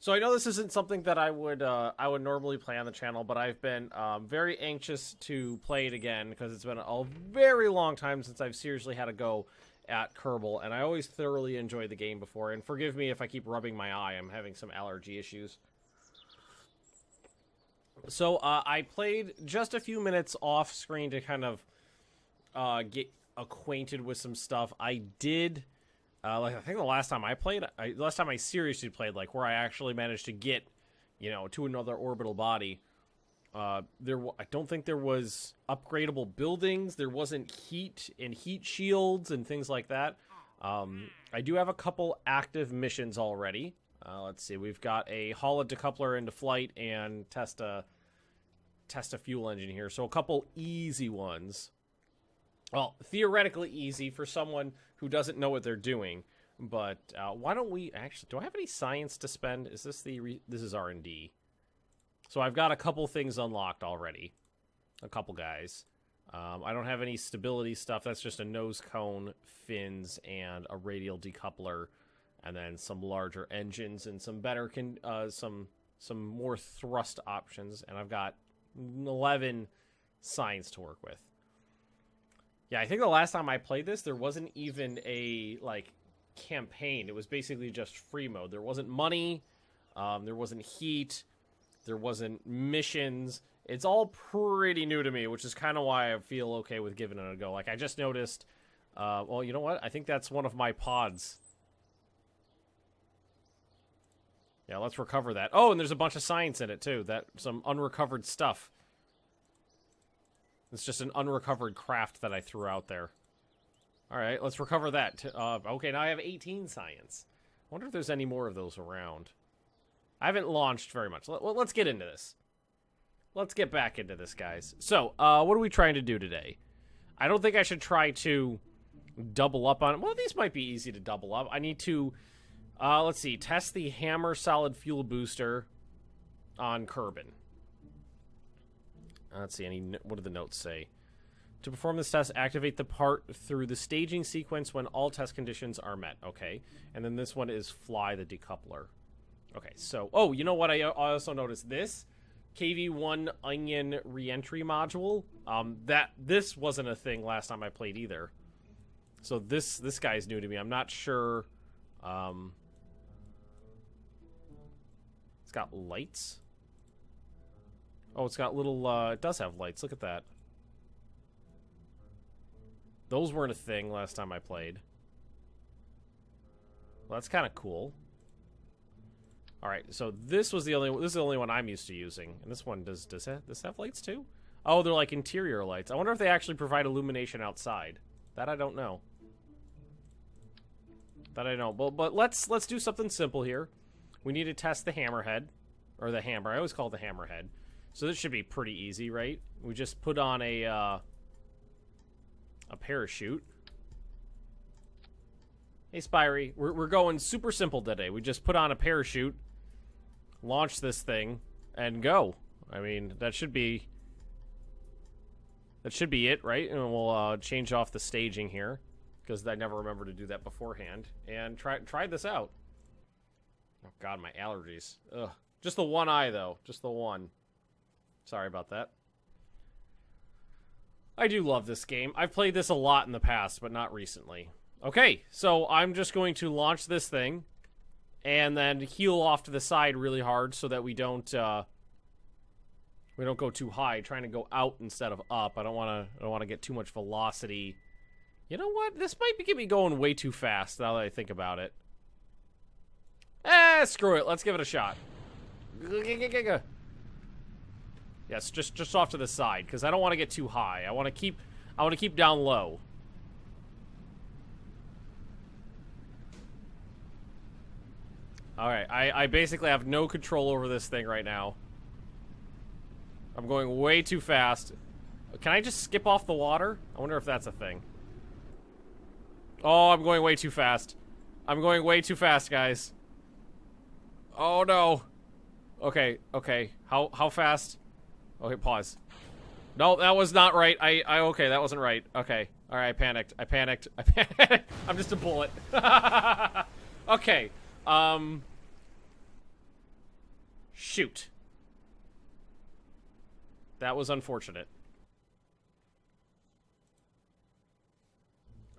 So I know this isn't something that I would normally play on the channel, but I've been very anxious to play it again because it's been a very long time since I've seriously had a go at Kerbal, and I always thoroughly enjoyed the game before. And forgive me if I keep rubbing my eye; I'm having some allergy issues. So I played just a few minutes off screen to kind of get acquainted with some stuff. I did. Like I think the last time I played, last time I seriously played, like where I actually managed to get, you know, to another orbital body. I don't think there was upgradable buildings. There wasn't heat and heat shields and things like that. I do have a couple active missions already. Let's see, we've got a haul a decoupler into flight and test a fuel engine here. So a couple easy ones. Well, theoretically easy for someone who doesn't know what they're doing. But why don't we actually? Do I have any science to spend? Is this this is R&D? So I've got a couple things unlocked already. A couple guys. I don't have any stability stuff. That's just a nose cone, fins, and a radial decoupler, and then some larger engines and some better some more thrust options. And I've got 11 science to work with. Yeah, I think the last time I played this, there wasn't even a, like, campaign. It was basically just free mode. There wasn't money, there wasn't heat, there wasn't missions. It's all pretty new to me, which is kind of why I feel okay with giving it a go. Like, I just noticed, well, you know what? I think that's one of my pods. Yeah, let's recover that. Oh, and there's a bunch of science in it, too. Some unrecovered stuff. It's just an unrecovered craft that I threw out there. Alright, let's recover that. Okay, now I have 18 science. I wonder if there's any more of those around. I haven't launched very much. Let's get into this. Let's get back into this, guys. So, what are we trying to do today? I don't think I should try to double up on... Well, these might be easy to double up. I need to, let's see, test the hammer solid fuel booster on Kerbin. Let's see, what do the notes say? To perform this test, activate the part through the staging sequence when all test conditions are met. Okay. And then this one is fly the decoupler. Okay, so... Oh, you know what? I also noticed this. KV-1 Onion reentry module. This wasn't a thing last time I played either. So this guy's new to me. I'm not sure... It's got lights. Oh, it's got little, it does have lights. Look at that. Those weren't a thing last time I played. Well, that's kind of cool. Alright, so this is the only one I'm used to using. And this one, does this have lights too? Oh, they're like interior lights. I wonder if they actually provide illumination outside. That I don't know. That I know. But let's do something simple here. We need to test the hammerhead. Or the hammer. I always call it the hammerhead. So this should be pretty easy, right? We just put on a parachute. Hey, Spirey. We're going super simple today. We just put on a parachute, launch this thing, and go. I mean, that should be it, right? And we'll change off the staging here, because I never remember to do that beforehand. And try this out. Oh, God, my allergies. Ugh. Just the one eye, though. Just the one. Sorry about that. I do love this game. I've played this a lot in the past, but not recently. Okay, so I'm just going to launch this thing and then heel off to the side really hard so that we don't go too high, trying to go out instead of up. I don't want to get too much velocity. You know what? This might get me going way too fast now that I think about it. Screw it. Let's give it a shot. Yes, just off to the side, because I don't want to get too high. I want to keep down low. Alright, I basically have no control over this thing right now. I'm going way too fast. Can I just skip off the water? I wonder if that's a thing. Oh, I'm going way too fast. I'm going way too fast, guys. Oh, no. Okay. How fast? Okay, pause. No, that was not right. Okay, that wasn't right. Okay. Alright, I panicked. I'm just a bullet. Okay. Shoot. That was unfortunate.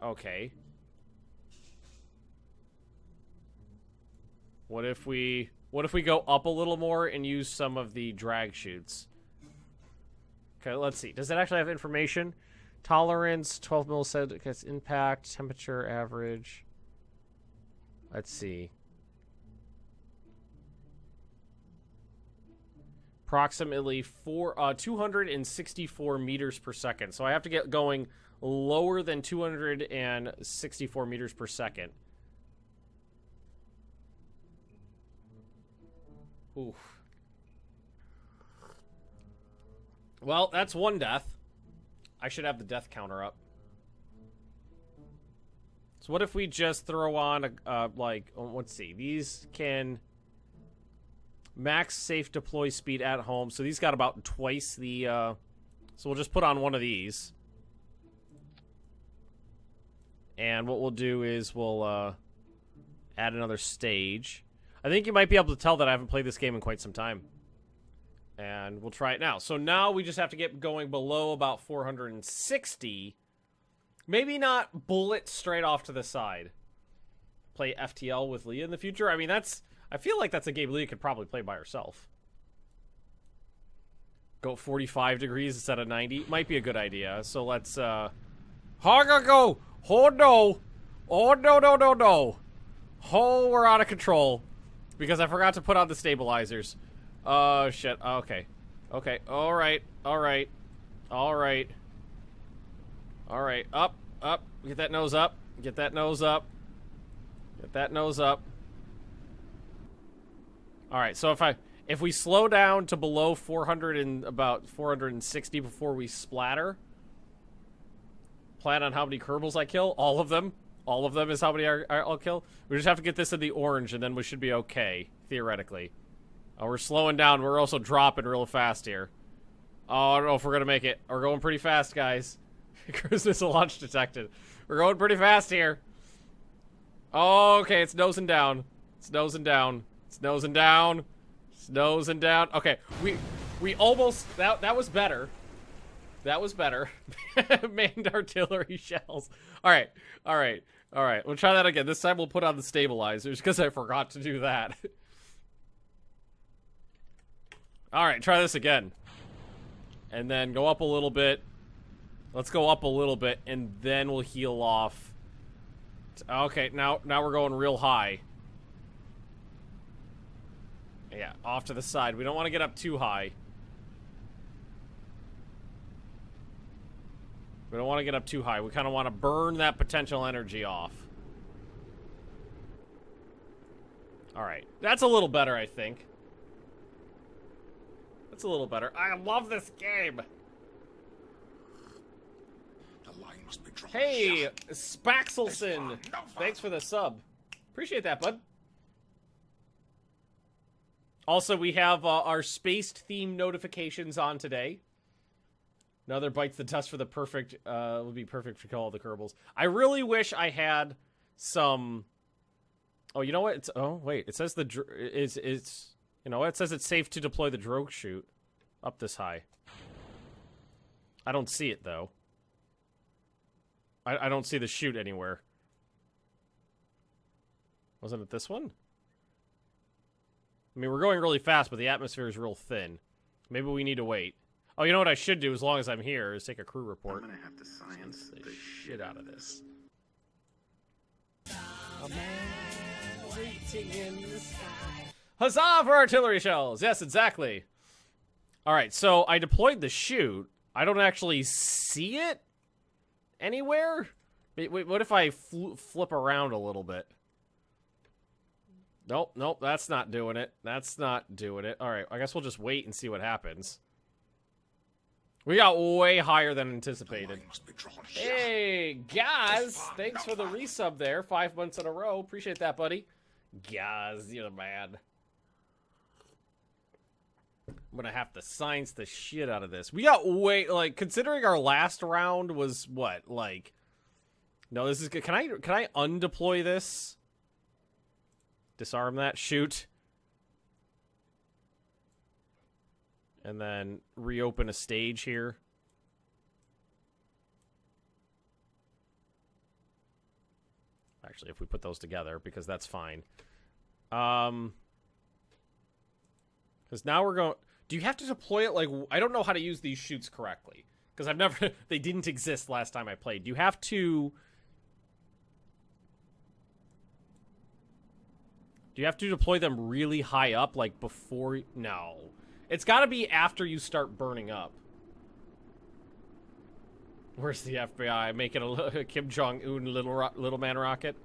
Okay. What if we go up a little more and use some of the drag chutes? Okay, let's see. Does it actually have information? Tolerance, 12 milliseconds, impact, temperature, average. Let's see. Approximately 264 meters per second. So I have to get going lower than 264 meters per second. Oof. Well, that's one death. I should have the death counter up. So what if we just throw on let's see. These can max safe deploy speed at home. So these got about twice the so we'll just put on one of these. And what we'll do is we'll add another stage. I think you might be able to tell that I haven't played this game in quite some time. And we'll try it now. So now we just have to get going below about 460. Maybe not bullet straight off to the side. Play FTL with Leah in the future. I mean, I feel like that's a game Leah could probably play by herself. Go 45 degrees instead of 90. Might be a good idea. So let's, go! Oh, no! Oh, no. Oh, we're out of control. Because I forgot to put on the stabilizers. Oh, shit. Okay. Okay. Alright. Alright. Alright. Alright. Up. Up. Get that nose up. Get that nose up. Get that nose up. Alright, so if we slow down to below 400 and about 460 before we splatter, plan on how many Kerbals I kill. All of them. All of them is how many I'll kill. We just have to get this in the orange, and then we should be okay, theoretically. Oh, we're slowing down. We're also dropping real fast here. Oh, I don't know if we're going to make it. We're going pretty fast, guys. Cruise missile launch detected. We're going pretty fast here. Oh, okay, it's nosing down. It's nosing down. It's nosing down. It's nosing down. Okay, we almost... That was better. That was better. Manned artillery shells. Alright, alright, alright. We'll try that again. This time we'll put on the stabilizers, because I forgot to do that. Alright, try this again. And then go up a little bit. Let's go up a little bit, and then we'll heal off. Okay, now we're going real high. Yeah, off to the side. We don't want to get up too high. We don't want to get up too high. We kind of want to burn that potential energy off. Alright, that's a little better, I think. That's a little better. I love this game. The line must be drawn. Hey, Spaxelson. Thanks for the sub. Appreciate that, bud. Also, we have our spaced theme notifications on today. Another bites the dust for the perfect, would be perfect for all the Kerbals. I really wish I had some... Oh, you know what? It's, oh, wait. It says it's, you know what? It says it's safe to deploy the drogue chute up this high. I don't see it, though. I don't see the chute anywhere. Wasn't it this one? I mean, we're going really fast, but the atmosphere is real thin. Maybe we need to wait. Oh, you know what I should do as long as I'm here is take a crew report. I'm gonna have to science the shit out of this. A man waiting in the sky. Huzzah for artillery shells! Yes, exactly. Alright, so I deployed the chute. I don't actually see it anywhere? Wait, what if I flip around a little bit? Nope, nope, that's not doing it. That's not doing it. Alright, I guess we'll just wait and see what happens. We got way higher than anticipated. Hey, Gaz! Thanks for the resub there. 5 months in a row. Appreciate that, buddy. Gaz, you're the man. I'm gonna have to science the shit out of this. We got way, like, considering our last round was, what, like... No, this is good. Can I undeploy this? Disarm that. Shoot. And then reopen a stage here. Actually, if we put those together, because that's fine. Because now we're going... Do you have to deploy it? Like, I don't know how to use these chutes correctly. Because I've never... They didn't exist last time I played. Do you have to... Do you have to deploy them really high up, like, before... No. It's got to be after you start burning up. Where's the FBI? Making a Kim Jong-un little man rocket?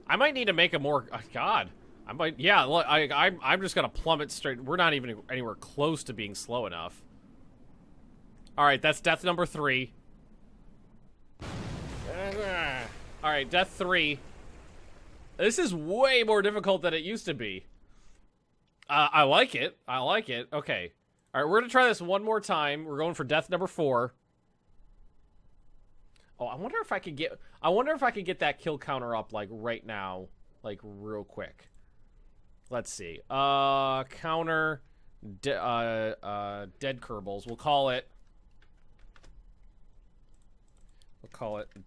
I might need to make a more... God. I might... Yeah, look, I'm just going to plummet straight. We're not even anywhere close to being slow enough. Alright, that's death number 3. Alright, death 3. This is way more difficult than it used to be. I like it. I like it. Okay. Alright, we're going to try this one more time. We're going for death number 4. Oh, I wonder if I could get... I wonder if I could get that kill counter up, like, right now. Like, real quick. Let's see. Counter... dead Kerbals. We'll call it...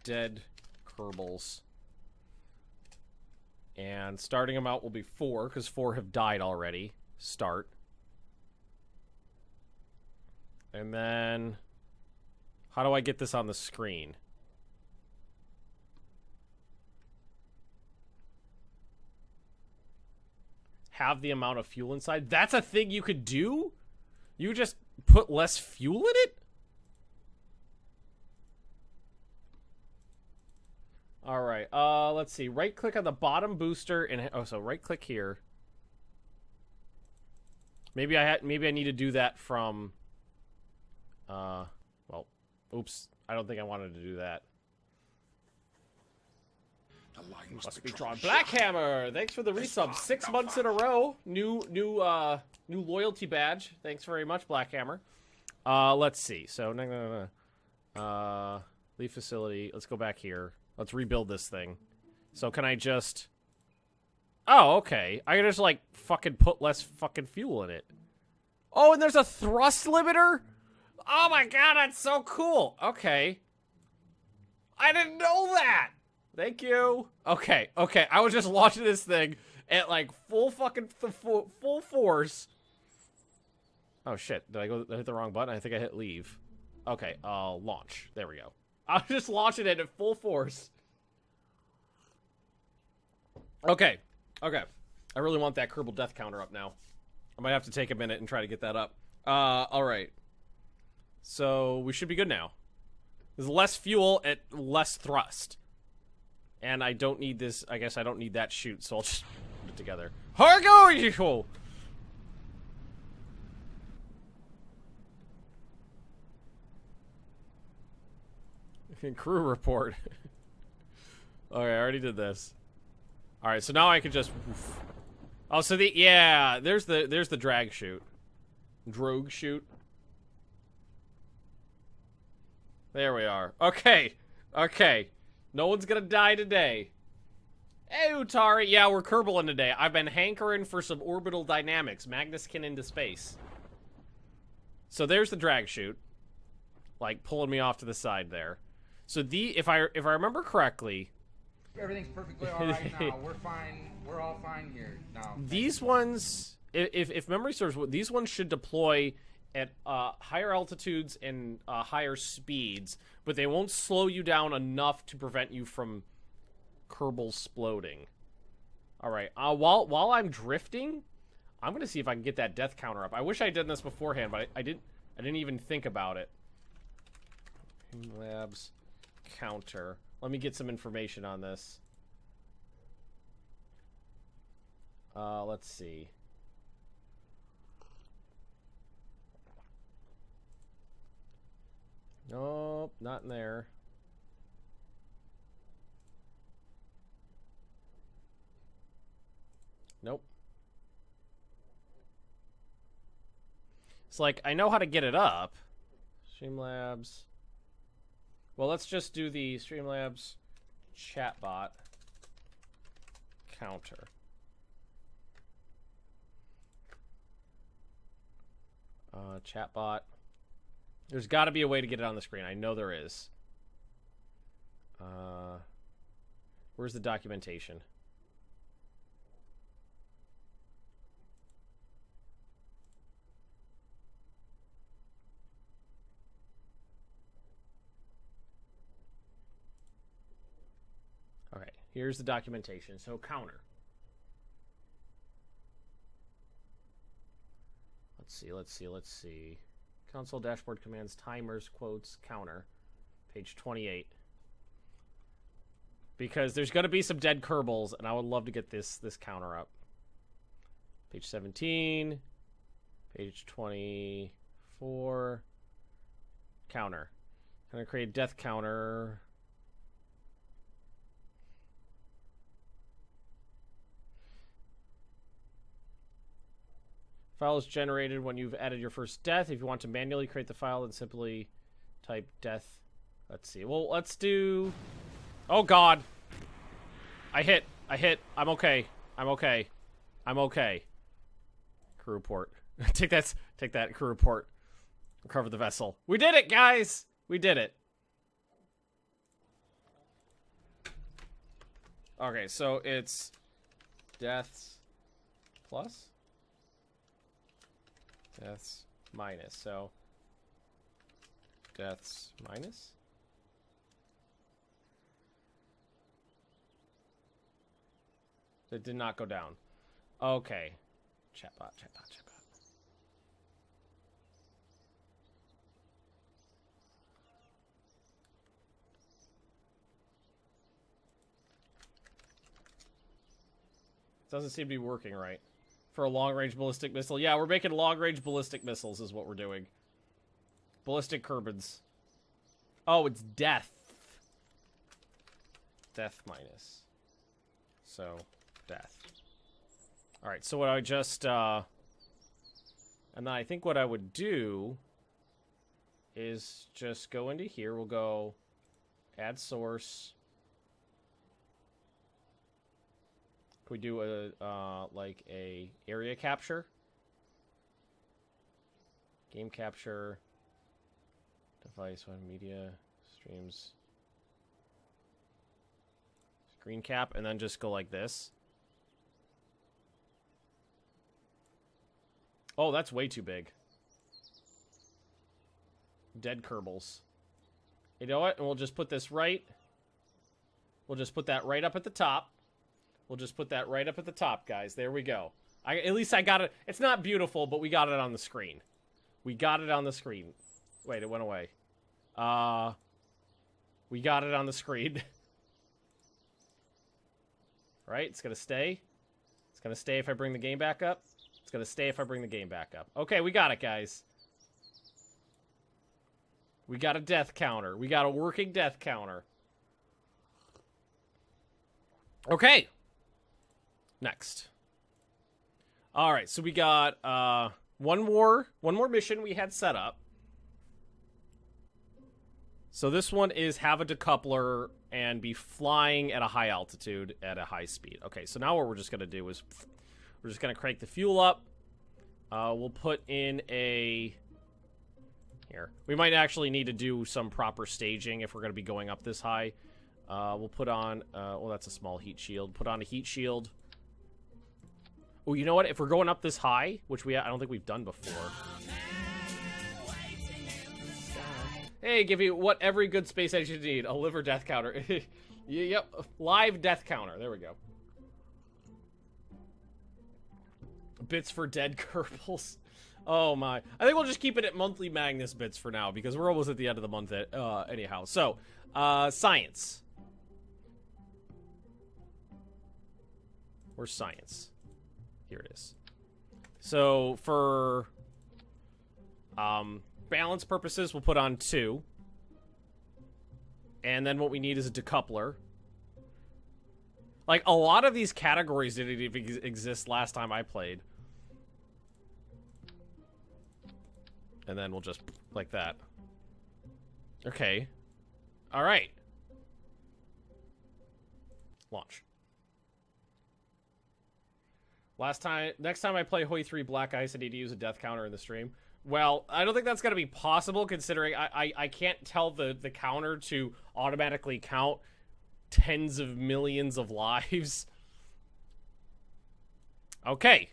dead Kerbals. And starting them out will be 4, because 4 have died already. Start. And then... How do I get this on the screen? Have the amount of fuel inside? That's a thing you could do? You just put less fuel in it? Alright, let's see. Right-click on the bottom booster, and... Oh, so right-click here. Maybe I need to do that from... well, oops. I don't think I wanted to do that. The line Must be drawn. Blackhammer! Thanks for the resub. 6 months in a row. New loyalty badge. Thanks very much, Blackhammer. Let's see. So, leave facility. Let's go back here. Let's rebuild this thing. So can I just... Oh, okay. I can just, like, fucking put less fucking fuel in it. Oh, and there's a thrust limiter? Oh my god, that's so cool. Okay. I didn't know that! Thank you. Okay, okay. I was just launching this thing at, like, full fucking... full force. Oh, shit. Did I hit the wrong button? I think I hit leave. Okay, launch. There we go. I was just launching it at full force. Okay. Okay. I really want that Kerbal death counter up now. I might have to take a minute and try to get that up. Alright. So, we should be good now. There's less fuel at less thrust. And I don't need this... I guess I don't need that chute, so I'll just put it together. Hargo! Crew report. Okay, I already did this. Alright, so now I can just... Oh, so the... Yeah, there's the drag chute. Drogue chute. There we are. Okay. Okay. No one's gonna die today. Hey, Utari. Yeah, we're Kerbaling today. I've been hankering for some orbital dynamics. Magnus can into space. So there's the drag chute. Like, pulling me off to the side there. So if I remember correctly, everything's perfectly all right now. We're fine. We're all fine here now. These ones, if memory serves, these ones should deploy at higher altitudes and higher speeds, but they won't slow you down enough to prevent you from Kerbal exploding. All right. While I'm drifting, I'm gonna see if I can get that death counter up. I wish I had done this beforehand, but I didn't even think about it. Labs. Counter. Let me get some information on this. Let's see. Nope, not in there. Nope. It's like, I know how to get it up. Streamlabs. Well, let's just do the Streamlabs chatbot counter. Chatbot. There's got to be a way to get it on the screen. I know there is. Where's the documentation? Okay, here's the documentation. So counter. Let's see. Console dashboard commands, timers, quotes, counter. Page 28. Because there's going to be some dead Kerbals, and I would love to get this counter up. Page 17. Page 24. Counter. I'm going to create a death counter. File is generated when you've added your first death. If you want to manually create the file, then simply type death. Let's see. Well, let's do... Oh, God. I hit. I'm okay. Crew report. Take that, crew report. Recover the vessel. We did it, guys! We did it. Okay, so it's deaths plus? Deaths minus. So deaths minus? It did not go down. Okay. Chatbot. Doesn't seem to be working right. For a long-range ballistic missile. Yeah, we're making long-range ballistic missiles is what we're doing. Ballistic Kerbals. Oh, it's death. Death minus. So, death. Alright, so what I just, and then I think what I would do is just go into here. We'll go add source. Can we do a, like a area capture? Game capture. Device, one media, streams. Screen cap, and then just go like this. Oh, that's way too big. Dead Kerbals. You know what? And we'll just put this right. We'll just put that right up at the top. We'll just put that right up at the top, guys. There we go. At least I got it. It's not beautiful, but we got it on the screen. We got it on the screen. Wait, it went away. We got it on the screen. Right? It's gonna stay. It's gonna stay if I bring the game back up. It's gonna stay if I bring the game back up. Okay, we got it, guys. We got a death counter. We got a working death counter. Okay. Next. Alright, so we got one more mission we had set up. So this one is have a decoupler and be flying at a high altitude at a high speed. Okay, so now what we're just going to do is we're just going to crank the fuel up. We'll put in a... Here. We might actually need to do some proper staging if we're going to be going up this high. We'll put on... well, that's a small heat shield. Put on a heat shield. Oh, you know what? If we're going up this high, which I don't think we've done before... Hey, give you what every good space agent need. A liver death counter. Yep. Live death counter. There we go. Bits for dead Kerbals. Oh, my. I think we'll just keep it at monthly Magnus bits for now, because we're almost at the end of the month anyhow. So, science. Where's science? Here it is. So, for... balance purposes, we'll put on 2. And then what we need is a decoupler. Like, a lot of these categories didn't even exist last time I played. And then we'll just, like that. Okay. Alright. Launch. Next time I play Hoi 3 Black Ice, I need to use a death counter in the stream. Well, I don't think that's going to be possible, considering I can't tell the counter to automatically count tens of millions of lives. Okay.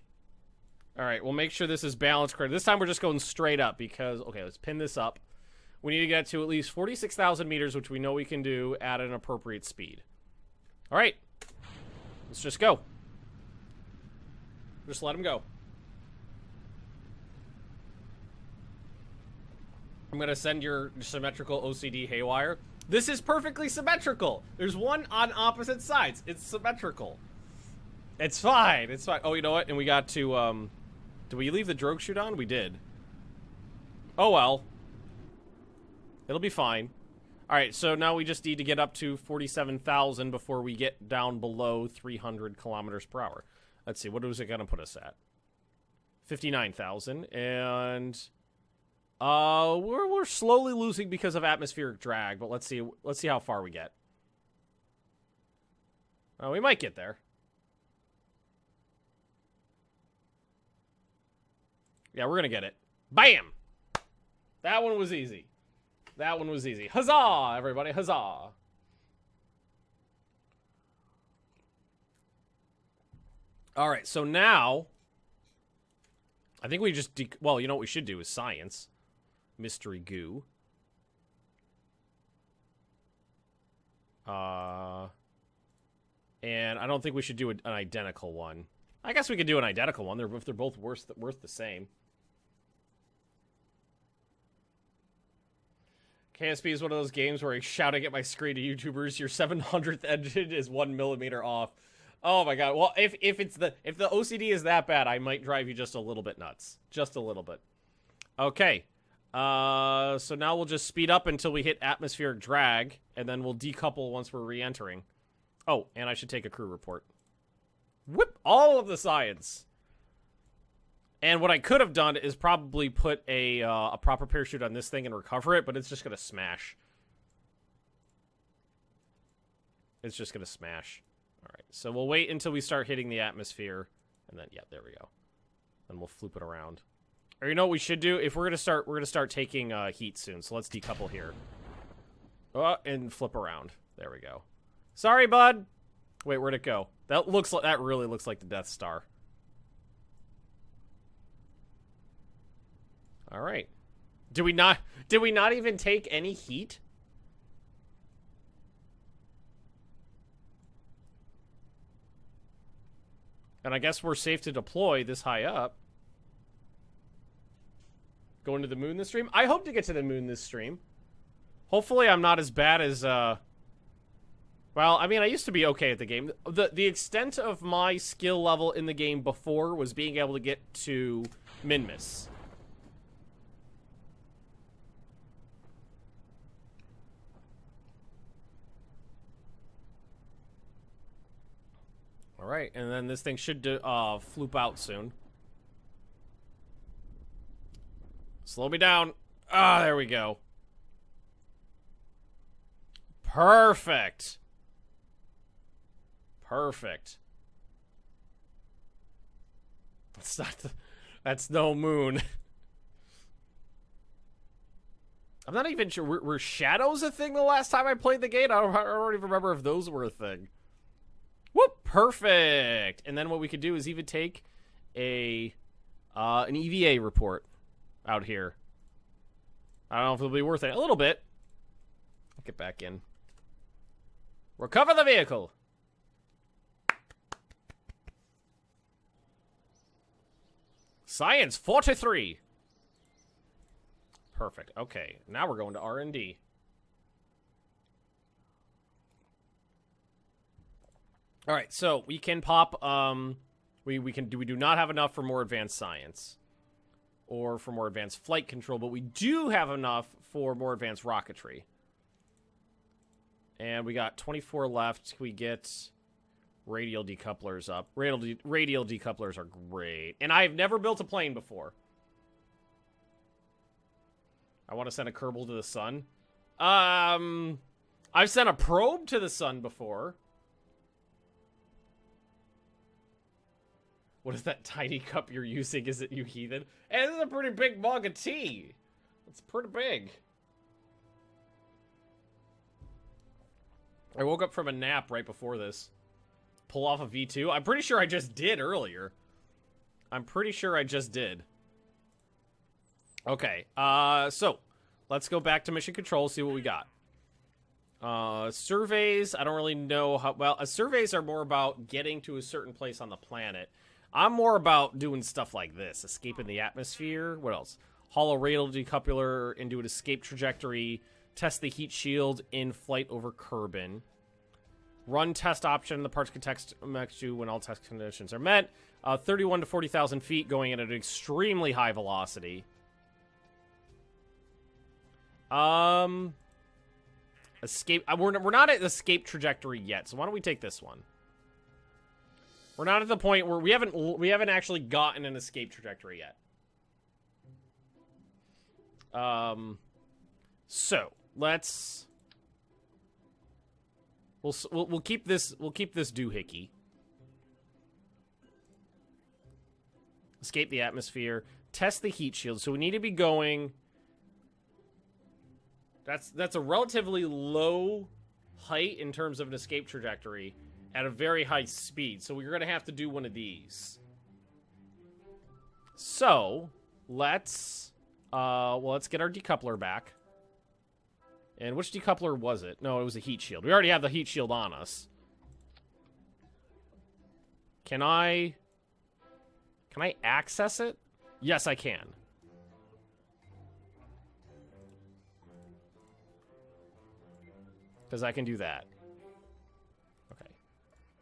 Alright, we'll make sure this is balanced correctly. This time we're just going straight up because... Okay, let's pin this up. We need to get to at least 46,000 meters, which we know we can do at an appropriate speed. Alright. Let's just go. Just let him go. I'm gonna send your symmetrical OCD haywire. This is perfectly symmetrical. There's one on opposite sides. It's symmetrical. It's fine. It's fine. Oh, you know what? And we got to, did we leave the drogue chute on? We did. Oh, well. It'll be fine. Alright, so now we just need to get up to 47,000 before we get down below 300 kilometers per hour. Let's see, what was it gonna put us at? 59,000, and... we're slowly losing because of atmospheric drag, but let's see how far we get. We might get there. Yeah, we're gonna get it. Bam! That one was easy. That one was easy. Huzzah, everybody, huzzah! Alright, so now... I think we just... well, you know what we should do is science. Mystery goo. And I don't think we should do an identical one. I guess we could do an identical one if they're both worth the same. KSP is one of those games where I shouting at my screen to YouTubers, your 700th engine is 1 millimeter off. Oh my god. Well, if the OCD is that bad, I might drive you just a little bit nuts. Just a little bit. Okay. So now we'll just speed up until we hit atmospheric drag, and then we'll decouple once we're re-entering. Oh, and I should take a crew report. Whip all of the science. And what I could have done is probably put a proper parachute on this thing and recover it, but it's just gonna smash. It's just gonna smash. Alright, so we'll wait until we start hitting the atmosphere, and then, yeah, there we go. Then we'll floop it around. Or you know what we should do? If we're gonna start taking heat soon, so let's decouple here. And flip around. There we go. Sorry, bud! Wait, where'd it go? That really looks like the Death Star. Alright. Did we not even take any heat? And I guess we're safe to deploy this high up. Going to the moon this stream? I hope to get to the moon this stream. Hopefully I'm not as bad as, well, I mean, I used to be okay at the game. The extent of my skill level in the game before was being able to get to Magnus. Alright, and then this thing should floop out soon. Slow me down. Ah, there we go. Perfect. Perfect. That's not the... That's no moon. I'm not even sure. Were shadows a thing the last time I played the game? I don't even remember if those were a thing. Whoop! Perfect! And then what we could do is even take an EVA report out here. I don't know if it'll be worth it. A little bit. I'll get back in. Recover the vehicle! Science 43! Perfect. Okay, now we're going to R&D. All right, so we can pop. We do not have enough for more advanced science, or for more advanced flight control, but we do have enough for more advanced rocketry. And we got 24 left. We get radial decouplers up. Radial decouplers are great, and I've never built a plane before. I want to send a Kerbal to the sun. I've sent a probe to the sun before. What is that tiny cup you're using? Is it, you heathen? Hey, this is a pretty big mug of tea. It's pretty big. I woke up from a nap right before this. Pull off a V2? I'm pretty sure I just did earlier. I'm pretty sure I just did. Okay, so let's go back to mission control, see what we got. Surveys, I don't really know how, well, surveys are more about getting to a certain place on the planet. I'm more about doing stuff like this, escaping the atmosphere. What else? Hollow radial decoupler into an escape trajectory. Test the heat shield in flight over Kerbin. Run test option. The parts can text you when all test conditions are met. 31 to 40,000 feet, going at an extremely high velocity. Escape. We're not at escape trajectory yet, so why don't we take this one? We're not at the point where we haven't actually gotten an escape trajectory yet. So let's we'll keep this doohickey. Escape the atmosphere. Test the heat shield. So we need to be going. That's a relatively low height in terms of an escape trajectory at a very high speed. So we're going to have to do one of these. So let's get our decoupler back. And which decoupler was it? No, it was a heat shield. We already have the heat shield on us. Can I access it? Yes, I can. Because I can do that. Okay.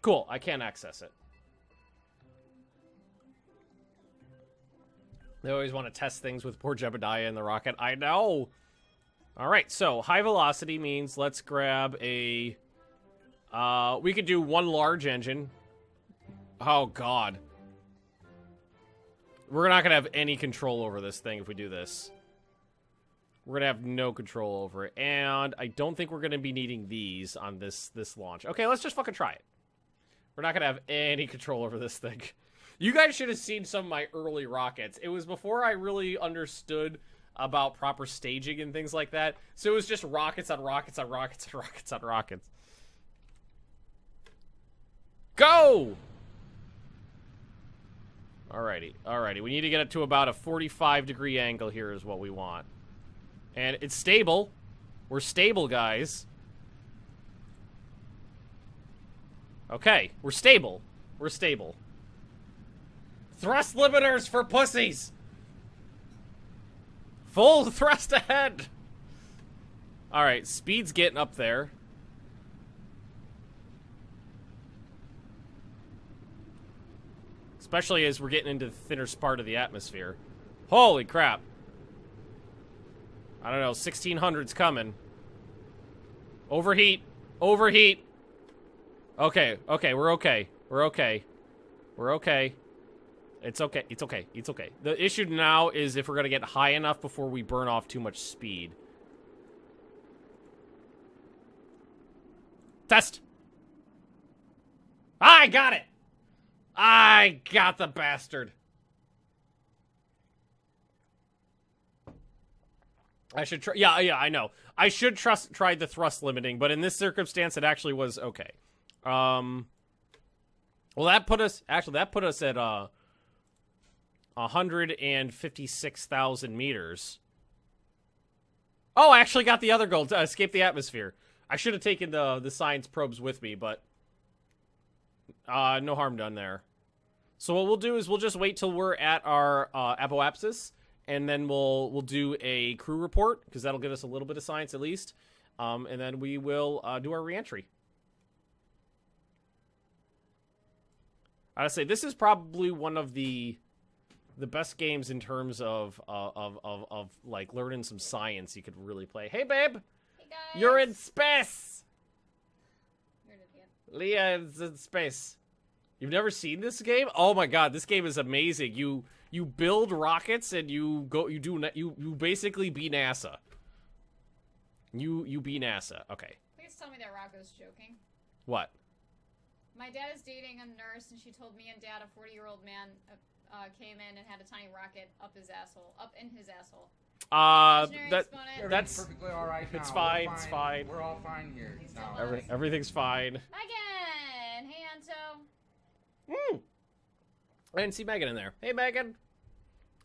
Cool, I can access it. They always want to test things with poor Jebediah and the rocket. I know! Alright, so high velocity means let's grab a... we could do one large engine. Oh, God. We're not going to have any control over this thing if we do this. We're going to have no control over it. And I don't think we're going to be needing these on this launch. Okay, let's just fucking try it. We're not going to have any control over this thing. You guys should have seen some of my early rockets. It was before I really understood about proper staging and things like that. So it was just rockets on rockets on rockets on rockets on rockets. Go! Alrighty. We need to get it to about a 45-degree angle here is what we want. And it's stable. We're stable, guys. Okay, we're stable. We're stable. Thrust limiters for pussies! Full thrust ahead! Alright, speed's getting up there. Especially as we're getting into the thinner part of the atmosphere. Holy crap. I don't know, 1600's coming. Overheat. Overheat. Okay, we're okay. We're okay. We're okay. It's okay. It's okay. It's okay. The issue now is if we're going to get high enough before we burn off too much speed. Test! I got it! I got the bastard. I should try. Yeah, I know. I should try the thrust limiting, but in this circumstance, it actually was okay. Well, that put us at 156,000 meters. Oh, I actually got the other goal to escape the atmosphere. I should have taken the science probes with me, but no harm done there. So what we'll do is we'll just wait till we're at our apoapsis, and then we'll do a crew report, because that'll give us a little bit of science at least. And then we will do our reentry. I would say this is probably one of the best games in terms of like learning some science you could really play. Hey, babe. Hey, guys. You're in space. You're an idiot. Leah is in space. You've never seen this game? Oh my god, this game is amazing. You build rockets and you basically be NASA. You be NASA. Okay. Please tell me that Rocco's joking. What? My dad is dating a nurse, and she told me and Dad a 40-year-old man came in and had a tiny rocket up his asshole. That's perfectly all right now. It's fine. It's fine. We're all fine here. He's now. still alive. Everything's fine. Megan! Hey, Anto. I didn't see Megan in there. Hey, Megan.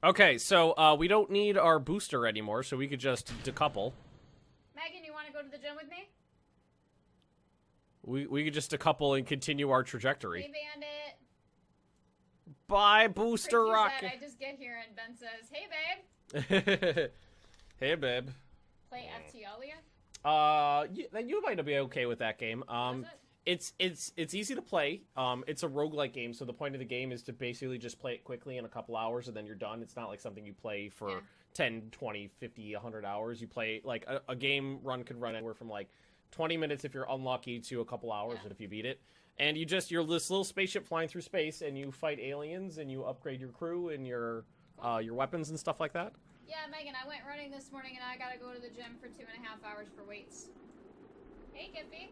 Okay, so we don't need our booster anymore, so we could just decouple. Megan, you want to go to the gym with me? We could just decouple and continue our trajectory. Hey, Bandit. Bye, booster Ricky rocket. said, I just get here and Ben says, hey, babe. Hey, babe. Play FTL Then you might be okay with that game. It's easy to play. It's a roguelike game, so the point of the game is to basically just play it quickly in a couple hours and then you're done. It's not like something you play for 10, 20, 50, 100 hours. You play, like, a game could run anywhere from, like, 20 minutes if you're unlucky to a couple hours if you beat it. And you're this little spaceship flying through space, and you fight aliens, and you upgrade your crew and your weapons and stuff like that. Yeah, Megan, I went running this morning, and I gotta go to the gym for 2.5 hours for weights. Hey, Kippy.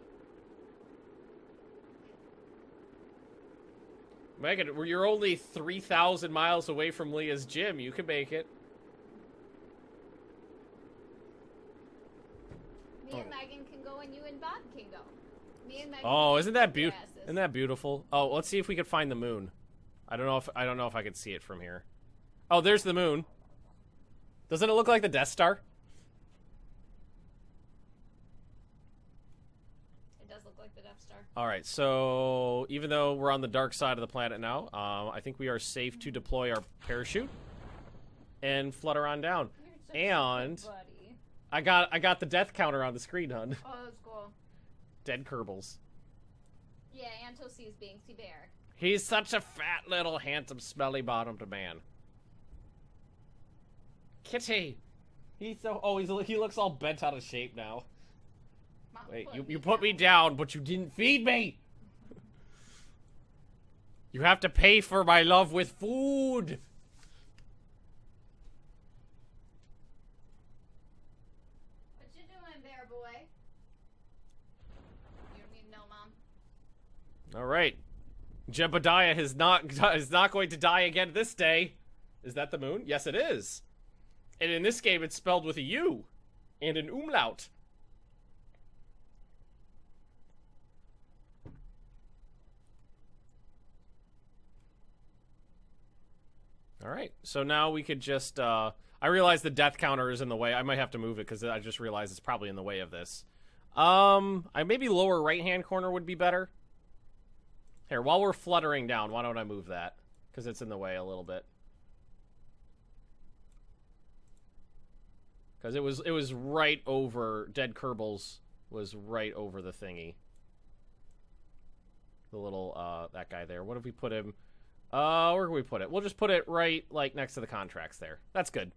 Megan, you're only 3,000 miles away from Leah's gym. You can make it. Me and Megan can go, and you and Bob can go. Me and Megan. Oh, isn't that beautiful? Isn't that beautiful? Oh, let's see if we could find the moon. I don't know if I could see it from here. Oh, there's the moon. Doesn't it look like the Death Star? It does look like the Death Star. All right, so even though we're on the dark side of the planet now, I think we are safe to deploy our parachute and flutter on down. And buddy. I got the death counter on the screen, hun. Oh, that's cool. Dead Kerbals. Yeah, Anto sees Banksy Bear. He's such a fat little handsome smelly bottomed man. Kitty. He's so he looks all bent out of shape now. Mom, Wait, you put me down, but you didn't feed me. You have to pay for my love with food. What you doing, Bear Boy? You don't need to know, Mom. All right. Jebediah is not going to die again this day. Is that the moon? Yes, it is. And in this game, it's spelled with a U and an umlaut. All right. So now we could just... I realize the death counter is in the way. I might have to move it because I just realized it's probably in the way of this. Maybe lower right-hand corner would be better. Here, while we're fluttering down, why don't I move that? Because it's in the way a little bit. Because it was right over... Dead Kerbals was right over the thingy. The little, that guy there. What if we put him... where can we put it? We'll just put it right, like, next to the contracts there. That's good.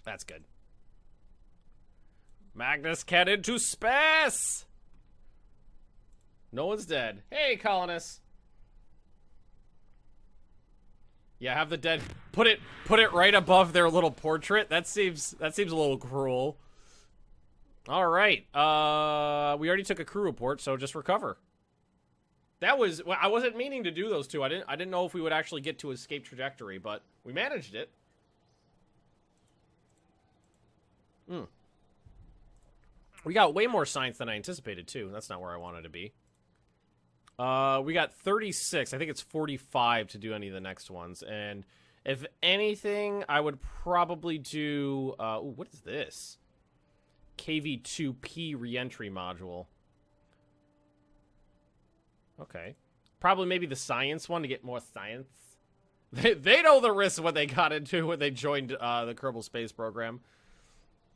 That's good. Magnus can into space! No one's dead. Hey, colonists! Yeah, have the dead... Put it right above their little portrait. That seems a little cruel. Alright. We already took a crew report, so just recover. That was... Well, I wasn't meaning to do those two. I didn't know if we would actually get to escape trajectory, but we managed it. We got way more science than I anticipated, too. That's not where I wanted to be. We got 36. I think it's 45 to do any of the next ones. And if anything, I would probably do... ooh, what is this? KV-2P reentry module. Okay. Probably maybe the science one to get more science. They know the risks what they got into when they joined the Kerbal Space Program.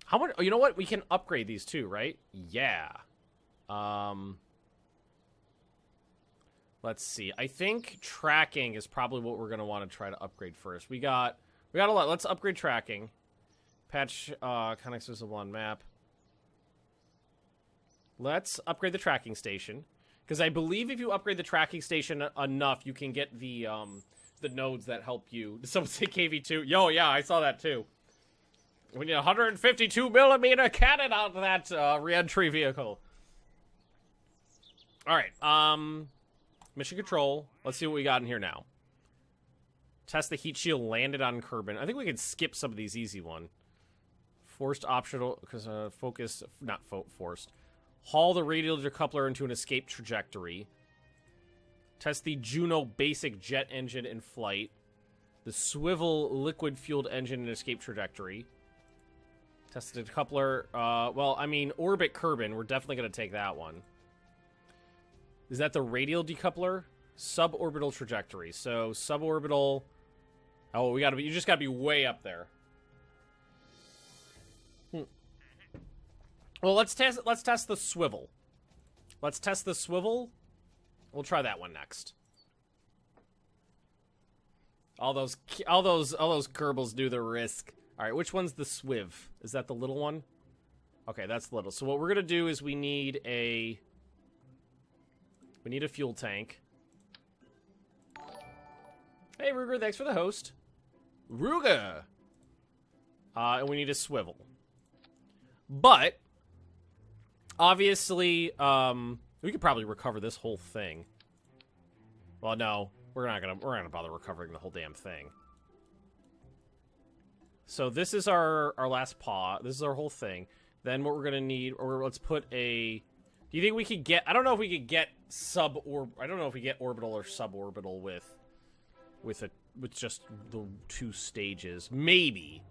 How much? Oh, you know what? We can upgrade these too, right? Yeah. Let's see. I think tracking is probably what we're going to want to try to upgrade first. We got a lot. Let's upgrade tracking. Patch connects visible on map. Let's upgrade the tracking station. Because I believe if you upgrade the tracking station enough, you can get the nodes that help you. Did someone say KV2? Yo, yeah, I saw that too. We need a 152mm cannon out of that re-entry vehicle. Alright, Mission control. Let's see what we got in here now. Test the heat shield landed on Kerbin. I think we could skip some of these easy one. Forced optional, because focus, not forced. Haul the radial decoupler into an escape trajectory. Test the Juno basic jet engine in flight. The swivel liquid-fueled engine in escape trajectory. Test the decoupler. Well, I mean, orbit Kerbin. We're definitely going to take that one. Is that the radial decoupler? Suborbital trajectory. So, suborbital... Oh, we gotta be... You just gotta be way up there. Well, let's test the swivel. Let's test the swivel. We'll try that one next. All those Kerbals do the risk. All right, which one's the swiv? Is that the little one? Okay, that's the little. So what we're gonna do is we need a fuel tank. Hey, Ruger, thanks for the host. Ruger! And we need a swivel. But, obviously, we could probably recover this whole thing. Well, no. We're not gonna bother recovering the whole damn thing. So this is our last paw. This is our whole thing. Then what we're gonna need, or let's put a... Do you think we could get... I don't know if we could get I don't know if we get orbital or suborbital with just the 2 stages. Maybe.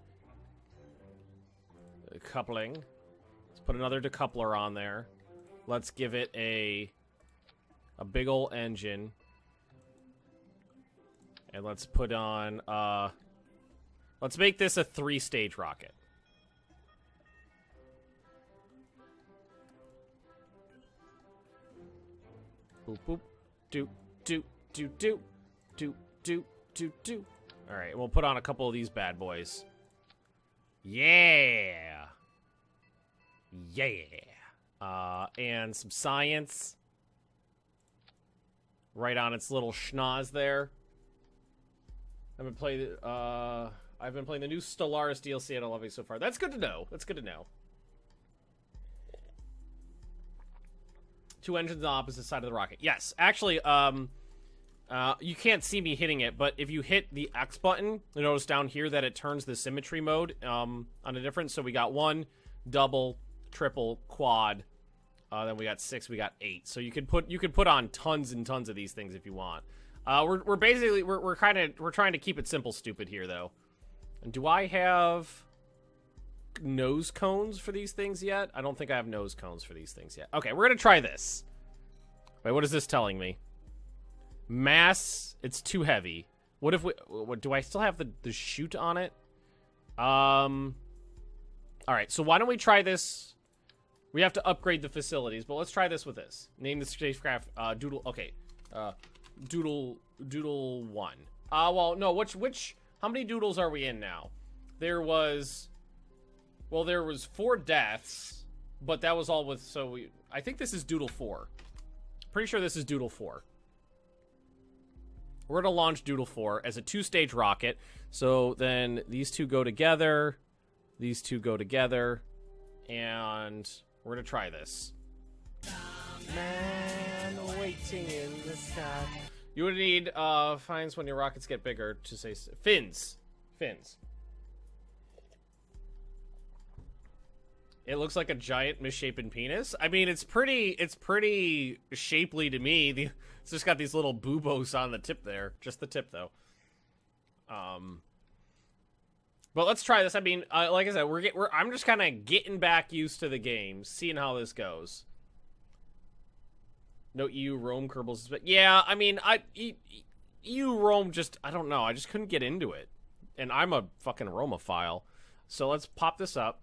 Coupling. Let's put another decoupler on there. Let's give it a big ol' engine. And let's put on, let's make this a 3-stage rocket. Boop, boop. Do, do, do, do. Do, do, do, do. Alright, we'll put on a couple of these bad boys. Yeah! Yeah! And some science. Right on its little schnoz there. I've been playing the new Stellaris DLC and I love it so far. That's good to know. That's good to know. 2 engines on the opposite side of the rocket. Yes, actually, you can't see me hitting it, but if you hit the X button, you notice down here that it turns the symmetry mode on a difference. So we got 1, double, triple, quad. Then we got 6, we got 8. So you could put on tons and tons of these things if you want. We're basically trying to keep it simple, stupid here though. And do I have nose cones for these things yet? I don't think I have nose cones for these things yet. Okay, we're gonna try this. Wait, what is this telling me? Mass, it's too heavy. What if do I still have the chute on it? Alright, so why don't we try this? We have to upgrade the facilities, but let's try this with this. Name the spacecraft, Doodle, okay. Doodle 1. Well, no, how many Doodles are we in now? There was 4 deaths, but that was all with, I think this is Doodle 4. Pretty sure this is Doodle 4. We're gonna launch Doodle 4 as a 2-stage rocket, so then these 2 go together, these 2 go together, and we're gonna try this. Man waiting in the sky. You would need fins when your rockets get bigger to say fins. It looks like a giant misshapen penis. I mean, it's pretty shapely to me. It's just got these little boobos on the tip there. Just the tip though. But let's try this. I mean, like I said, I'm just kind of getting back used to the game, seeing how this goes. No EU Rome Kerbals, but yeah, I mean, EU Rome just, I don't know, I just couldn't get into it. And I'm a fucking Romophile. So let's pop this up.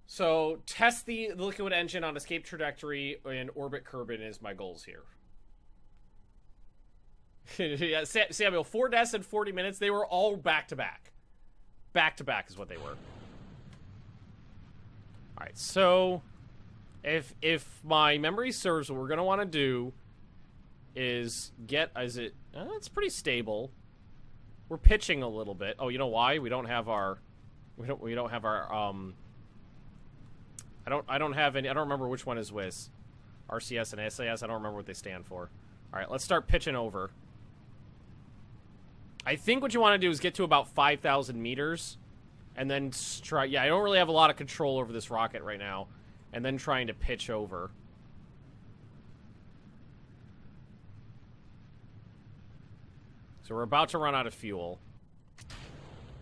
So, test the liquid engine on escape trajectory and orbit Kerbin is my goals here. Yeah, Samuel, 4 deaths in 40 minutes, they were all back-to-back. Back-to-back is what they were. Alright, so... If my memory serves, what we're gonna want to do is get, it's pretty stable. We're pitching a little bit. Oh, you know why? We don't have our I don't have any. I don't remember which one is whiz. RCS and SAS. I don't remember what they stand for. Alright, let's start pitching over. I think what you want to do is get to about 5,000 meters. And then try... Yeah, I don't really have a lot of control over this rocket right now. And then trying to pitch over. So we're about to run out of fuel.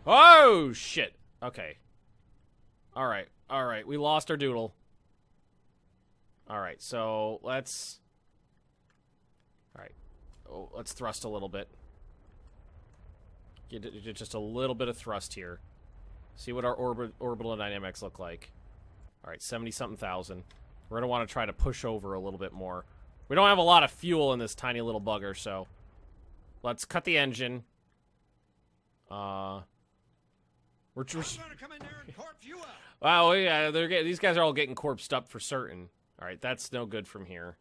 Oh, shit. Okay. Alright, alright. We lost our Doodle. Alright, so let's... Alright. Oh, let's thrust a little bit. Get just a little bit of thrust here. See what our orbital dynamics look like. Alright, 70-something thousand. We're going to want to try to push over a little bit more. We don't have a lot of fuel in this tiny little bugger, so... Let's cut the engine. We're wow, yeah, these guys are all getting corpsed up for certain. Alright, that's no good from here.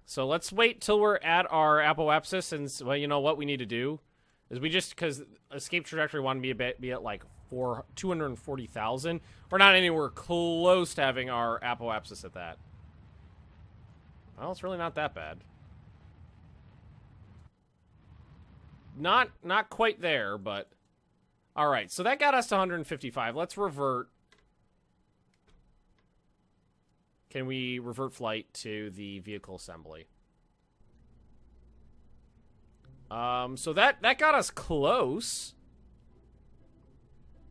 So let's wait till we're at our apoapsis, and, well, you know what we need to do? Is we just, because escape trajectory wanted me to be at, like, 240,000. We're not anywhere close to having our apoapsis at that. Well, it's really not that bad. Not quite there, but... Alright, so that got us to 155. Let's revert. Can we revert flight to the vehicle assembly? So that got us close.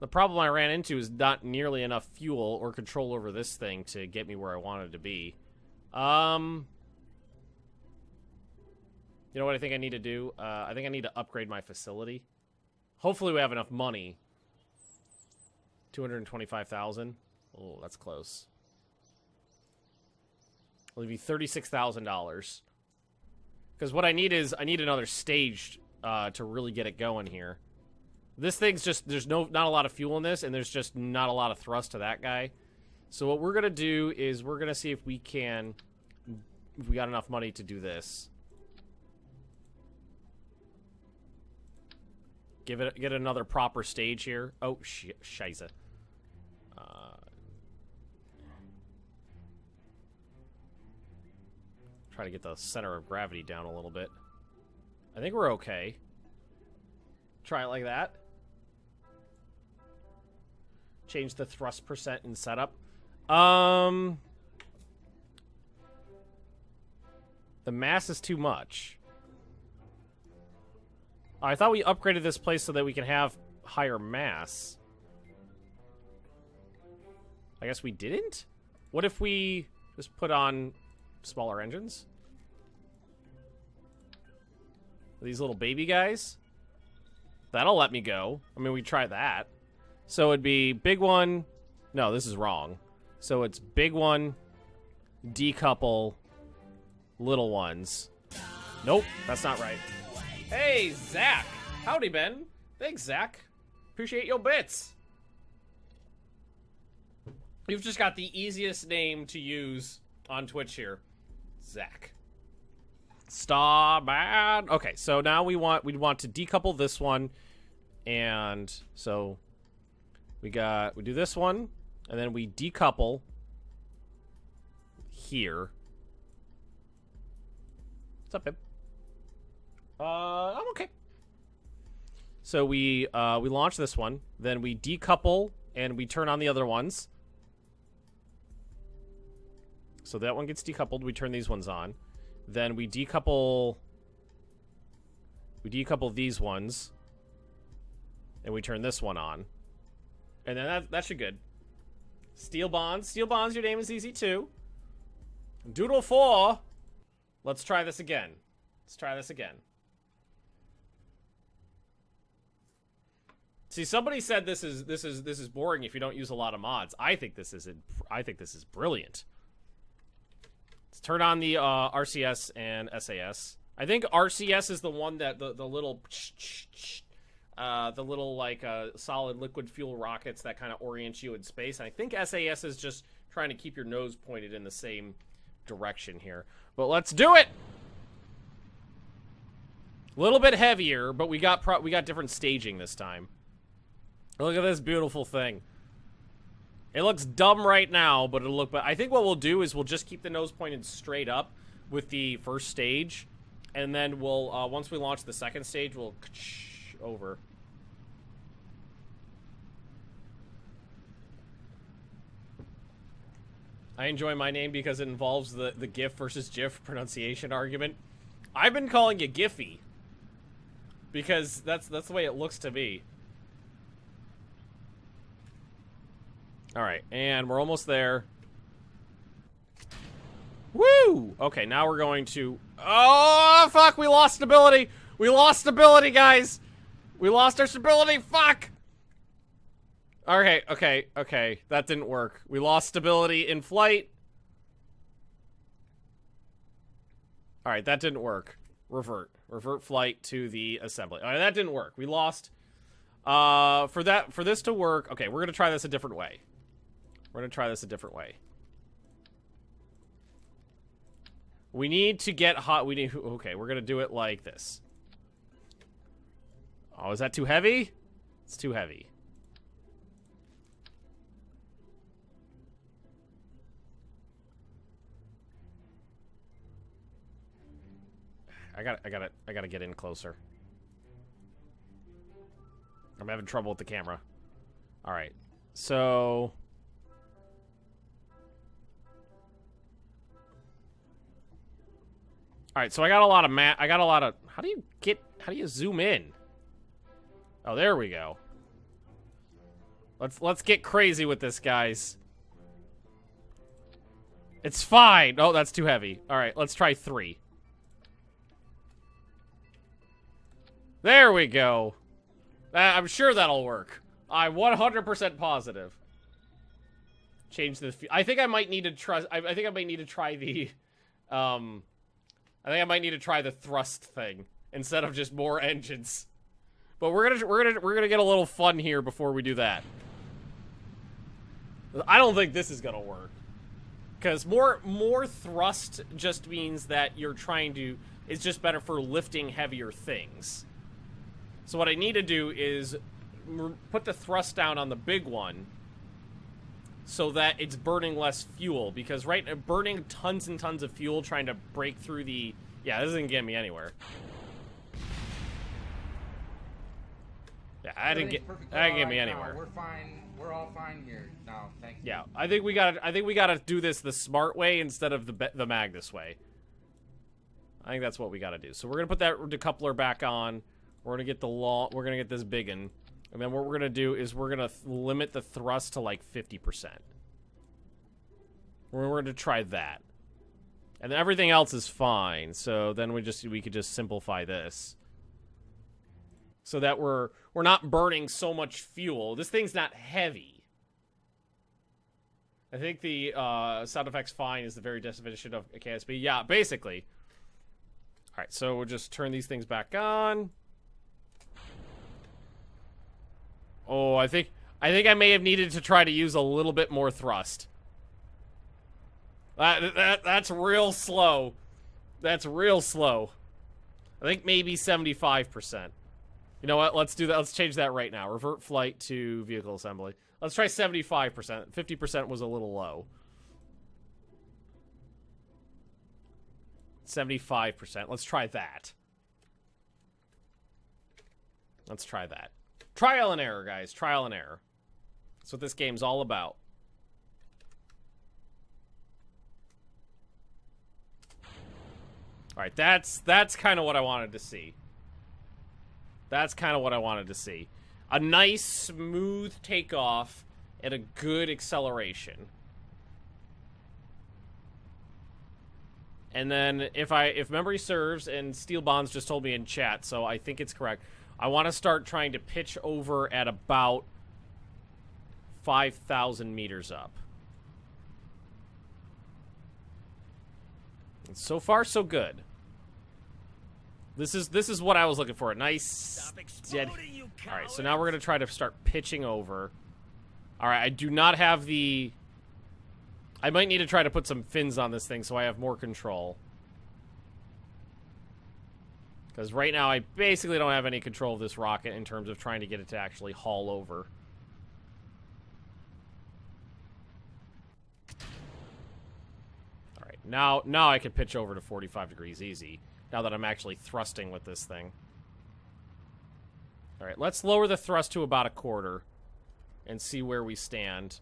The problem I ran into is not nearly enough fuel or control over this thing to get me where I wanted to be. You know what I think I need to do? I think I need to upgrade my facility. Hopefully we have enough money. 225,000. Oh, that's close. It'll be $36,000. Because what I need is, I need another stage to really get it going here. This thing's just, there's not a lot of fuel in this, and there's just not a lot of thrust to that guy. So what we're going to do is we're going to see if we can, if we got enough money to do this. Get another proper stage here. Oh, scheisse. Try to get the center of gravity down a little bit. I think we're okay. Try it like that. Change the thrust percent in setup. The mass is too much. I thought we upgraded this place so that we can have higher mass. I guess we didn't? What if we just put on smaller engines? These little baby guys? That'll let me go. I mean, we try that. So it'd be big one. No, this is wrong. So it's big one, decouple, little ones. Nope, that's not right. Hey, Zach. Howdy, Ben. Thanks, Zach. Appreciate your bits. You've just got the easiest name to use on Twitch here. Zach. Starman. Okay, so now we'd want to decouple this one. And so we do this one, and then we decouple here. What's up, babe? I'm okay. So we launch this one, then we decouple and we turn on the other ones. So that one gets decoupled, we turn these ones on. Then we decouple these ones and we turn this one on. And then that should good. Steel bonds, your name is easy too. Doodle 4. Let's try this again. See, somebody said this is boring if you don't use a lot of mods. I think this is brilliant. Let's turn on the RCS and SAS. I think RCS is the one that the little like solid liquid fuel rockets that kind of orient you in space. And I think SAS is just trying to keep your nose pointed in the same direction here. But let's do it. A little bit heavier, but we got different staging this time. Look at this beautiful thing. It looks dumb right now, but it'll look... But I think what we'll do is we'll just keep the nose pointed straight up. with the first stage, and then we'll once we launch the second stage, we'll over. I enjoy my name because it involves the GIF versus GIF pronunciation argument. I've been calling you Giphy because that's the way it looks to me. All right, and we're almost there. Woo! Okay, now we're going to... Oh, fuck! We lost stability! We lost stability, guys! We lost our stability! Fuck! Okay, okay. That didn't work. We lost stability in flight. Alright, that didn't work. Revert. Revert flight to the assembly. Alright, that didn't work. We lost... For this to work... Okay, we're gonna try this a different way. We need to get hot. Okay, we're gonna do it like this. Oh, is that too heavy? It's too heavy. I gotta get in closer. I'm having trouble with the camera. All right, so. Alright, so I got a lot of how do you zoom in? Oh, there we go. Let's get crazy with this, guys. It's fine. Oh, that's too heavy. Alright, let's try 3. There we go. I'm sure that'll work. I'm 100% positive. Change the... I think I might need to try... I think I might need to try the... I think I might need to try the thrust thing instead of just more engines. But we're gonna get a little fun here before we do that. I don't think this is gonna work. Because more thrust just means that you're trying to... It's just better for lifting heavier things. So what I need to do is put the thrust down on the big one so that it's burning less fuel. Because burning tons and tons of fuel trying to break through the... Yeah, this isn't getting me anywhere. Yeah, that didn't get me anywhere. We're fine. We're all fine here now. Thank you. Yeah, I think we gotta do this the smart way instead of the Magnus way. I think that's what we gotta do. So we're gonna put that decoupler back on. We're gonna get we're gonna get this big one. And then what we're gonna do is we're gonna limit the thrust to like 50%. We're gonna try that. And then everything else is fine. So then we could just simplify this. So that we're not burning so much fuel. This thing's not heavy. I think the sound effects fine is the very definition of a KSP. Yeah, basically. Alright, so we'll just turn these things back on. Oh, I think I may have needed to try to use a little bit more thrust. That's real slow. That's real slow. I think maybe 75%. You know what? Let's do that. Let's change that right now. Revert flight to vehicle assembly. Let's try 75%. 50% was a little low. 75%. Let's try that. Let's try that. Trial and error, guys. Trial and error. That's what this game's all about. Alright, that's kind of what I wanted to see. That's kind of what I wanted to see. A nice, smooth takeoff and a good acceleration. And then, if memory serves, and Steel Bonds just told me in chat, so I think it's correct, I want to start trying to pitch over at about 5,000 meters up. And so far, so good. This is what I was looking for. A nice, steady... Alright, so now we're going to try to start pitching over. Alright, I do not have the... I might need to try to put some fins on this thing so I have more control. Because right now I basically don't have any control of this rocket in terms of trying to get it to actually haul over. Alright, Now I can pitch over to 45 degrees easy. Now that I'm actually thrusting with this thing. All right, let's lower the thrust to about a quarter and see where we stand.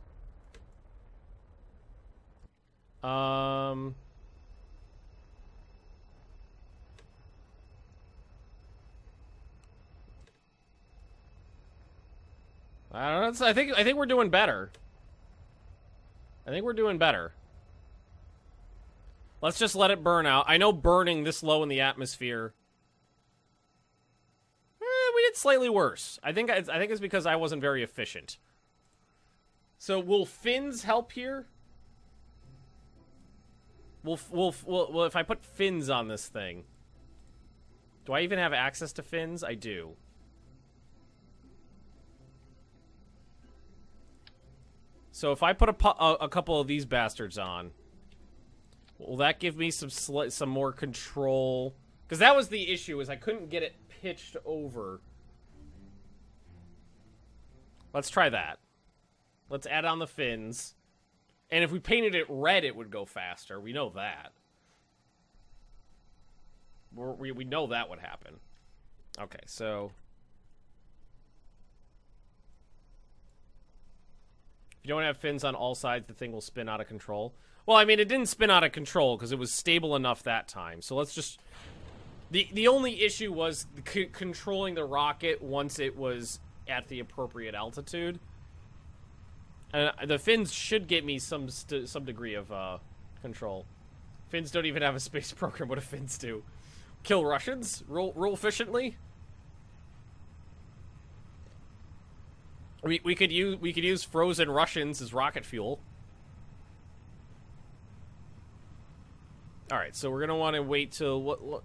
I don't know. I think we're doing better. I think we're doing better. Let's just let it burn out. I know burning this low in the atmosphere. We did slightly worse. I think it's because I wasn't very efficient. So will fins help here? Well, if I put fins on this thing, do I even have access to fins? I do. So if I put a couple of these bastards on, will that give me some more control? Because that was the issue, is I couldn't get it pitched over. Let's try that. Let's add on the fins. And if we painted it red, it would go faster. We know that. We know that would happen. Okay, so... If you don't have fins on all sides, the thing will spin out of control. Well, I mean, it didn't spin out of control because it was stable enough that time. So let's just... The only issue was controlling the rocket once it was at the appropriate altitude. The fins should get me some degree of control. Fins don't even have a space program. What do fins do? Kill Russians? Roll efficiently? We could use frozen Russians as rocket fuel. All right, so we're gonna want to wait till what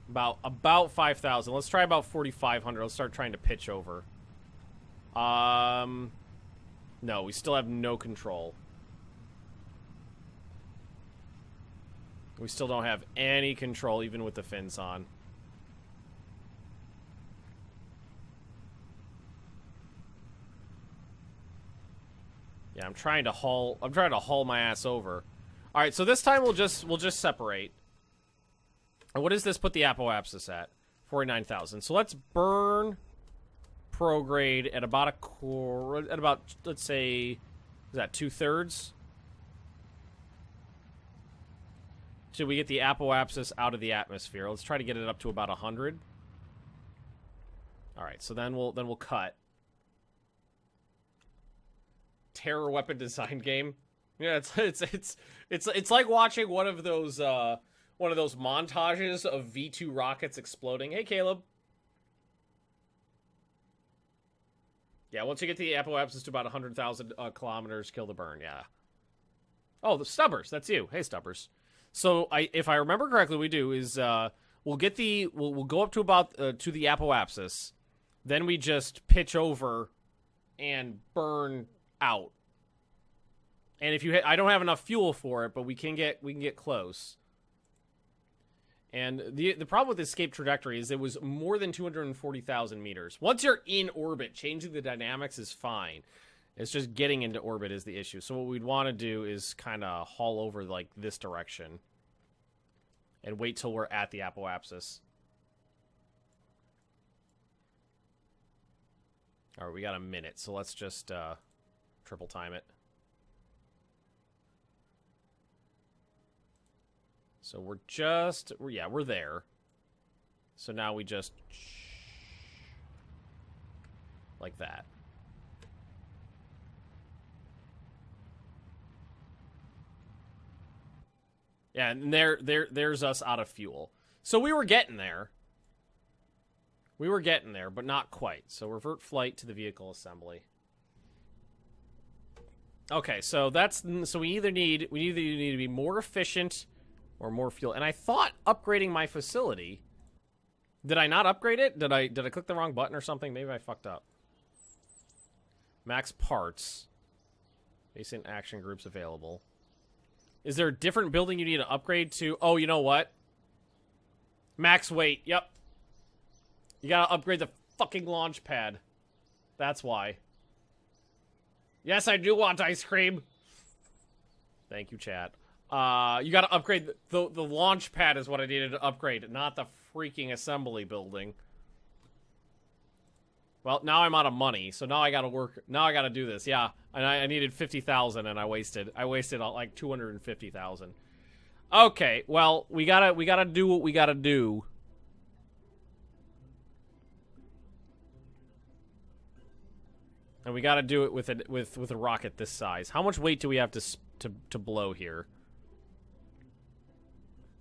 about 5,000. Let's try about 4,500. Let's start trying to pitch over. No, we still have no control. We still don't have any control, even with the fins on. Yeah, I'm trying to haul my ass over. All right, so this time we'll just separate. And what does this put the apoapsis at? 49,000. So let's burn prograde at about a quarter, at about, let's say, is that 2/3? Should we get the apoapsis out of the atmosphere? Let's try to get it up to about 100. All right, so then we'll cut. Terror weapon design game. Yeah, it's like watching one of those montages of V2 rockets exploding. Hey, Caleb. Yeah, once you get the apoapsis to about 100,000 kilometers, kill the burn. Yeah. Oh, the Stubbers. That's you. Hey, Stubbers. So if I remember correctly, what we do is we'll go up to about to the apoapsis, then we just pitch over and burn out. And if you hit, I don't have enough fuel for it, but we can get close. And the problem with escape trajectory is it was more than 240,000 meters. Once you're in orbit, changing the dynamics is fine. It's just getting into orbit is the issue. So what we'd want to do is kind of haul over like this direction and wait till we're at the apoapsis. All right, we got a minute, so let's just triple time it. So we're there. So now we just like that. Yeah, and there's us out of fuel. So we were getting there. We were getting there, but not quite. So revert flight to the vehicle assembly. Okay, so we either need to be more efficient or more fuel. And I thought upgrading my facility. Did I not upgrade it? Did I click the wrong button or something? Maybe I fucked up. Max parts. Basic action groups available. Is there a different building you need to upgrade to? Oh, you know what? Max weight. Yep. You gotta upgrade the fucking launch pad. That's why. Yes, I do want ice cream. Thank you, chat. You gotta upgrade the launch pad is what I needed to upgrade, not the freaking assembly building. Well, now I'm out of money, so now I gotta work. Now I gotta do this. Yeah, and I needed 50,000, and I wasted like 250,000. Okay, well we gotta do what we gotta do. And we gotta do it with a rocket this size. How much weight do we have to blow here?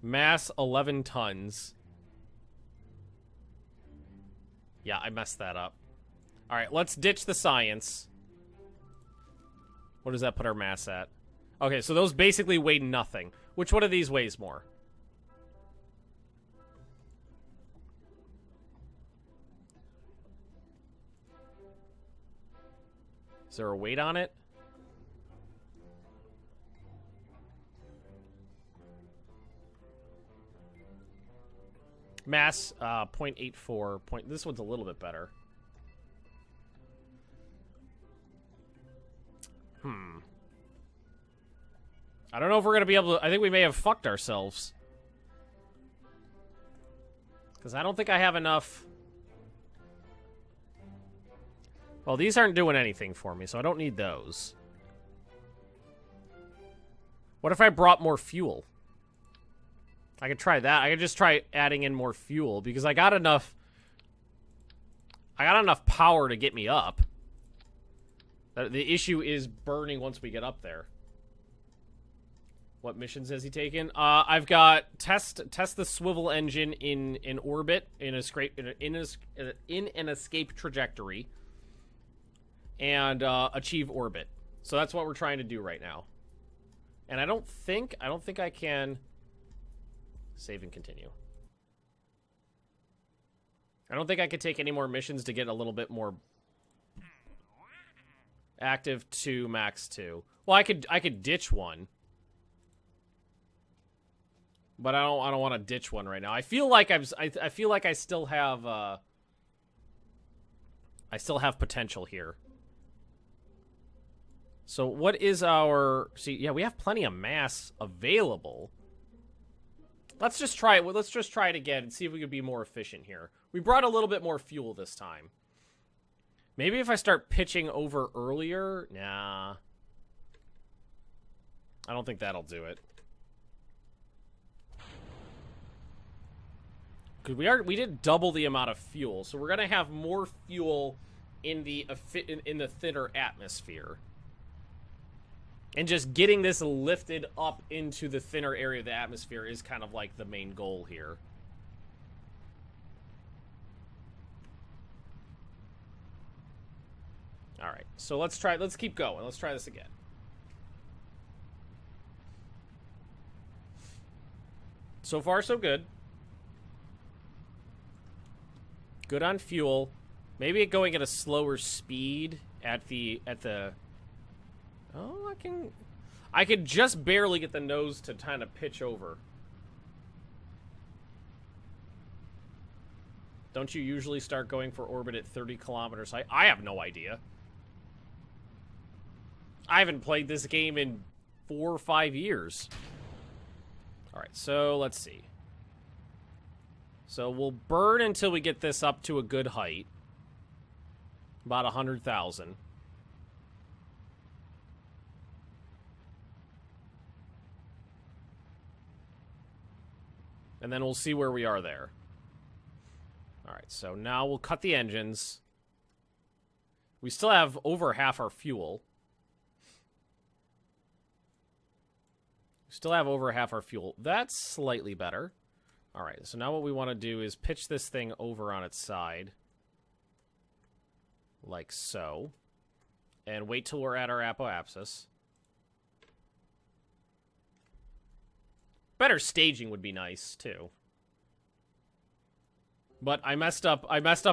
Mass 11 tons. Yeah, I messed that up. All right, let's ditch the science. What does that put our mass at? Okay, so those basically weigh nothing. Which one of these weighs more? Is there a weight on it? Mass, 0.84. This one's a little bit better. I don't know if we're gonna be able to. I think we may have fucked ourselves. Because I don't think I have enough. Well, these aren't doing anything for me, so I don't need those. What if I brought more fuel? I could try that. I could just try adding in more fuel, because I got enough power to get me up. The issue is burning once we get up there. What missions has he taken? I've got test the swivel engine in orbit in an escape trajectory, and achieve orbit. So that's what we're trying to do right now. And I don't think I can save and continue. I don't think I could take any more missions to get a little bit more active to max 2. Well, I could ditch one. But I don't want to ditch one right now. I feel like I feel like I still have potential here. So what is our... See, yeah, we have plenty of mass available. Let's just try it. Let's just try it again and see if we can be more efficient here. We brought a little bit more fuel this time. Maybe if I start pitching over earlier... Nah. I don't think that'll do it. Because we did double the amount of fuel, so we're gonna have more fuel in the thinner atmosphere. And just getting this lifted up into the thinner area of the atmosphere is kind of like the main goal here. Alright, so let's keep going. Let's try this again. So far, so good. Good on fuel. Maybe going at a slower speed at the... Oh, I could just barely get the nose to kind of pitch over. Don't you usually start going for orbit at 30 kilometers high? I have no idea. I haven't played this game in 4 or 5 years. Alright, so let's see. So we'll burn until we get this up to a good height. About 100,000. And then we'll see where we are there. Alright, so now we'll cut the engines. We still have over half our fuel. Still have over half our fuel. That's slightly better. Alright, so now what we want to do is pitch this thing over on its side. Like so. And wait till we're at our apoapsis. Better staging would be nice, too. But I messed up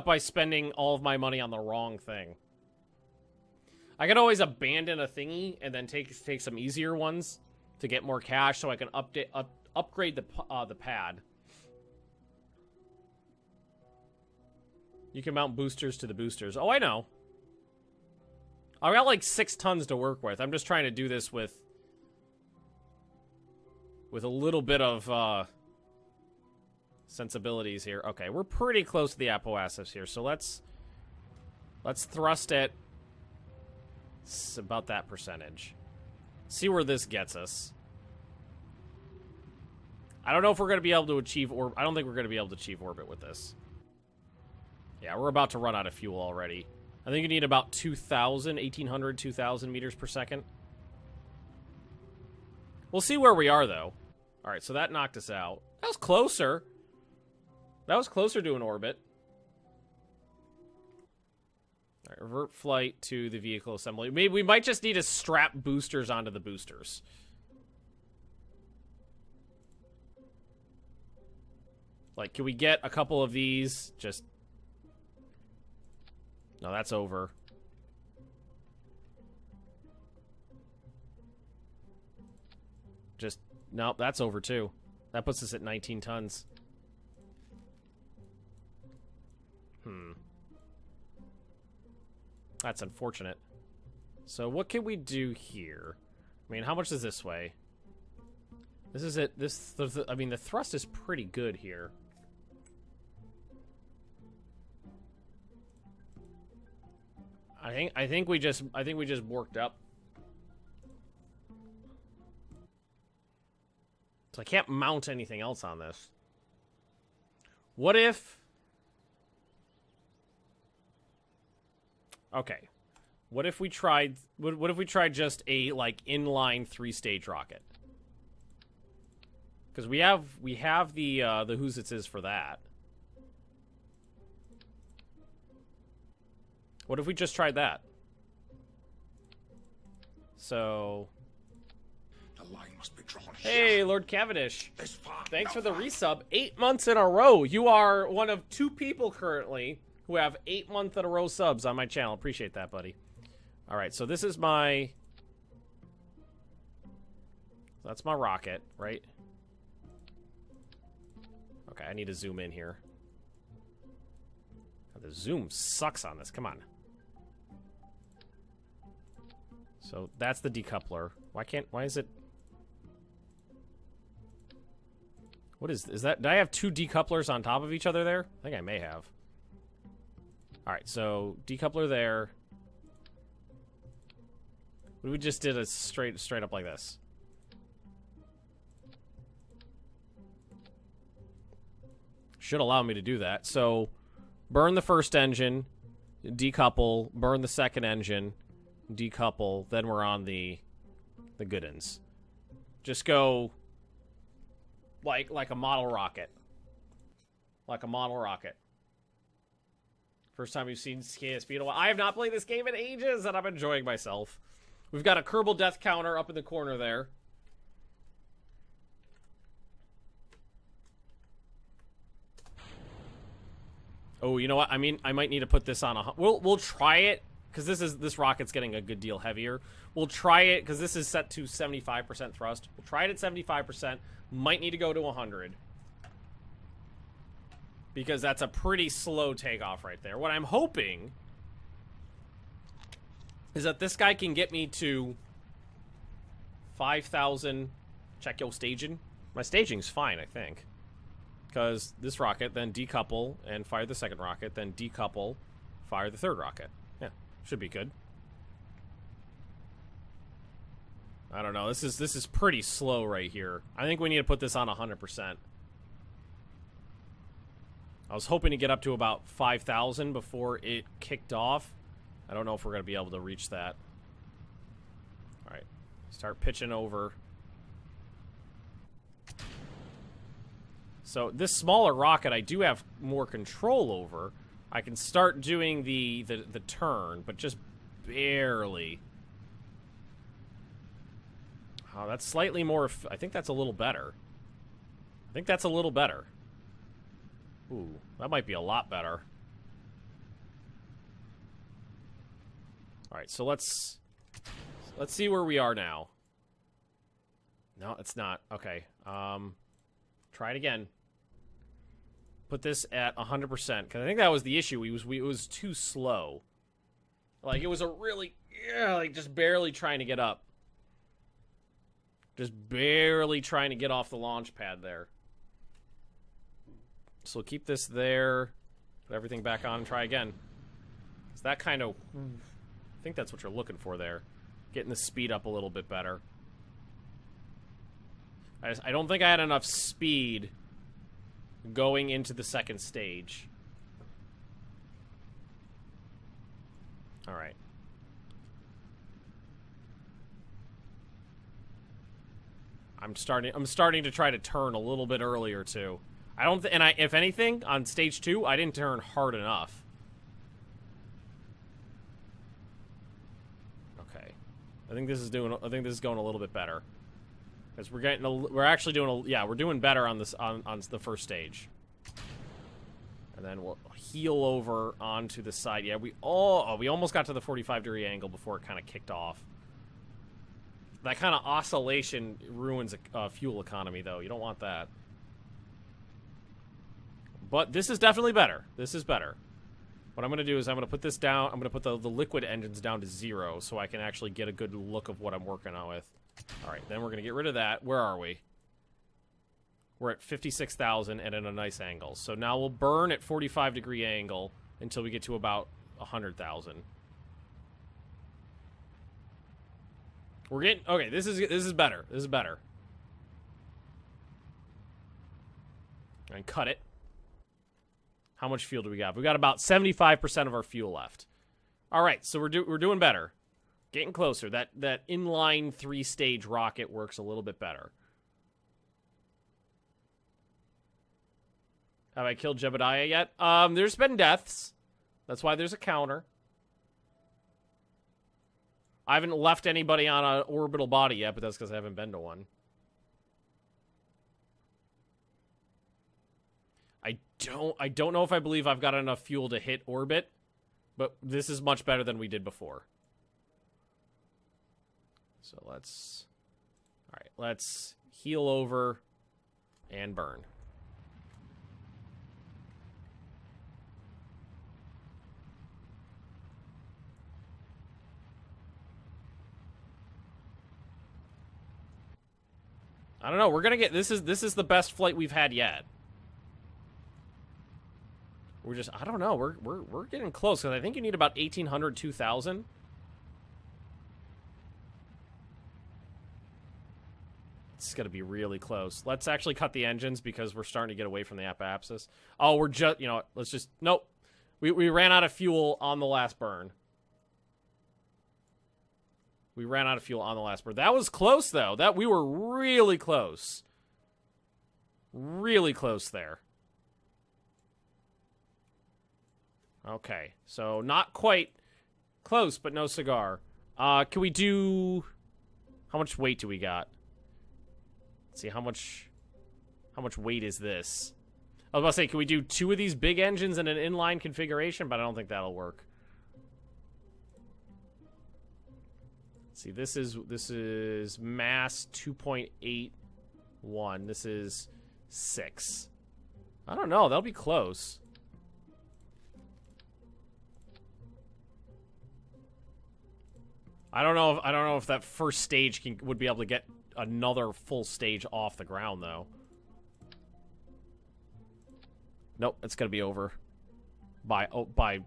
by spending all of my money on the wrong thing. I could always abandon a thingy and then take some easier ones to get more cash so I can upgrade the pad. You can mount boosters to the boosters. Oh, I know. I got like 6 tons to work with. I'm just trying to do this with with a little bit of sensibilities here. Okay, we're pretty close to the apoapsis here, so let's thrust it. It's about that percentage. See where this gets us. I don't know if we're going to be able to achieve I don't think we're going to be able to achieve orbit with this. Yeah, we're about to run out of fuel already. I think you need about 1,800, 2,000 meters per second. We'll see where we are, though. All right, so that knocked us out. That was closer. That was closer to an orbit. All right, revert flight to the vehicle assembly. Maybe we might just need to strap boosters onto the boosters. Like, can we get a couple of these? Just... No, that's over. Just... Nope, that's over, too. That puts us at 19 tons. That's unfortunate. So what can we do here? I mean, how much is this way? This is it. I mean, the thrust is pretty good here. I think we just worked up. So I can't mount anything else on this. What if... Okay. What if we tried... What if we tried just a, like, inline 3-stage rocket? Because we have the whose it is for that. What if we just tried that? So... The line must be drawn Hey, here. Lord Cavendish. This far, Thanks no for the farther. resub. 8 months in a row. You are one of 2 people currently who have 8 month in a row subs on my channel. Appreciate that, buddy. All right, so this is my... That's my rocket, right? Okay, I need to zoom in here. The zoom sucks on this. Come on. So that's the decoupler. Why is it... What is that? Did I have 2 decouplers on top of each other there? I think I may have. Alright, so decoupler there. We just did a straight up like this. Should allow me to do that. So burn the first engine, decouple, burn the second engine, decouple, then we're on the good ends. Just go like a model rocket. Like a model rocket. First time we've seen KSP in a while. I have not played this game in ages, and I'm enjoying myself. We've got a Kerbal death counter up in the corner there. Oh, you know what? I mean, I might need to put this on a... We'll try it, because this rocket's getting a good deal heavier. We'll try it, because this is set to 75% thrust. We'll try it at 75%. Might need to go to 100. Because that's a pretty slow takeoff right there. What I'm hoping is that this guy can get me to 5,000. Check your staging. My staging's fine, I think. Because this rocket, then decouple and fire the second rocket, then decouple, fire the third rocket. Yeah, should be good. I don't know. This is pretty slow right here. I think we need to put this on 100%. I was hoping to get up to about 5,000 before it kicked off. I don't know if we're going to be able to reach that. All right. Start pitching over. So this smaller rocket I do have more control over. I can start doing the turn, but just barely. Oh, that's slightly more... I think that's a little better. I think that's a little better. Ooh, that might be a lot better. Alright, so let's see where we are now. No, it's not. Okay. Try it again. Put this at 100%, because I think that was the issue. It was too slow. Like, it was a really... like, just barely trying to get up. Just barely trying to get off the launch pad there. So we'll keep this there. Put everything back on and try again. Is that kind of... I think that's what you're looking for there. Getting the speed up a little bit better. I don't think I had enough speed going into the second stage. Alright. I'm starting to try to turn a little bit earlier too. I don't if anything, on stage 2, I didn't turn hard enough. Okay. I think this is going a little bit better. Because we're doing better on this on the first stage. And then we'll heel over onto the side. Yeah, we almost got to the 45-degree angle before it kind of kicked off. That kind of oscillation ruins fuel economy, though. You don't want that. But this is definitely better. This is better. What I'm going to do is I'm going to put this down. I'm going to put the liquid engines down to 0 so I can actually get a good look of what I'm working on with. All right, then we're going to get rid of that. Where are we? We're at 56,000 and at a nice angle. So now we'll burn at 45-degree angle until we get to about 100,000. We're getting... Okay, this is better. This is better. And cut it. How much fuel do we got? We got about 75% of our fuel left. All right, so we're doing better. Getting closer. That inline 3-stage rocket works a little bit better. Have I killed Jebediah yet? There's been deaths. That's why there's a counter. I haven't left anybody on an orbital body yet, but that's because I haven't been to one. I don't know if I believe I've got enough fuel to hit orbit, but this is much better than we did before. So let's... Alright, let's heal over and burn. I don't know, we're gonna get... This is the best flight we've had yet. We're just... I don't know, we're getting close, because I think you need about 1,800, 2,000. It's gonna be really close. Let's actually cut the engines, because we're starting to get away from the apoapsis. Oh, we're just... You know what, let's just... Nope. We ran out of fuel on the last burn. We ran out of fuel on the last burn. That was close, though. We were really close. Really close there. Okay, so not quite close, but no cigar. Can we do... How much weight do we got? Let's see, how much weight is this? I was about to say, can we do 2 of these big engines in an inline configuration? But I don't think that'll work. See, this is mass 2.81. This is 6. I don't know. That'll be close. I don't know if that first stage would be able to get another full stage off the ground, though. Nope, it's gonna be over. By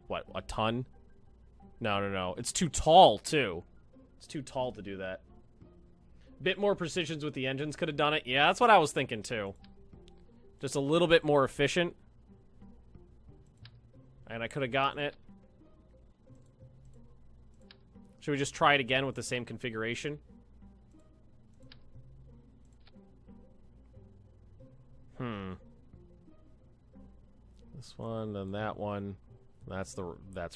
what? A ton? No. It's too tall, too. It's too tall to do that. Bit more precisions with the engines could have done it. Yeah, that's what I was thinking, too. Just a little bit more efficient. And I could have gotten it. Should we just try it again with the same configuration? This one, then that one. That's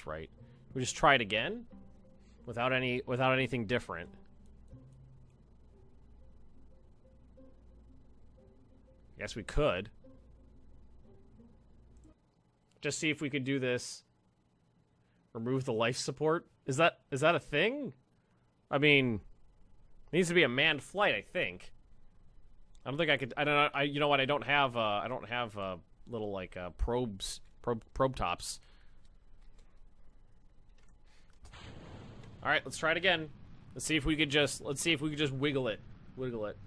right. We just try it again? Without anything different. Guess we could. Just see if we could do this. Remove the life support. Is that a thing? I mean, it needs to be a manned flight, I think. I don't think I could. I don't know. You know what? I don't have little like probe tops. All right, let's try it again. Let's see if we could just wiggle it. Wiggle it.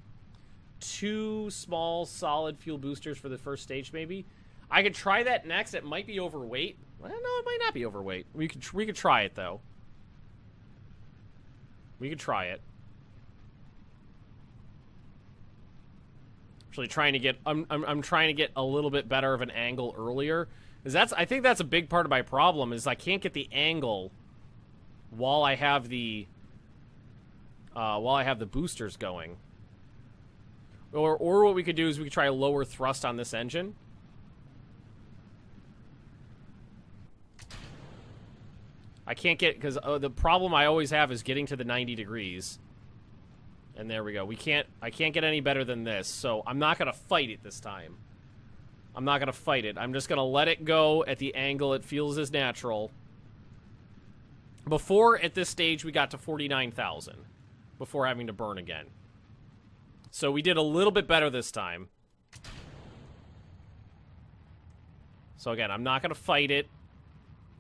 2 small solid fuel boosters for the first stage, maybe. I could try that next. It might be overweight. Well, no, it might not be overweight. We could try it though. We could try it. Actually, trying to get I'm trying to get a little bit better of an angle earlier, because I think that's a big part of my problem is I can't get the angle while I have the boosters going. Or what we could do is we could try a lower thrust on this engine. I can't get, because the problem I always have is getting to the 90 degrees. And there we go. I can't get any better than this, so I'm not going to fight it this time. I'm not going to fight it. I'm just going to let it go at the angle it feels is natural. Before, at this stage, we got to 49,000 before having to burn again. So we did a little bit better this time. So again, I'm not going to fight it.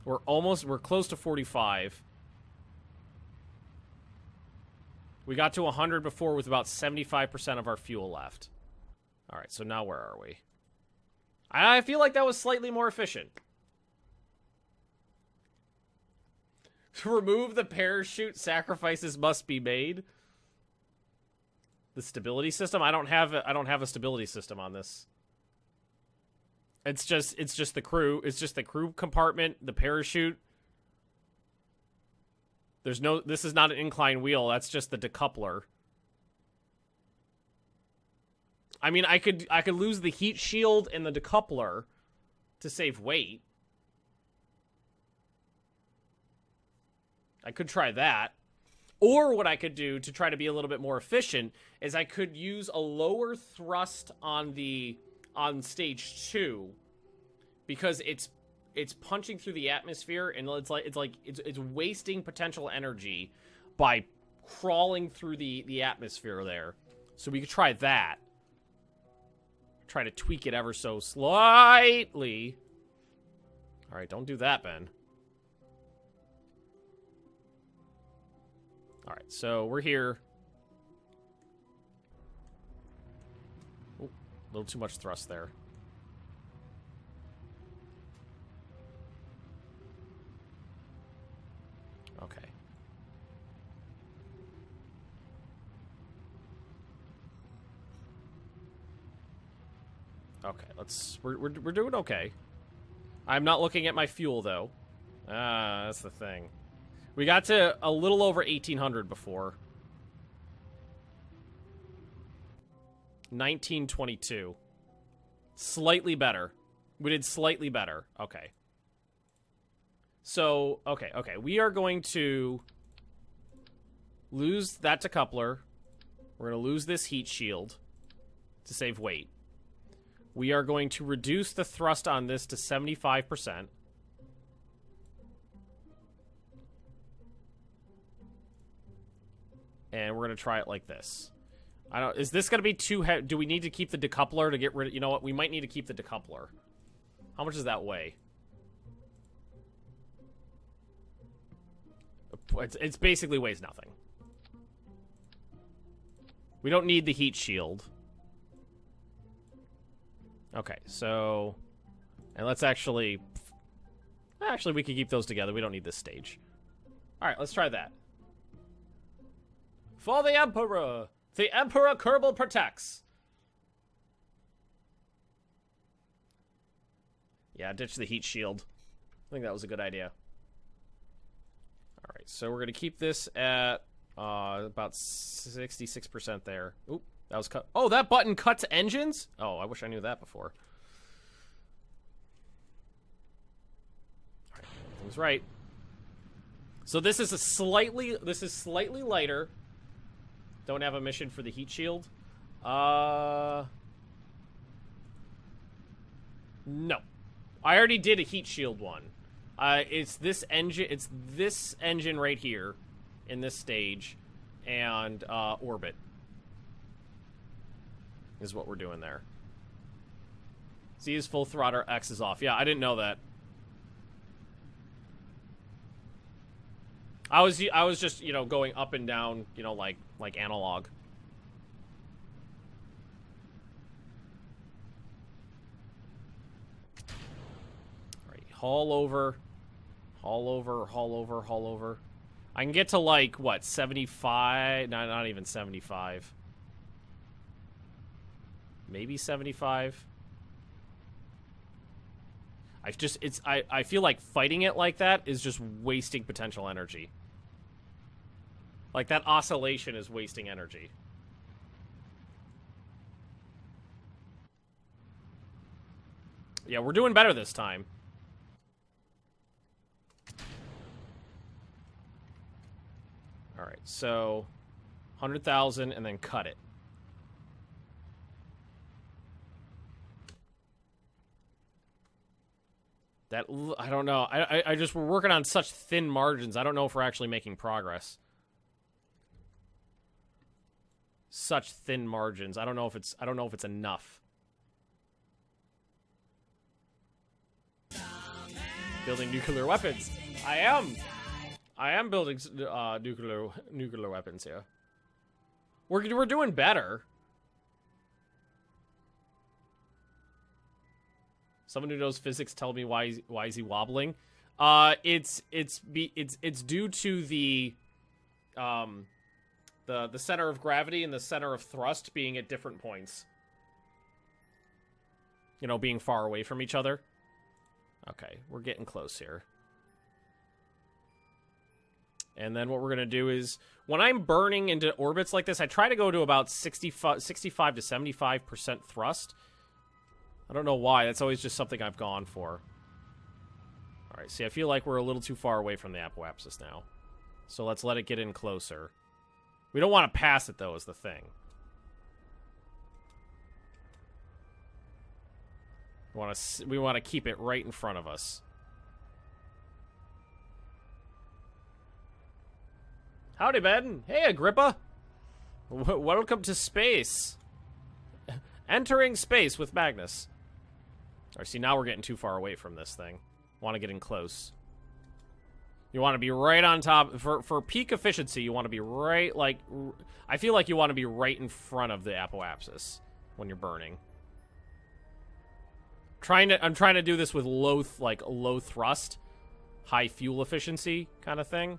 We're close to 45. We got to 100 before with about 75% of our fuel left. All right, so now where are we? I feel like that was slightly more efficient. To remove the parachute, sacrifices must be made. The stability system? I don't have a stability system on this. It's just the crew. It's just the crew compartment, the parachute. This is not an incline wheel. That's just the decoupler. I mean, I could lose the heat shield and the decoupler to save weight. I could try that. Or what I could do to try to be a little bit more efficient is I could use a lower thrust on stage 2, because it's punching through the atmosphere, and it's wasting potential energy by crawling through the atmosphere there. So we could try that. Try to tweak it ever so slightly. All right, don't do that, Ben. All right, so we're here. Oh, a little too much thrust there. Okay. Okay, we're doing okay. I'm not looking at my fuel though. That's the thing. We got to a little over 1,800 before. 1922. Slightly better. We did slightly better. Okay. So, okay. We are going to lose that decoupler. We're going to lose this heat shield to save weight. We are going to reduce the thrust on this to 75%. And we're going to try it like this. Is this going to be too heavy? Do we need to keep the decoupler to get rid of... You know what? We might need to keep the decoupler. How much does that weigh? It's basically weighs nothing. We don't need the heat shield. Okay, so... And let's actually... Actually, we can keep those together. We don't need this stage. Alright, let's try that. For the Emperor! The Emperor Kerbal protects! Yeah, ditch the heat shield. I think that was a good idea. Alright, so we're going to keep this at about 66% there. Oop, that was cut. Oh, that button cuts engines? Oh, I wish I knew that before. Alright, everything's right. So this is slightly lighter. Don't have a mission for the heat shield. No. I already did a heat shield one. It's this engine right here in this stage, and orbit is what we're doing there. Z is full throttle, X is off. Yeah, I didn't know that. I was just, going up and down, like analog. haul over. Haul over, haul over, haul over. I can get to, like, what, 75? No, not even 75. Maybe 75. I feel like fighting it like that is just wasting potential energy. Like, that oscillation is wasting energy. Yeah, we're doing better this time. Alright, so 100,000 and then cut it. That, I don't know. I just, we're working on such thin margins. I don't know if we're actually making progress. Such thin margins. I don't know if it's enough. Building nuclear weapons. I am building nuclear weapons here. We're doing better. Someone who knows physics tell me why is he wobbling? It's due to the center of gravity and the center of thrust being at different points. You know, being far away from each other. Okay, we're getting close here. And then what we're going to do is, when I'm burning into orbits like this, I try to go to about 65 to 75% thrust. I don't know why. That's always just something I've gone for. Alright, see, I feel like we're a little too far away from the apoapsis now. So let's let it get in closer. We don't want to pass it, though, is the thing. We want to keep it right in front of us. Howdy, Ben. Hey, Agrippa. Welcome to space. Entering space with Magnus. Alright, see, now we're getting too far away from this thing. Want to get in close. You want to be right on top. For peak efficiency, you want to be right, like... I feel like you want to be right in front of the apoapsis when you're burning. I'm trying to do this with low thrust, high fuel efficiency kind of thing.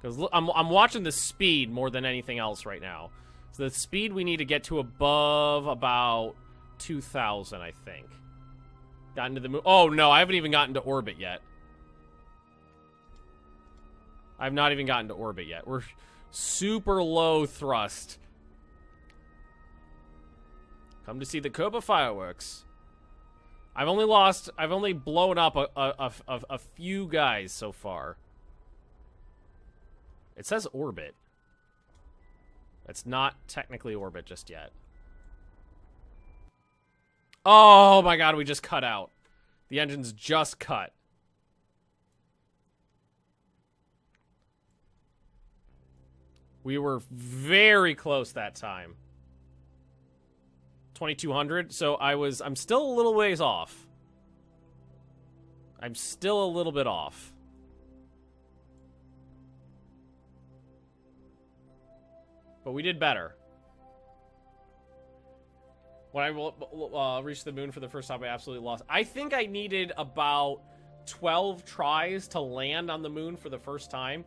Because I'm watching the speed more than anything else right now. So the speed we need to get to above about 2,000, I think. Gotten to the moon. Oh no, I haven't even gotten to orbit yet. I've not even gotten to orbit yet. We're super low thrust. Come to see the Kerbal fireworks. I've only blown up a few guys so far. It says orbit. It's not technically orbit just yet. Oh my god, we just cut out. The engine's just cut. We were very close that time. 2,200, so I'm still a little ways off. I'm still a little bit off. But we did better. When I reached the moon for the first time, I absolutely lost. I think I needed about 12 tries to land on the moon for the first time.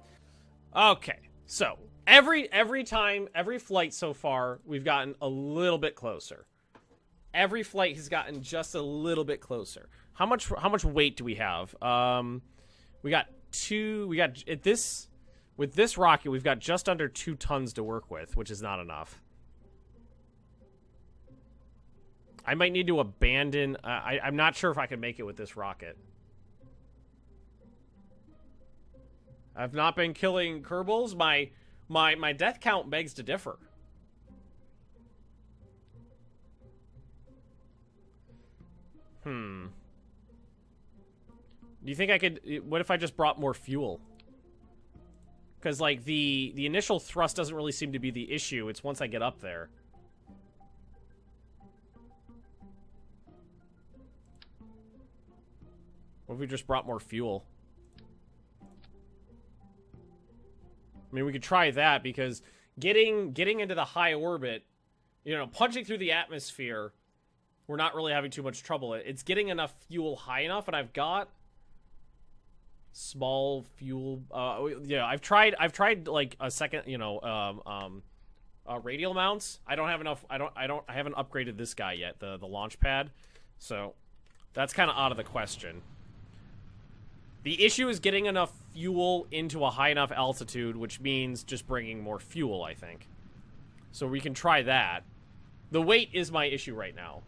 Okay, so every flight so far, we've gotten a little bit closer. Every flight has gotten just a little bit closer. How much weight do we have? With this rocket, we've got just under 2 tons to work with, which is not enough. I might need to abandon... I'm not sure if I can make it with this rocket. I've not been killing Kerbals. My death count begs to differ. Do you think I could... What if I just brought more fuel? Because, like, the initial thrust doesn't really seem to be the issue. It's once I get up there. What if we just brought more fuel? I mean, we could try that, because getting into the high orbit, you know, punching through the atmosphere we're not really having too much trouble. It's getting enough fuel high enough, and I've got small fuel. Yeah, I've tried like a second, radial mounts. I don't have enough. I haven't upgraded this guy yet, the launch pad. So that's kind of out of the question. The issue is getting enough fuel into a high enough altitude, which means just bringing more fuel, I think. So we can try that. The weight is my issue right now.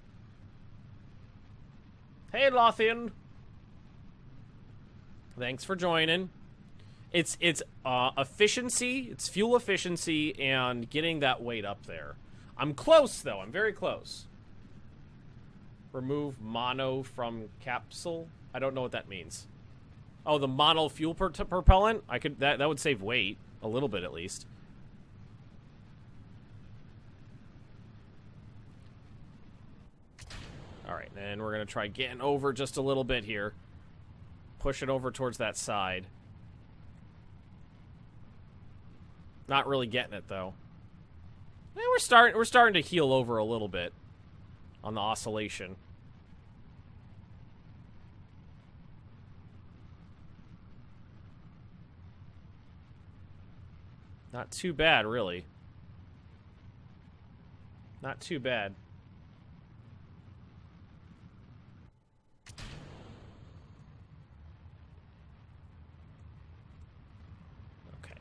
Hey, Lothian. Thanks for joining. It's efficiency, it's fuel efficiency, and getting that weight up there. I'm close, though. I'm very close. Remove mono from capsule. I don't know what that means. Oh, the mono fuel propellant? I could that would save weight a little bit at least. All right, then we're gonna try getting over just a little bit here. Push it over towards that side. Not really getting it though. We're starting to heal over a little bit on the oscillation. Not too bad, really. Not too bad. Okay.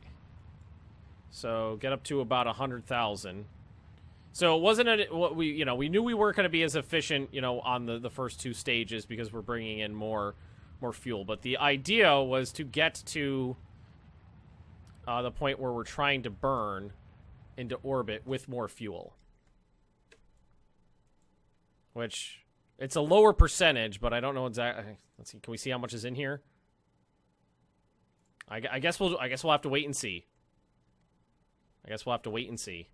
So get up to about 100,000. So it wasn't what we knew we weren't going to be as efficient, on the first two stages because we're bringing in more fuel. But the idea was to get to the point where we're trying to burn into orbit with more fuel. Which, it's a lower percentage, but I don't know exactly. Let's see, can we see how much is in here? I guess we'll have to wait and see. I guess we'll have to wait and see.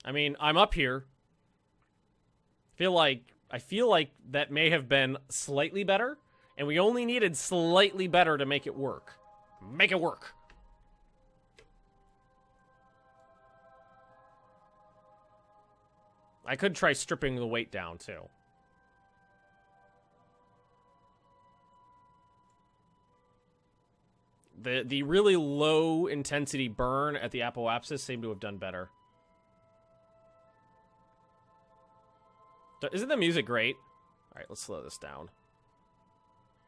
I mean, I'm up here. I feel like that may have been slightly better. And we only needed slightly better to make it work. Make it work. I could try stripping the weight down, too. The really low intensity burn at the apoapsis seemed to have done better. Isn't the music great? All right, let's slow this down.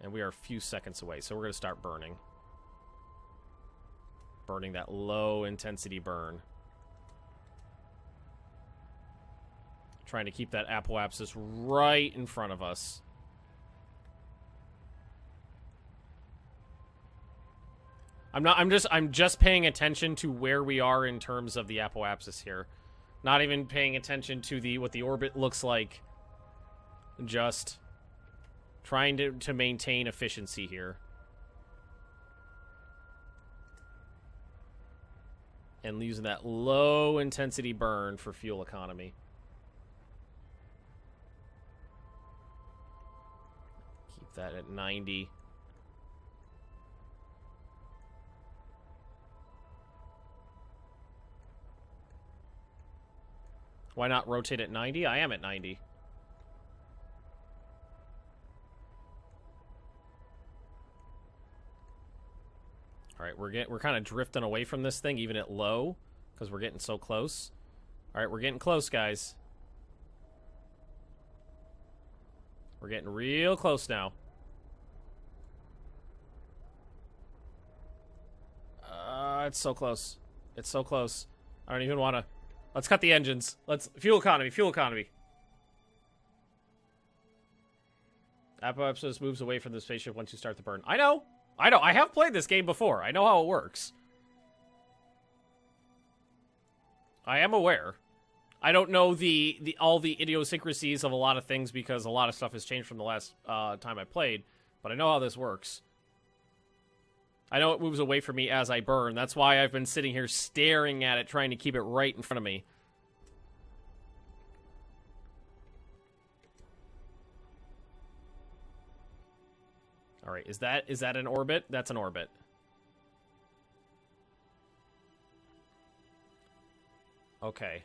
And we are a few seconds away, so we're going to start burning. Burning that low-intensity burn. Trying to keep that apoapsis right in front of us. I'm just paying attention to where we are in terms of the apoapsis here. Not even paying attention to what the orbit looks like. Just trying to maintain efficiency here. And using that low intensity burn for fuel economy. Keep that at 90. Why not rotate at 90? I am at 90. All right, we're kind of drifting away from this thing, even at low, because we're getting so close. All right, we're getting close, guys. We're getting real close now. It's so close. It's so close. I don't even want to. Let's cut the engines. Fuel economy, fuel economy. Apoapsis moves away from the spaceship once you start the burn. I know. I have played this game before. I know how it works. I am aware. I don't know all the idiosyncrasies of a lot of things because a lot of stuff has changed from the last time I played, but I know how this works. I know it moves away from me as I burn. That's why I've been sitting here staring at it, trying to keep it right in front of me. All right, is that an orbit? That's an orbit. Okay.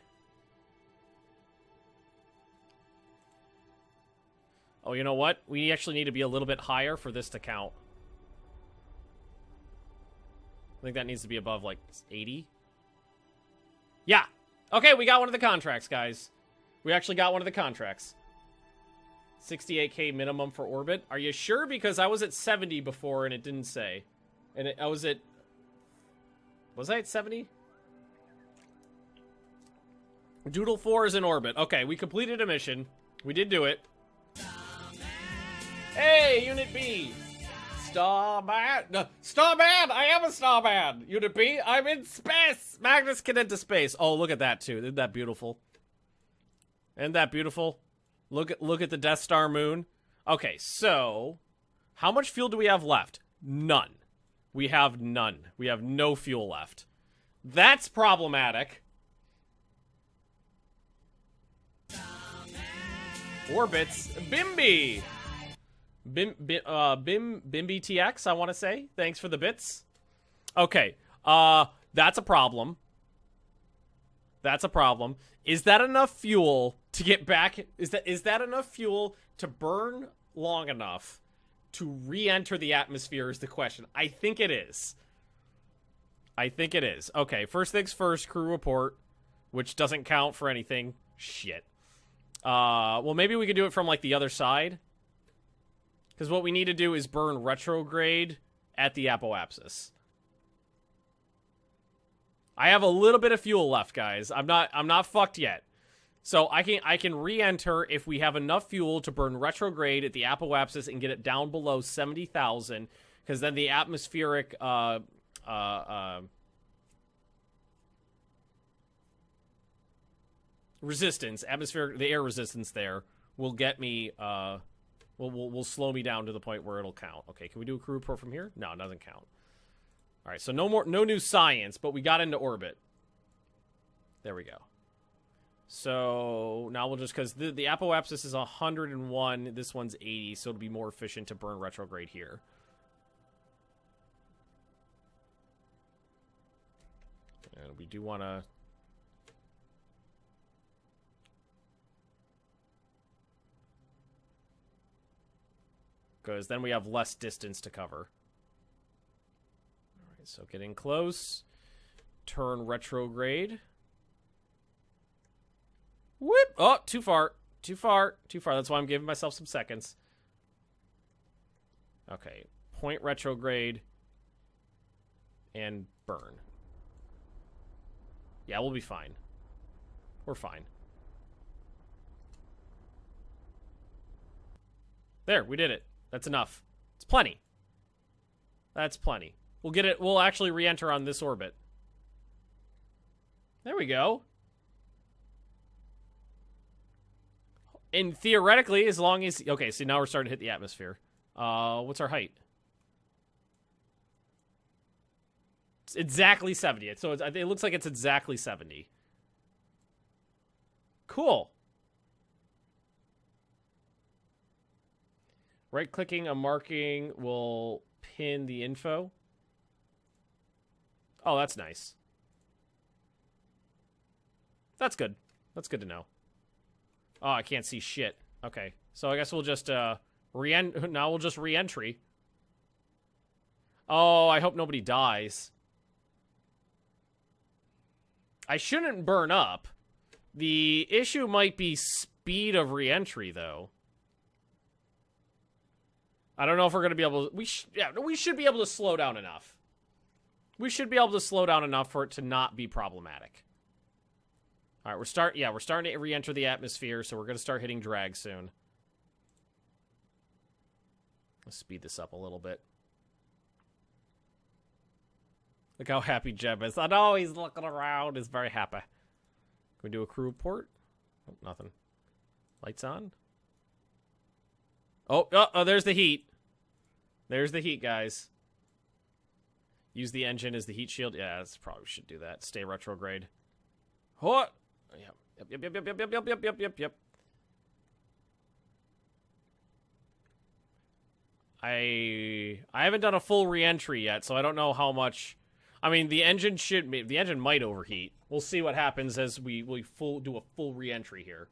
Oh, you know what? We actually need to be a little bit higher for this to count. I think that needs to be above, like, 80. Yeah. Okay, we got one of the contracts, guys. We actually got one of the contracts. 68K minimum for orbit. Are you sure? Because I was at 70 before and it didn't say. And I was at... Was I at 70? Doodle 4 is in orbit. Okay, we completed a mission. We did do it. Hey, Unit B! Starman! No, Starman! I am a Starman! Unit B, I'm in space! Magnus can into space. Oh, look at that, too. Isn't that beautiful? Isn't that beautiful? Look at the Death Star moon. Okay, so... How much fuel do we have left? None. We have none. We have no fuel left. That's problematic. Orbits. Bimby! Bimby TX, I want to say. Thanks for the bits. Okay. That's a problem. That's a problem. Is that enough fuel to get back? Is that enough fuel to burn long enough to re-enter the atmosphere is the question. I think it is. I think it is. Okay, first things first, crew report, which doesn't count for anything. Shit. Well, maybe we could do it from, like, the other side. Because what we need to do is burn retrograde at the apoapsis. I have a little bit of fuel left, guys. I'm not fucked yet. So I can re-enter if we have enough fuel to burn retrograde at the apoapsis and get it down below 70,000. Because then the atmospheric resistance, the air resistance there will get me will slow me down to the point where it'll count. Okay, can we do a crew report from here? No, it doesn't count. All right, so no new science, but we got into orbit. There we go. So now we'll just, because the apoapsis is 101, this one's 80, so it'll be more efficient to burn retrograde here. And we do want to... Because then we have less distance to cover. Alright, so getting close. Turn retrograde. Whoop! Oh, too far. Too far. Too far. That's why I'm giving myself some seconds. Okay. Point retrograde. And burn. Yeah, we'll be fine. We're fine. There, we did it. That's enough. It's plenty. That's plenty. We'll get it. We'll actually re-enter on this orbit. There we go. And theoretically, as long as... Okay, so now we're starting to hit the atmosphere. What's our height? It's exactly 70. So it looks like it's exactly 70. Cool. Right-clicking a marking will pin the info. Oh, that's nice. That's good. That's good to know. Oh, I can't see shit. Okay. So I guess we'll just, now we'll just re-entry. Oh, I hope nobody dies. I shouldn't burn up. The issue might be speed of re-entry, though. I don't know if we're going to be able to... we should be able to slow down enough. We should be able to slow down enough for it to not be problematic. All right, we're starting to re-enter the atmosphere, so we're going to start hitting drag soon. Let's speed this up a little bit. Look how happy Jeb is. I know he's looking around. He's very happy. Can we do a crew report? Oh, nothing. Lights on. Oh, there's the heat. There's the heat, guys. Use the engine as the heat shield. Yeah, that's probably should do that. Stay retrograde. What? Yep. I haven't done a full re-entry yet, so I don't know how much. I mean, the engine might overheat. We'll see what happens as we do a full re-entry here.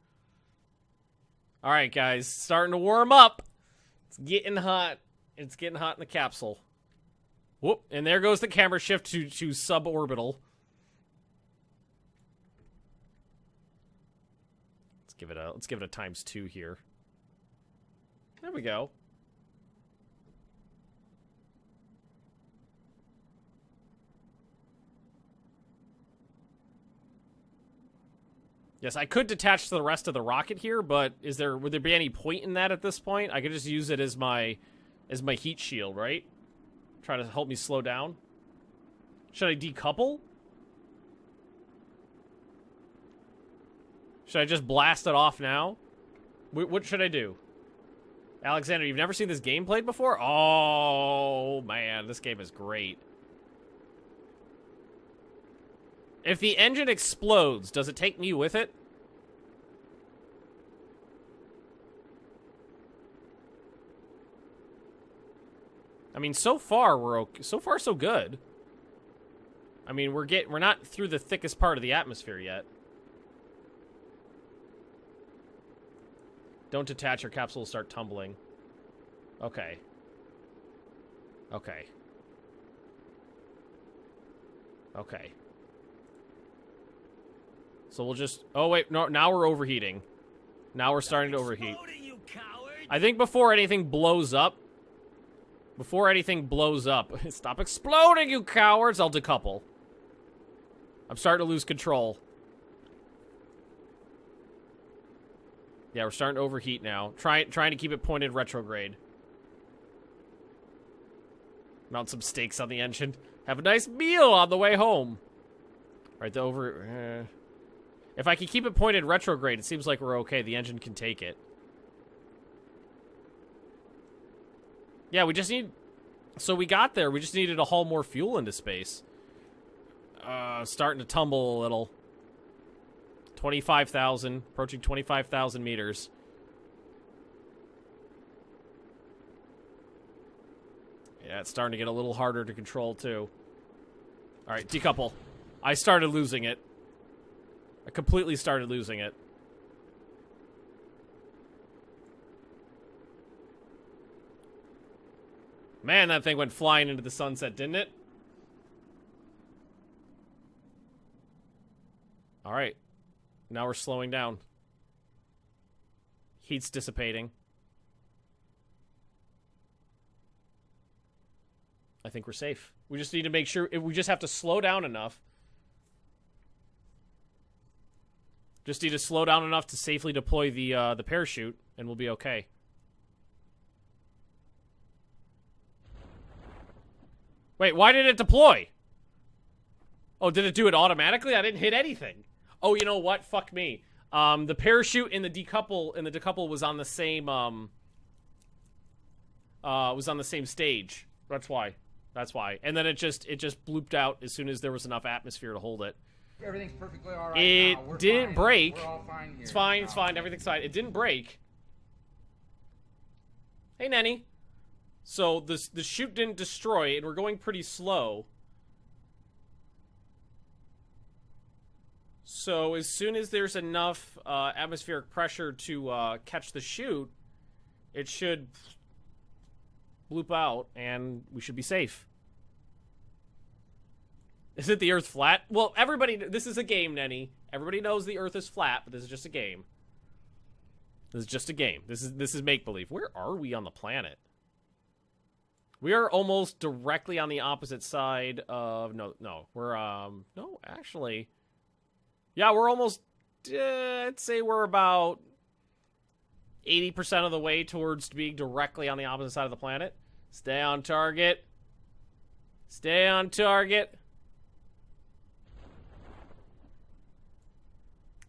All right, guys, starting to warm up. It's getting hot. It's getting hot in the capsule. Whoop! And there goes the camera shift to suborbital. Let's give it a ×2 here. There we go. Yes, I could detach to the rest of the rocket here, but would there be any point in that at this point? I could just use it as my heat shield, right? Try to help me slow down. Should I decouple? Should I just blast it off now? What should I do? Alexander, you've never seen this game played before? Oh, man, this game is great. If the engine explodes, does it take me with it? I mean, so far we're okay. So far so good. I mean, we're not through the thickest part of the atmosphere yet. Don't detach, your capsule will start tumbling. Okay. Okay. Okay. So we'll just... Oh, wait. No, now we're overheating. Now we're starting to overheat. I think before anything blows up... Stop exploding, you cowards! I'll decouple. I'm starting to lose control. Yeah, we're starting to overheat now. Trying to keep it pointed retrograde. Mount some stakes on the engine. Have a nice meal on the way home. Alright, if I can keep it pointed retrograde, it seems like we're okay. The engine can take it. Yeah, we just need... So we got there. We just needed to haul more fuel into space. Starting to tumble a little. 25,000. Approaching 25,000 meters. Yeah, it's starting to get a little harder to control, too. Alright, decouple. I started losing it. I completely started losing it. Man, that thing went flying into the sunset, didn't it? Alright. Now we're slowing down. Heat's dissipating. I think we're safe. We just need to make sure... We just have to slow down enough. Just need to slow down enough to safely deploy the parachute, and we'll be okay. Wait, why did it deploy? Oh, did it do it automatically? I didn't hit anything. Oh, you know what? Fuck me. The parachute and the decouple was on the same stage. That's why. That's why. And then it just blooped out as soon as there was enough atmosphere to hold it. Everything's perfectly all right. It now. didn't fine. break. We're all fine here. It's fine. It's fine. Everything's fine. It didn't break. Hey, Nenny. So the chute didn't destroy, and we're going pretty slow. So as soon as there's enough atmospheric pressure to catch the chute, it should bloop out, and we should be safe. Isn't the Earth flat? Well, everybody... This is a game, Nenny. Everybody knows the Earth is flat, but this is just a game. This is just a game. This is make-believe. Where are we on the planet? We are almost directly on the opposite side of... No. We're, no, actually... Yeah, we're almost... I'd say we're about 80% of the way towards being directly on the opposite side of the planet. Stay on target. Stay on target.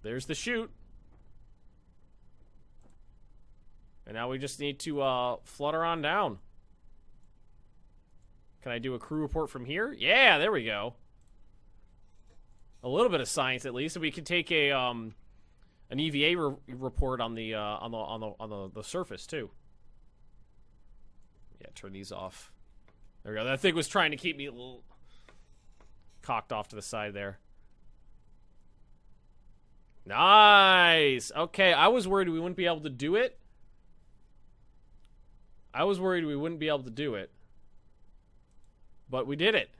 There's the chute. And now we just need to flutter on down. Can I do a crew report from here? Yeah, there we go. A little bit of science, at least. And we can take a an EVA report on the surface too. Yeah, turn these off. There we go. That thing was trying to keep me a little cocked off to the side there. Nice. Okay, I was worried we wouldn't be able to do it. But we did it.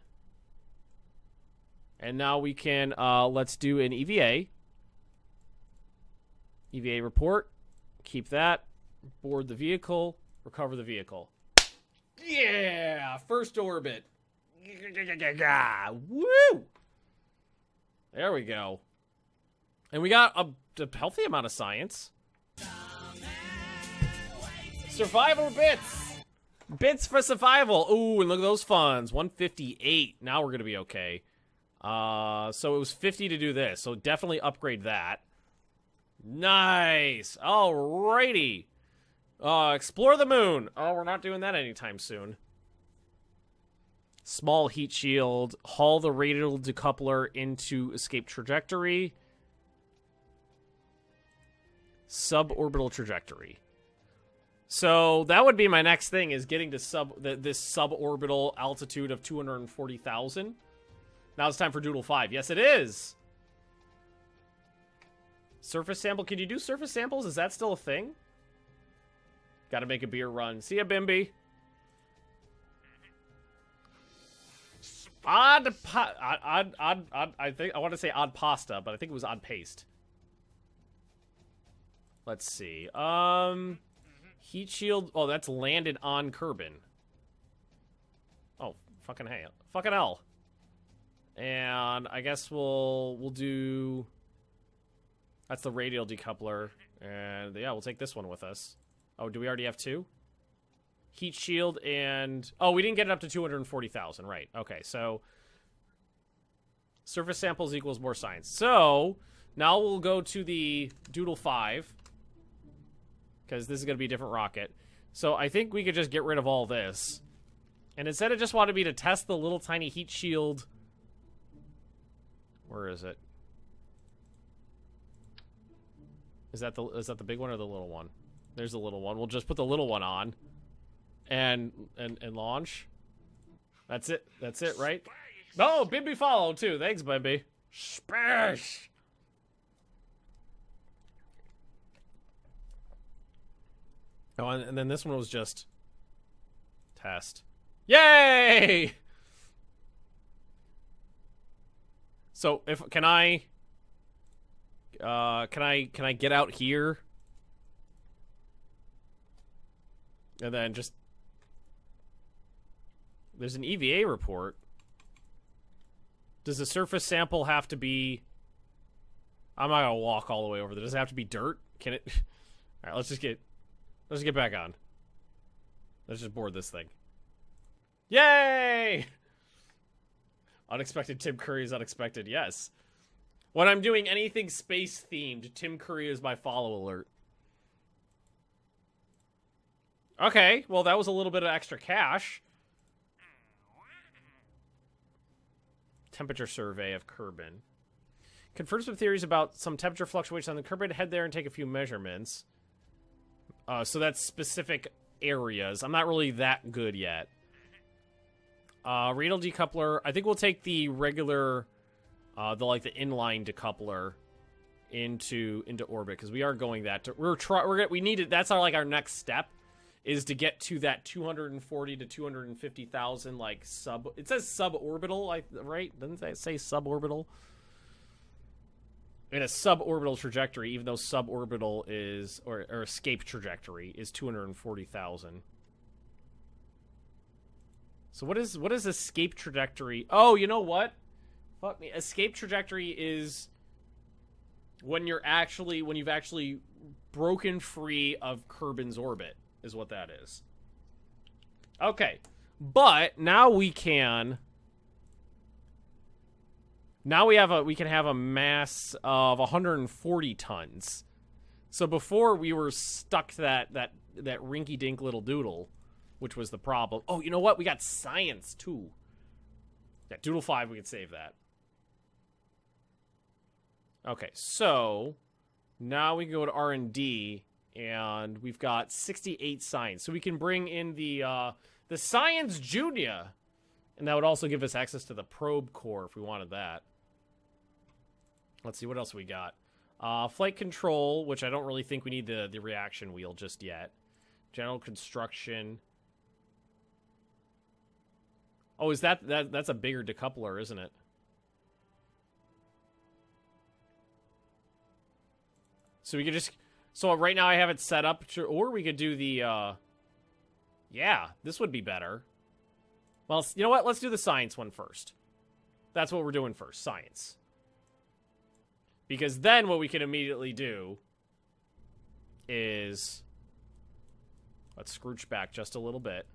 And now we can, let's do an EVA. EVA report. Keep that. Board the vehicle. Recover the vehicle. Yeah! First orbit. Woo! There we go. And we got a healthy amount of science. Survival bits! Bits for survival. Ooh, and look at those funds. 158. Now we're going to be okay. So it was 50 to do this. So definitely upgrade that. Nice. Alrighty. Explore the moon. Oh, we're not doing that anytime soon. Small heat shield. Haul the radial decoupler into escape trajectory. Suborbital trajectory. So that would be my next thing, is getting to this suborbital altitude of 240,000. Now it's time for Doodle 5. Yes, it is. Surface sample. Can you do surface samples? Is that still a thing? Gotta make a beer run. See ya, Bimby. I think I want to say odd pasta, but I think it was odd paste. Let's see. Heat shield. Oh, that's landed on Kerbin. Oh, fucking hey. Fucking hell. And I guess we'll do... That's the radial decoupler. And yeah, we'll take this one with us. Oh, do we already have two? Heat shield and... Oh, we didn't get it up to 240,000. Right. Okay, so... Surface samples equals more science. So, now we'll go to the Doodle 5. Because this is going to be a different rocket. So, I think we could just get rid of all this. And instead it just wanted me to test the little tiny heat shield... Where is it? Is that the big one or the little one? There's the little one. We'll just put the little one on and launch. That's it. That's it, right? Oh, Bimby followed too. Thanks, Bimby. Spash. Oh, and then this one was just test. Yay! So can I get out here? And then just... There's an EVA report. Does the surface sample have to be... I'm not gonna walk all the way over there. Does it have to be dirt? Can it... Alright, let's just get back on. Let's just board this thing. Yay! Unexpected Tim Curry is unexpected, yes. When I'm doing anything space-themed, Tim Curry is my follow alert. Okay, well, that was a little bit of extra cash. Temperature survey of Kerbin. Confirms some theories about some temperature fluctuations on the Kerbin. Head there and take a few measurements. So that's specific areas. I'm not really that good yet. Radial decoupler. I think we'll take the regular, the inline decoupler into orbit, because we are going that. We need it. That's our next step, is to get to that 240 to 250,000 sub. It says suborbital, right? Doesn't it say suborbital? In a suborbital trajectory, even though suborbital is or escape trajectory is 240,000. So what is escape trajectory? Oh, you know what? Fuck me. Escape trajectory is when you've actually broken free of Kerbin's orbit, is what that is. Okay. But now we can we can have a mass of 140 tons. So before we were stuck to that rinky-dink little doodle, which was the problem. Oh, you know what? We got science, too. Yeah, Doodle 5, we can save that. Okay, so now we can go to R&D, and we've got 68 science. So we can bring in the Science Junior, and that would also give us access to the probe core if we wanted that. Let's see, what else we got? Flight control, which I don't really think we need the reaction wheel just yet. General construction. Oh, is that's a bigger decoupler, isn't it? So we could just... So right now I have it set up, or we could do the, yeah, this would be better. Well, you know what? Let's do the science one first. That's what we're doing first, science. Because then what we can immediately do is... Let's scrooge back just a little bit.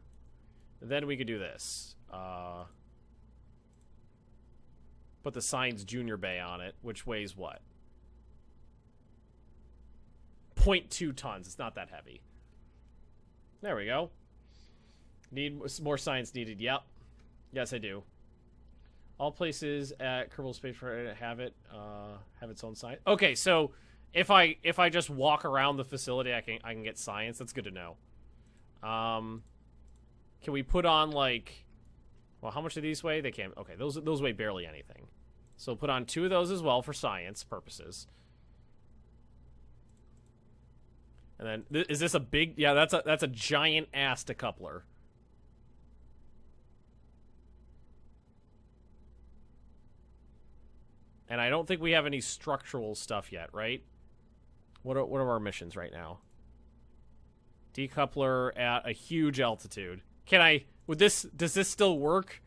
Then we could do this. Put the Science Junior Bay on it, which weighs what? 0.2 tons. It's not that heavy. There we go. Need more science needed. Yep. Yes, I do. All places at Kerbal Space Program have its own science. Okay, so if I just walk around the facility, I can get science. That's good to know. Can we put on like, well, how much do these weigh? They can't. Okay, those weigh barely anything. So put on 2 of those as well for science purposes. And then is this a big? Yeah, that's a giant ass decoupler. And I don't think we have any structural stuff yet, right? What are our missions right now? Decoupler at a huge altitude. Can I... does this still work?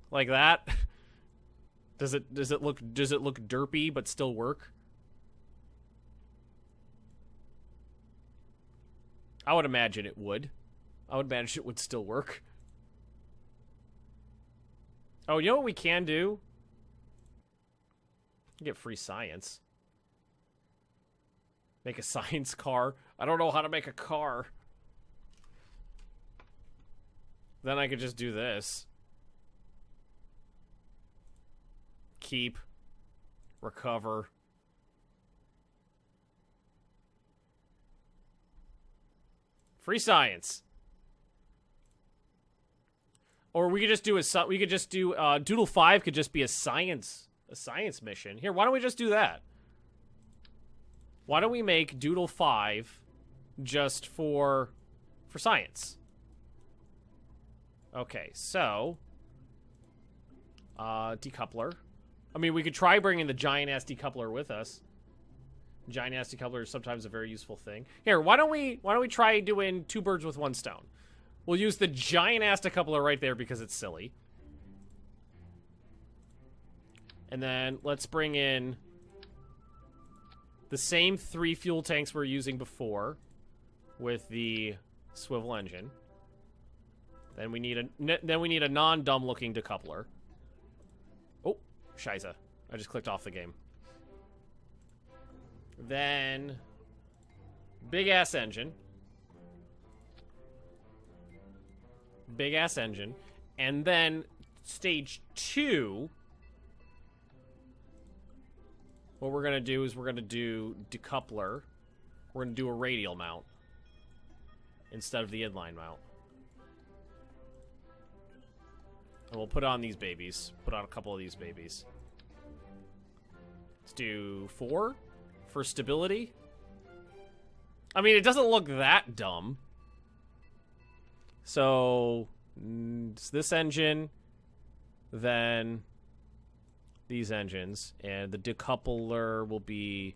Like that? Does it look derpy but still work? I would imagine it would. I would imagine it would still work. Oh, you know what we can do? Get free science. Make a science car. I don't know how to make a car. Then I could just do this. Keep. Recover. Free science. Or we could just do Doodle 5 could just be a science mission. Here, why don't we just do that? Why don't we make Doodle 5 just for science? Okay, so decoupler. I mean, we could try bringing the giant ass decoupler with us. Giant ass decoupler is sometimes a very useful thing. Here, why don't we try doing 2 birds with 1 stone? We'll use the giant ass decoupler right there because it's silly. And then let's bring in the same 3 fuel tanks we were using before with the swivel engine. Then we need a non-dumb looking decoupler. Oh, shiza. I just clicked off the game. Then big ass engine. Big ass engine. And then stage 2, what we're going to do is we're going to do decoupler. We're going to do a radial mount instead of the inline mount. And we'll put on these babies. Put on a couple of these babies. Let's do 4 for stability. I mean, it doesn't look that dumb. So, it's this engine, then these engines, and the decoupler will be...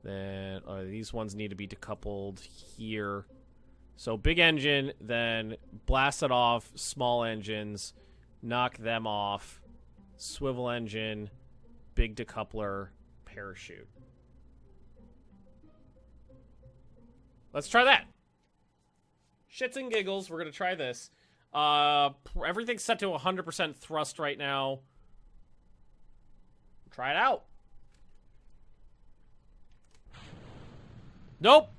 Then these ones need to be decoupled here. So big engine, then blast it off, small engines, knock them off, swivel engine, big decoupler, parachute. Let's try that. Shits and giggles, we're going to try this. Everything's set to 100% thrust right now. Try it out. Nope.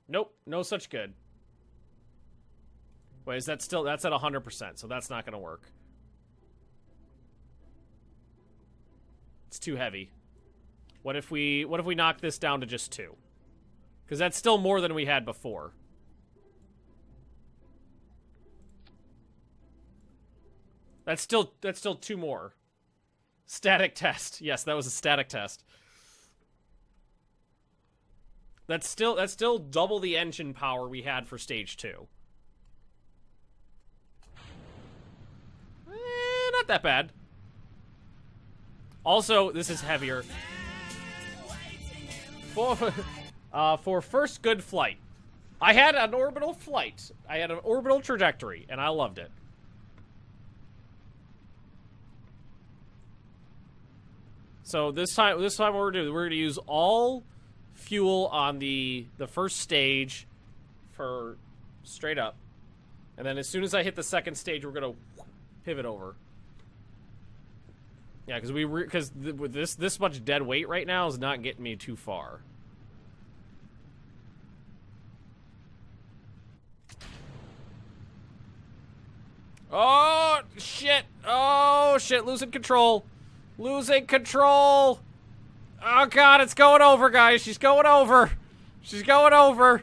Nope, no such good. Wait, is that still... That's at 100%, so that's not going to work. It's too heavy. What if we knock this down to just 2? Because that's still more than we had before. That's still 2 more. Static test. Yes, that was a static test. That's still double the engine power we had for stage 2. Not that bad. Also, this is heavier. For first good flight. I had an orbital flight. I had an orbital trajectory, and I loved it. So this time what we're gonna use all fuel on the first stage for straight up, and then as soon as I hit the second stage, we're gonna pivot over. Yeah, because with this much dead weight right now is not getting me too far. Oh shit! Oh shit! Losing control. Losing control! Oh god, it's going over, guys. She's going over. She's going over.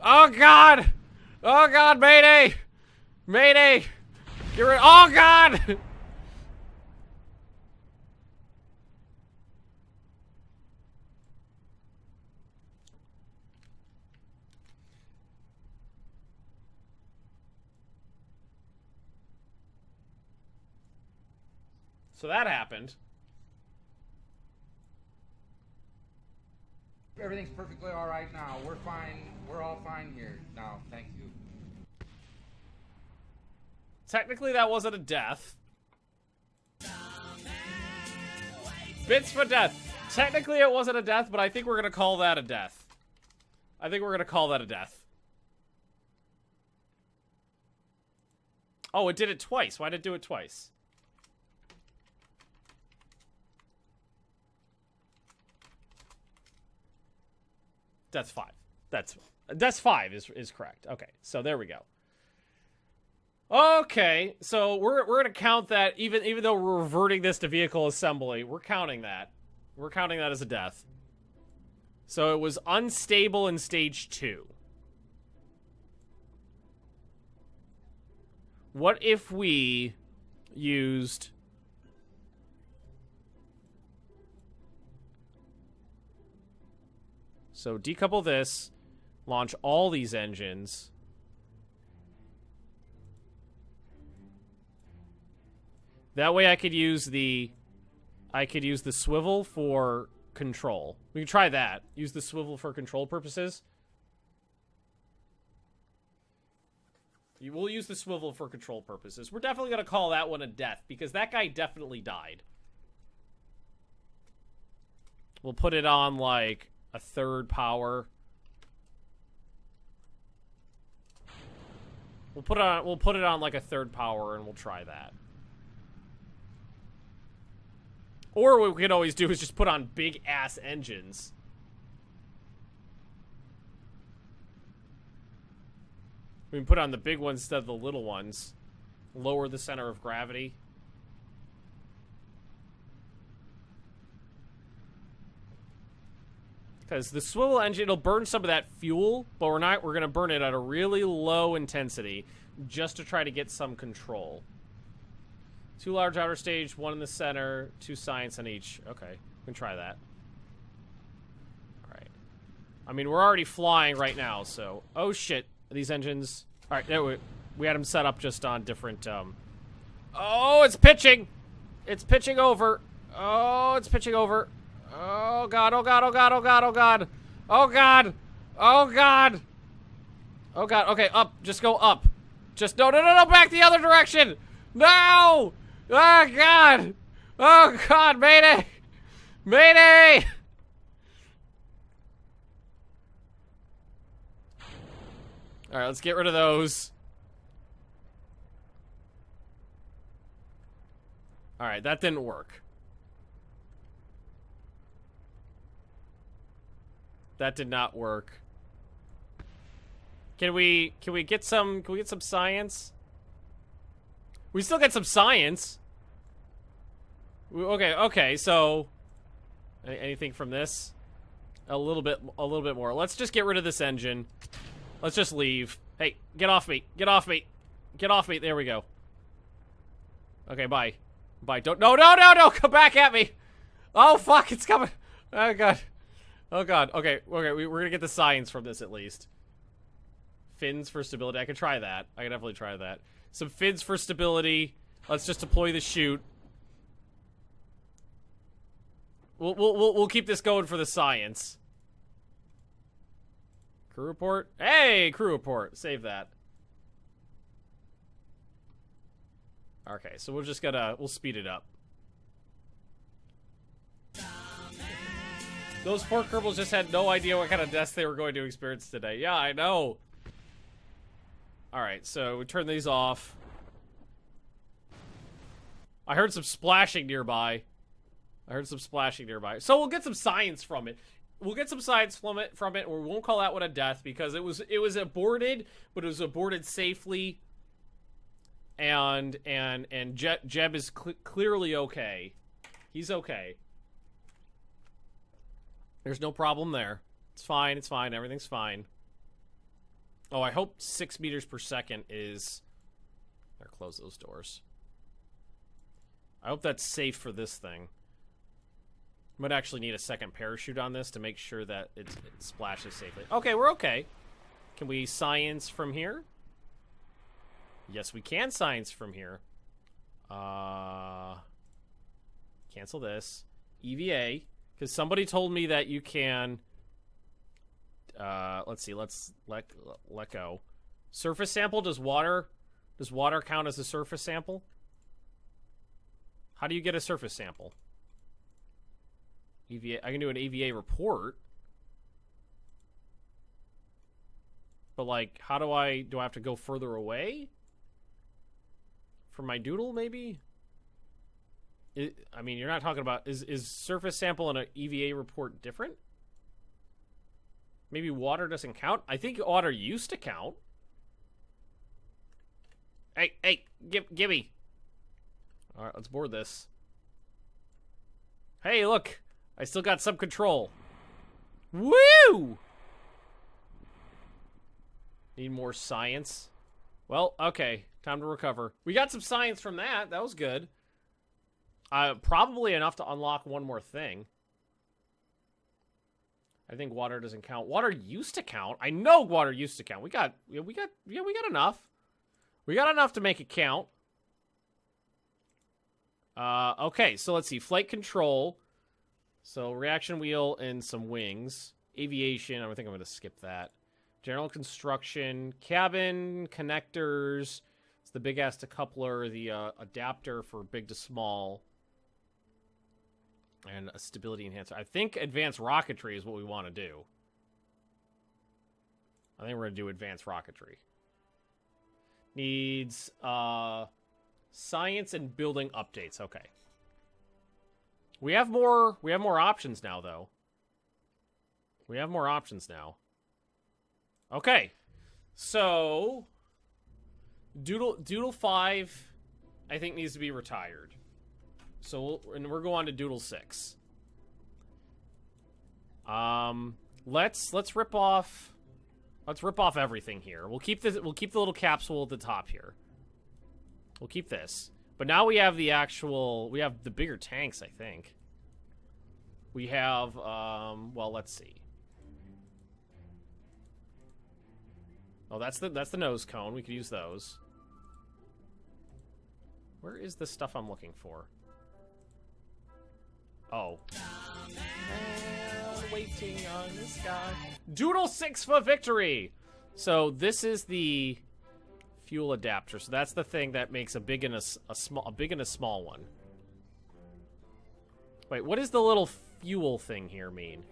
Oh god! Oh god, mayday! Mayday! Get rid. Oh god! So that happened. Everything's perfectly all right now. We're fine. We're all fine here now. Thank you. Technically, that wasn't a death. Bits for death. Technically, it wasn't a death, but I think we're gonna call that a death. I think we're gonna call that a death. Oh, it did it twice. Why did it do it twice? That's 5. That's 5 is correct. Okay, so there we go. Okay, so we're gonna count that even though we're reverting this to vehicle assembly, we're counting that. We're counting that as a death. So it was unstable in stage 2. What if we used... So decouple this, launch all these engines. That way I could use the swivel for control. We can try that. Use the swivel for control purposes. We'll use the swivel for control purposes. We're definitely going to call that one a death because that guy definitely died. We'll put it on like a 3rd power. We'll put it on like a 3rd power and we'll try that. Or what we could always do is just put on big ass engines. We can put on the big ones instead of the little ones. Lower the center of gravity. Because the swivel engine, it'll burn some of that fuel, but we're going to burn it at a really low intensity just to try to get some control. 2 large outer stage, 1 in the center, 2 science on each. Okay, we can try that. Alright. I mean, we're already flying right now, so... Oh, shit. These engines... Alright, there we had them set up just on different, Oh, it's pitching! It's pitching over. Oh, it's pitching over. Oh, God, oh, God, oh, God, oh, God, oh, God. Oh, God. Oh, God. Oh, God. Okay, up. Just go up. Just... No, back the other direction! No! Oh, God! Oh, God, mayday! Mayday! Alright, let's get rid of those. Alright, that didn't work. That did not work. Can we get some science? We still get some science. Okay, so anything from this? A little bit more. Let's just get rid of this engine. Let's just leave. Hey, get off me. Get off me. Get off me. There we go. Okay, bye. Bye. Don't. No, no, no, no! Come back at me! Oh, fuck, it's coming. Oh, God. Oh, God. Okay, okay, we're gonna get the science from this at least. Fins for stability. I can try that. I can definitely try that. Some fins for stability. Let's just deploy the chute. We'll keep this going for the science. Crew report. Hey, crew report. Save that. Okay, so we're just gonna we'll speed it up. Those poor Kerbals just had no idea what kind of deaths they were going to experience today. Yeah, I know. Alright, so we turn these off. I heard some splashing nearby. So we'll get some science from it. We'll get some science from it, or we won't call that one a death because it was aborted, but it was aborted safely. And Jeb is clearly okay. He's okay. There's no problem there. It's fine, everything's fine. Oh, I hope 6 meters per second is... There, close those doors. I hope that's safe for this thing. Might actually need a second parachute on this to make sure that it splashes safely. Okay, we're okay. Can we science from here? Yes, we can science from here. Cancel this. EVA. Because somebody told me that you can... let's see. Let's let go. Surface sample. Does water count as a surface sample? How do you get a surface sample? EVA. I can do an EVA report. But like, how do I have to go further away? From my Doodle, maybe? I mean, you're not talking about... Is surface sample and an EVA report different? Maybe water doesn't count? I think water used to count. Hey, give me. Alright, let's board this. Hey, look! I still got some control. Woo! Need more science. Well, okay. Time to recover. We got some science from that. That was good. Probably enough to unlock one more thing. I think water doesn't count. Water used to count. I know water used to count. We got enough. We got enough to make it count. Okay, so let's see. Flight control. So reaction wheel and some wings. Aviation. I think I'm going to skip that. General construction. Cabin. Connectors. It's the big ass decoupler. The adapter for big to small. And a stability enhancer. I think advanced rocketry is what we want to do. I think we're going to do advanced rocketry. Needs science and building updates. Okay. We have more options now, though. We have more options now. Okay. So Doodle 5 I think needs to be retired. So we're going on to Doodle 6. Let's rip off everything here. We'll keep the little capsule at the top here. We'll keep this. But now we have the bigger tanks, I think. We have well, let's see. Oh, that's the nose cone. We could use those. Where is the stuff I'm looking for? Oh. Waiting on the sky. Doodle 6 for victory! So this is the fuel adapter. So that's the thing that makes a big and a small one. Wait, what does the little fuel thing here mean?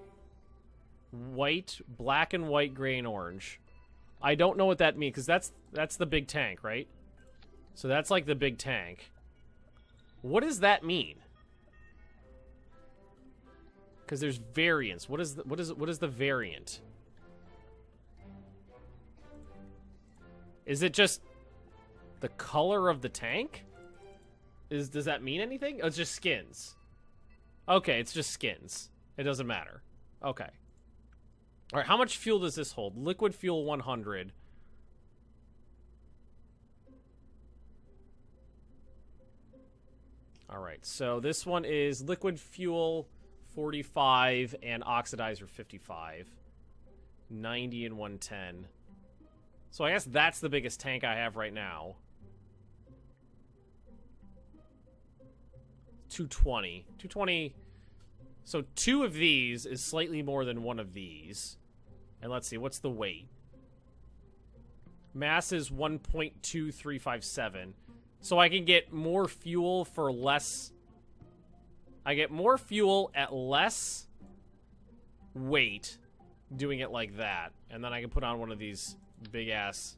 White, black and white, gray and orange. I don't know what that means, because that's the big tank, right? So that's like the big tank. What does that mean? Because there's variants. What is the variant? Is it just the color of the tank? Does that mean anything? Oh, it's just skins. Okay, it's just skins. It doesn't matter. Okay. All right, how much fuel does this hold? Liquid fuel 100. Alright, so this one is liquid fuel 45 and oxidizer 55. 90 and 110. So I guess that's the biggest tank I have right now. 220. 220. So 2 of these is slightly more than 1 of these. And let's see, what's the weight? Mass is 1.2357. So I can get more fuel for less... I get more fuel at less weight doing it like that. And then I can put on one of these big-ass...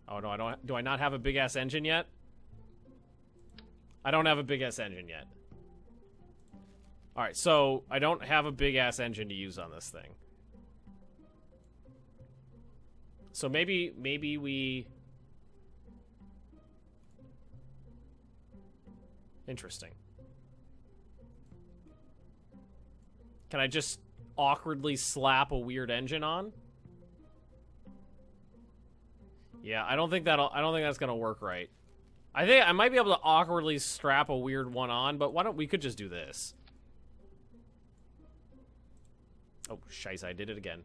Oh, no, I don't... Do I not have a big-ass engine yet? I don't have a big-ass engine yet. Alright, so I don't have a big-ass engine to use on this thing. So maybe we... Interesting. Can I just awkwardly slap a weird engine on? Yeah, I don't think that's gonna work right. I think I might be able to awkwardly strap a weird one on, but why don't we could just do this? Oh, shice, I did it again.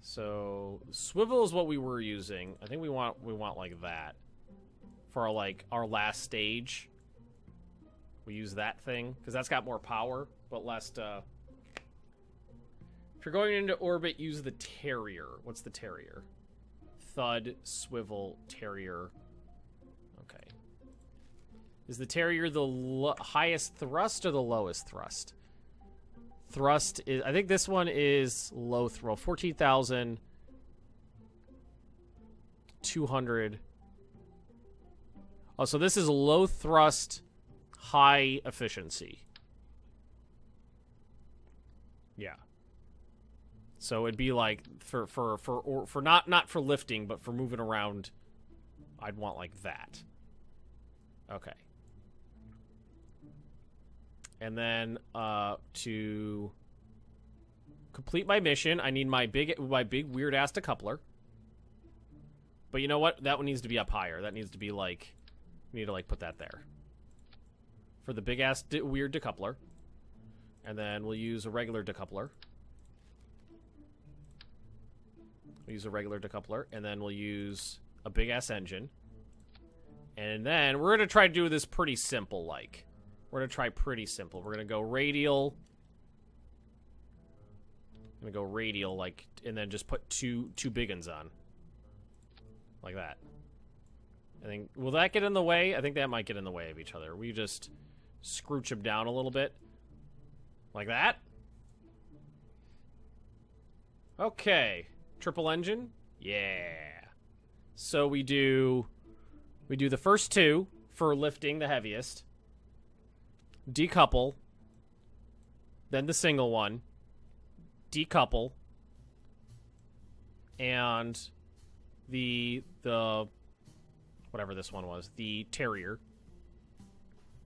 So, swivel is what we were using. I think we want like that for our last stage. We use that thing because that's got more power, but less. If you're going into orbit, use the Terrier. What's the Terrier? Thud, swivel, Terrier. Okay. Is the Terrier the highest thrust or the lowest thrust? Thrust is, I think this one is low throw, 14,200. Oh, so this is low thrust, high efficiency. Yeah. So it'd be like for not for lifting, but for moving around, I'd want like that. Okay. And then, to complete my mission, I need my big weird-ass decoupler. But you know what? That one needs to be up higher. That needs to be, like... We need to, like, put that there. For the big-ass weird decoupler. And then we'll use a regular decoupler. We'll use a regular decoupler. And then we'll use a big-ass engine. And then we're going to try to do this pretty simple, like... We're going to try pretty simple. We're going to go radial. I'm going to go radial, like, and then just put two big ones on. Like that. I think, will that get in the way? I think that might get in the way of each other. We just scrooch them down a little bit. Like that. Okay. Triple engine. Yeah. So we do the first 2 for lifting the heaviest. Decouple, then the single one, decouple, and the whatever this one was, the Terrier.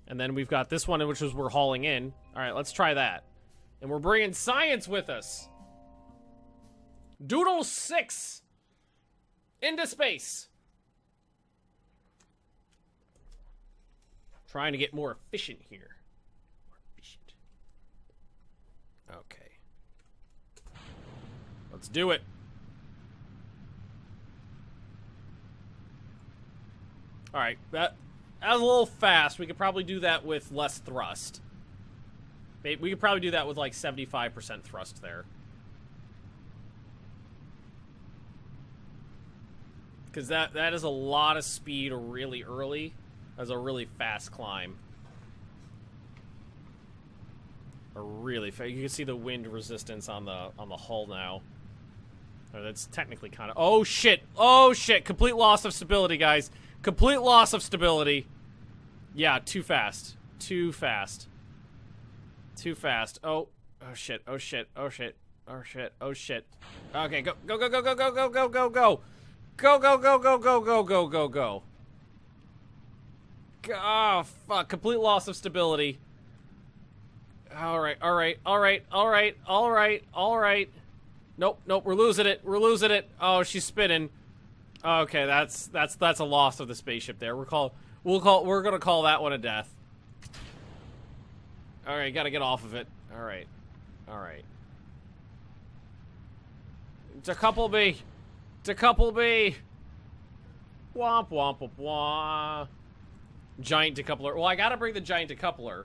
And then we've got this one, which is we're hauling in. All right, let's try that. And we're bringing science with us. Doodle 6 into space. Trying to get more efficient here. Okay. Let's do it. Alright, that was a little fast. We could probably do that with less thrust. We could probably do that with like 75% thrust there. Because that is a lot of speed really early. That's a really fast climb. Really fast. You can see the wind resistance on the hull now. Or that's technically kind of... Oh, shit! Oh, shit! Complete loss of stability, guys. Complete loss of stability. Yeah, too fast. Too fast. Too fast. Oh. Oh, shit. Oh, shit. Oh, shit. Oh, shit. Oh, shit. Okay, go. Go, go, go, go, go, go, go, go, go. Go, go, go, go, go, go, go, go, go. Oh, fuck. Complete loss of stability. Alright, alright, alright, alright, alright, alright. Nope, nope, we're losing it. We're losing it. Oh, she's spinning. Okay, that's a loss of the spaceship there. We're gonna call that one a death. All right, gotta get off of it. All right. Decouple me. Decouple me. Womp womp womp womp. Giant decoupler. Well, I gotta bring the giant decoupler.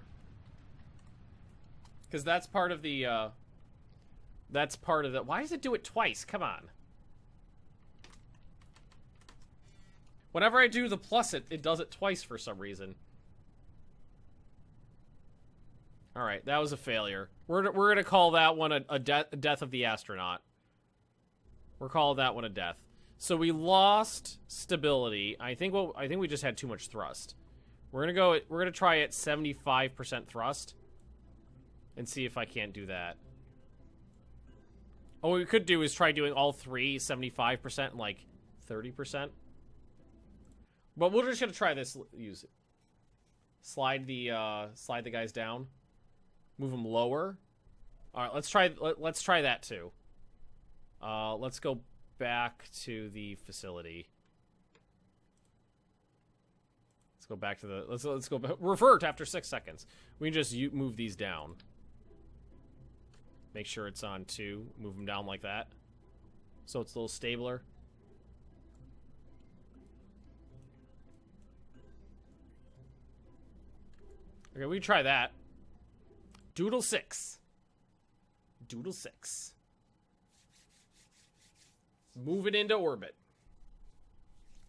Because that's part of the, why does it do it twice? Come on. Whenever I do the plus it does it twice for some reason. Alright, that was a failure. We're gonna call that one a death of the astronaut. We're calling that one a death. So we lost stability. I think we just had too much thrust. We're gonna try at 75% thrust. And see if I can't do that. Oh, what we could do is try doing all three, 75% and like 30%. But we're just gonna try this. Use it. Slide the guys down. Move them lower. All right, let's try that too. Let's go back to the facility. Let's go back to the. Let's go revert after 6 seconds. We can just move these down. Make sure it's on 2. Move them down like that. So it's a little stabler. Okay, we can try that. Doodle 6. Doodle 6. Moving into orbit.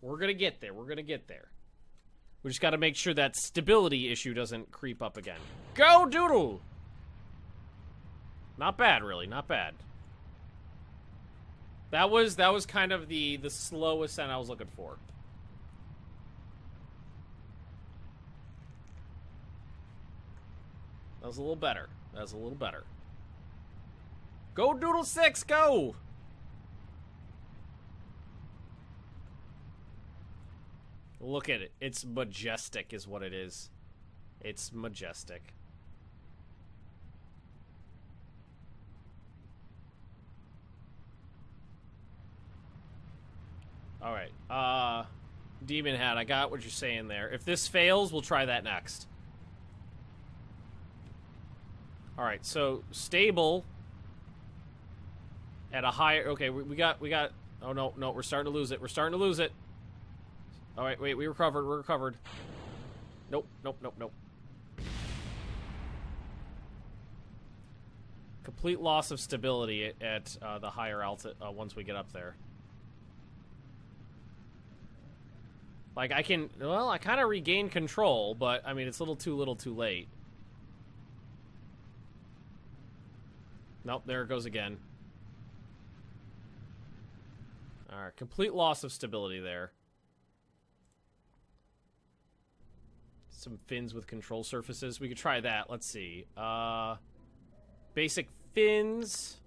We're gonna get there. We're gonna get there. We just gotta make sure that stability issue doesn't creep up again. Go, Doodle! Not bad, really. Not bad. That was kind of the slow ascent I was looking for. That was a little better. That was a little better. Go, Doodle 6, go! Look at it. It's majestic is what it is. It's majestic. Alright, Demon Hat, I got what you're saying there. If this fails, we'll try that next. Alright, so stable at a higher... Okay, we got... Oh, no, we're starting to lose it. We're starting to lose it. Alright, wait, we recovered. We're recovered. Nope. Complete loss of stability at the higher altitude once we get up there. Like, I can... Well, I kind of regained control, but, I mean, it's a little too late. Nope, there it goes again. Alright, complete loss of stability there. Some fins with control surfaces. We could try that. Let's see. Basic fins.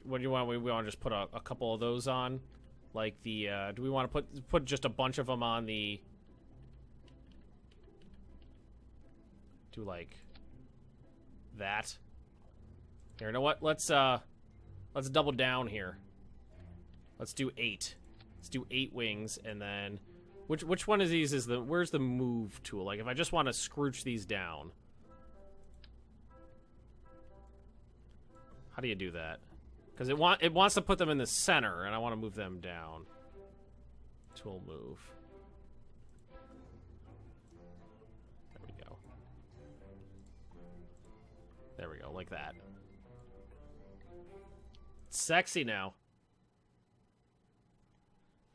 What do you want? We want to just put a couple of those on? Like the, do we want to put just a bunch of them on the... Do like... that? Here, you know what? Let's double down here. Let's do 8. Let's do 8 wings, and then... Which one of these is the... Where's the move tool? Like, if I just want to scrooge these down... How do you do that? Because it wants to put them in the center, and I want to move them down. Tool move. There we go. There we go, like that. It's sexy now.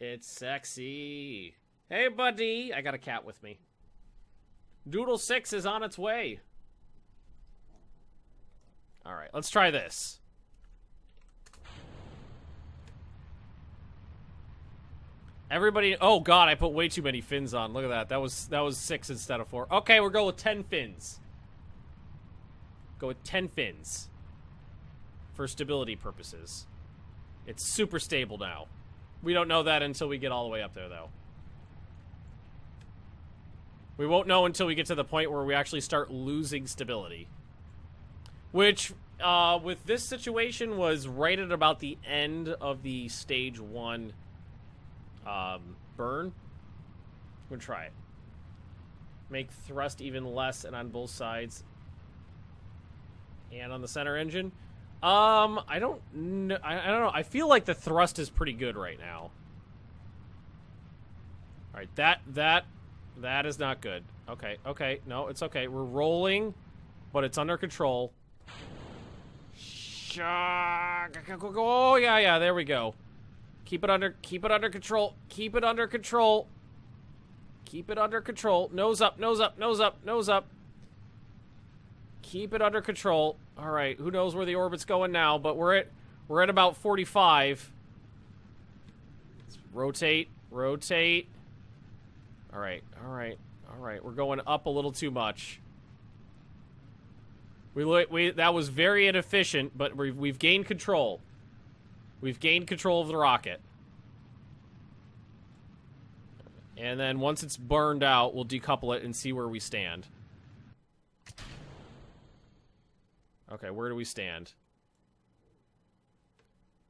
It's sexy. Hey, buddy! I got a cat with me. Doodle 6 is on its way. Alright, let's try this. Everybody... Oh, God, I put way too many fins on. Look at that. That was 6 instead of 4. Okay, we'll go with 10 fins. Go with 10 fins. For stability purposes. It's super stable now. We don't know that until we get all the way up there, though. We won't know until we get to the point where we actually start losing stability. Which, with this situation was right at about the end of the stage 1 burn. I'm gonna try it. Make thrust even less and on both sides. And on the center engine. I don't know. I don't know. I feel like the thrust is pretty good right now. All right, that is not good. Okay, okay, no, it's okay. We're rolling, but it's under control. Oh yeah, there we go. Keep it under control. Keep it under control. Keep it under control. Nose up, nose up, nose up, nose up. Keep it under control. All right, who knows where the orbit's going now, but we're at about 45. Let's rotate, rotate. All right, all right, all right. We're going up a little too much. That was very inefficient, but we've gained control. We've gained control of the rocket. And then once it's burned out, we'll decouple it and see where we stand. Okay, where do we stand?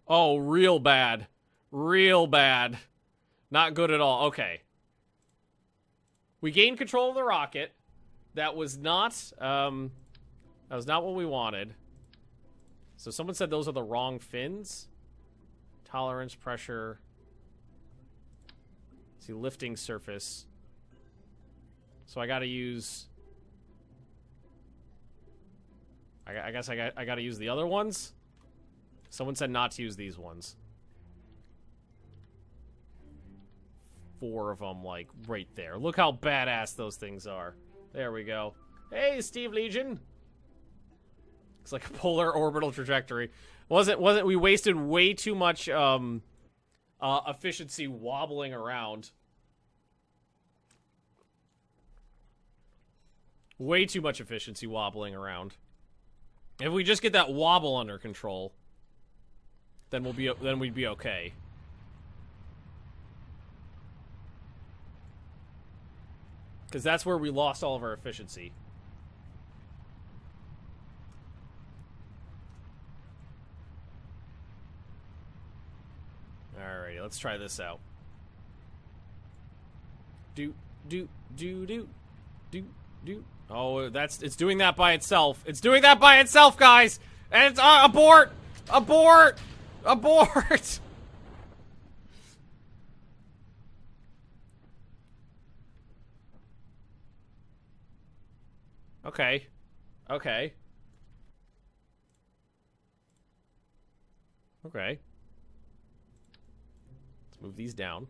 Oh, real bad. Real bad. Not good at all. Okay. We gained control of the rocket. That was not what we wanted. So someone said those are the wrong fins. Tolerance, pressure. See, lifting surface. So I gotta use... I guess I gotta use the other ones? Someone said not to use these ones. 4 of them, like, right there. Look how badass those things are. There we go. Hey, Steve Legion! It's like a polar orbital trajectory. Wasn't we wasted way too much efficiency wobbling around. Way too much efficiency wobbling around. If we just get that wobble under control, then we'd be okay. Because that's where we lost all of our efficiency. Alrighty, let's try this out. Do. Oh, it's doing that by itself. It's doing that by itself, guys! And it's, abort! Abort! Abort! Okay. Okay. Okay. Let's move these down.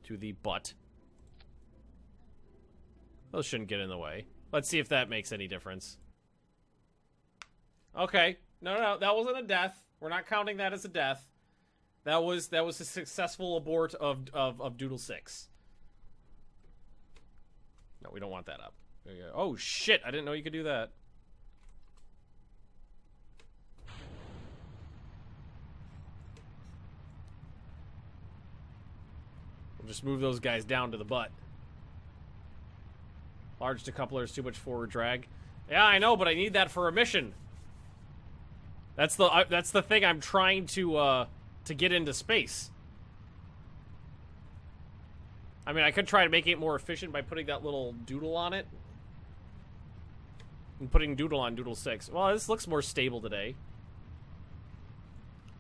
To the butt. Those shouldn't get in the way. Let's see if that makes any difference. Okay. No, that wasn't a death. We're not counting that as a death. That was a successful abort of Doodle 6. No, we don't want that up. There you go. Oh, shit. I didn't know you could do that. We'll just move those guys down to the butt. Large decouplers, too much forward drag. Yeah, I know, but I need that for a mission. That's the thing I'm trying to get into space. I mean, I could try to make it more efficient by putting that little doodle on it. And putting Doodle on Doodle 6. Well, this looks more stable today.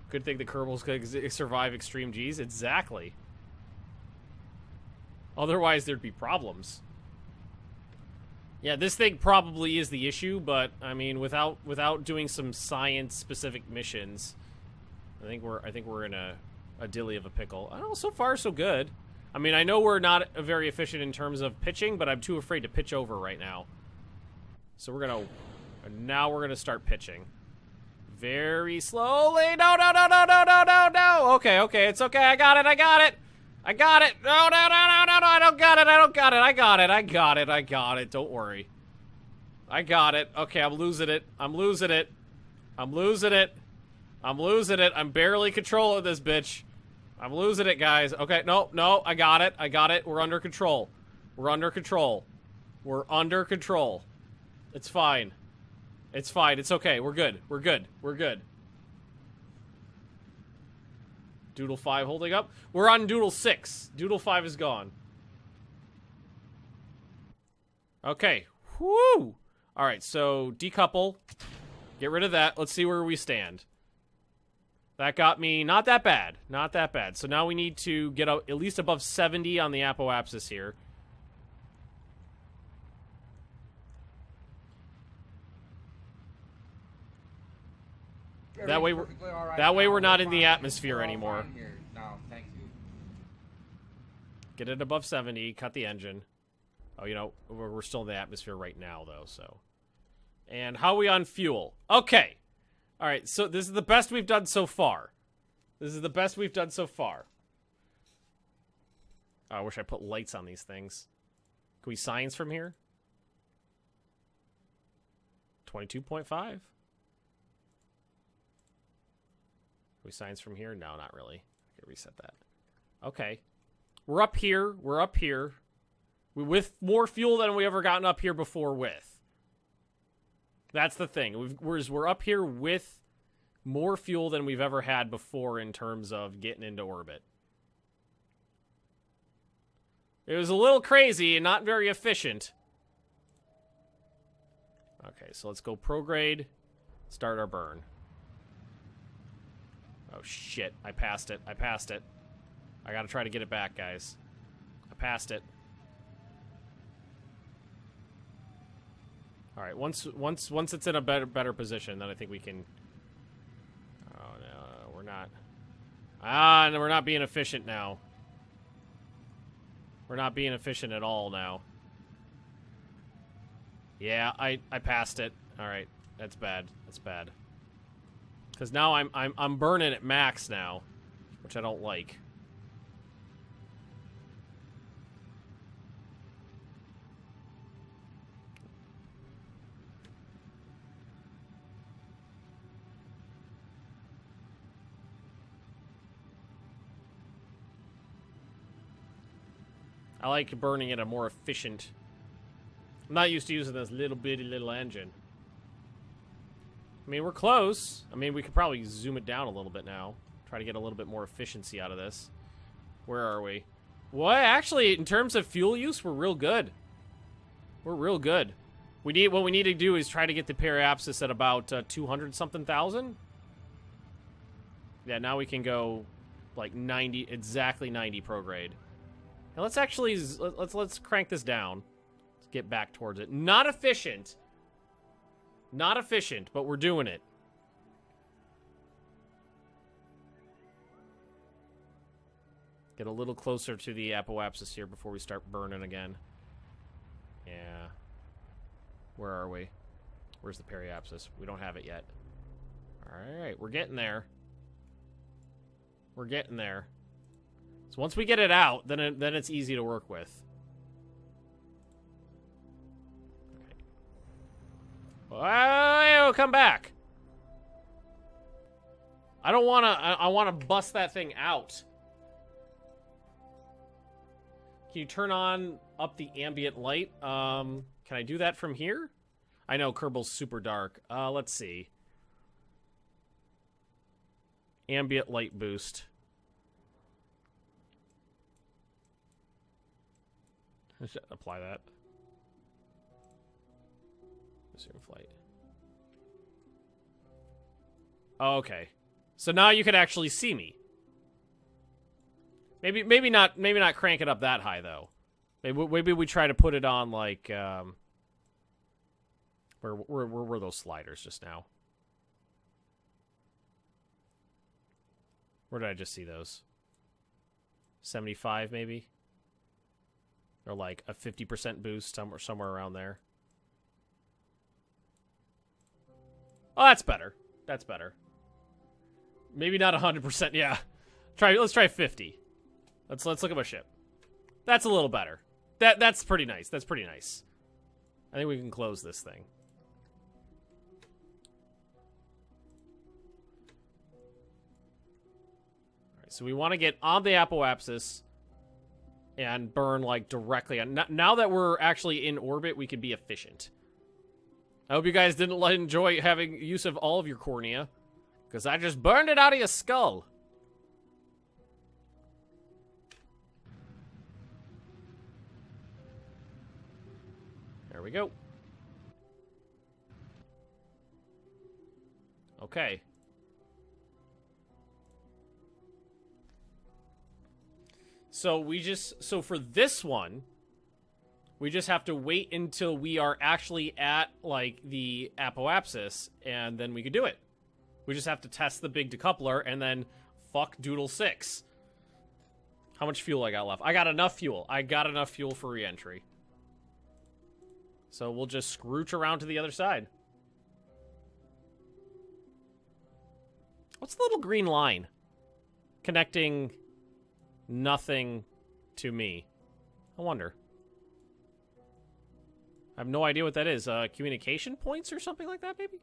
Good thing the Kerbals could survive extreme Gs. Exactly. Otherwise, there'd be problems. Yeah, this thing probably is the issue, but I mean, without doing some science-specific missions, I think we're in a dilly of a pickle. I don't know. So far, so good. I mean, I know we're not very efficient in terms of pitching, but I'm too afraid to pitch over right now. So now we're gonna start pitching. Very slowly. No. Okay, it's okay. I got it. No, I don't got it. Don't worry. I got it. Okay, I'm losing it. I'm barely controlling this bitch. I'm losing it, guys. Okay, no, I got it. We're under control. It's fine. It's fine. It's okay. We're good. We're good. We're good. Doodle 5 holding up. We're on Doodle 6. Doodle 5 is gone. Okay. Whoo! Alright, so decouple. Get rid of that. Let's see where we stand. That got me not that bad. Not that bad. So now we need to get at least above 70 on the apoapsis here. That way we're not in the atmosphere anymore. No, thank you. Get it above 70, cut the engine. Oh, you know, we're still in the atmosphere right now, though, so. And how are we on fuel? Okay. All right, so this is the best we've done so far. This is the best we've done so far. Oh, I wish I put lights on these things. Can we science from here? 22.5? Can we science from here? No, not really. Okay, reset that. Okay. We're up here. We're up here. With more fuel than we ever gotten up here before with. That's the thing. We're up here with more fuel than we've ever had before in terms of getting into orbit. It was a little crazy and not very efficient. Okay, so let's go prograde. Start our burn. Oh, shit. I passed it. I passed it. I gotta try to get it back, guys. I passed it. All right, once it's in a better position, then I think we can. Oh no, we're not. Ah, no, we're not being efficient now. We're not being efficient at all now. Yeah, I passed it. All right, that's bad. That's bad. Because now I'm burning at max now, which I don't like. I like burning at a more efficient. I'm not used to using this little engine. I mean, we're close. I mean, we could probably zoom it down a little bit now. Try to get a little bit more efficiency out of this. Where are we? Well, actually, in terms of fuel use, we're real good. We're real good. What we need to do is try to get the periapsis at about 200-something thousand. Yeah, now we can go like 90, exactly 90 prograde. Now let's actually let's crank this down. Let's get back towards it. Not efficient. Not efficient, but we're doing it. Get a little closer to the apoapsis here before we start burning again. Yeah. Where are we? Where's the periapsis? We don't have it yet. Alright, we're getting there. We're getting there. So once we get it out, then it's easy to work with. Okay. Oh, come back. I don't want to. I want to bust that thing out. Can you turn up the ambient light? Can I do that from here? I know Kerbal's super dark. Let's see. Ambient light boost. Let's apply that. Resume flight. Oh, okay. So now you can actually see me. Maybe not crank it up that high though. Maybe we try to put it on like where were those sliders just now? Where did I just see those? 75 maybe? Or like a 50% boost somewhere around there. Oh, that's better. That's better. Maybe not 100%. Yeah. Let's try 50. Let's look at my ship. That's a little better. That's pretty nice. That's pretty nice. I think we can close this thing. All right, so we want to get on the apoapsis and burn like directly on. Now that we're actually in orbit, we can be efficient. I hope you guys didn't enjoy having use of all of your cornea, because I just burned it out of your skull. There we go. Okay. So for this one, we just have to wait until we are actually at, like, the apoapsis, and then we could do it. We just have to test the big decoupler, and then fuck Doodle 6. How much fuel I got left? I got enough fuel. I got enough fuel for re-entry. So we'll just scrooch around to the other side. What's the little green line connecting nothing to me? I wonder. I have no idea what that is. Communication points or something like that, maybe?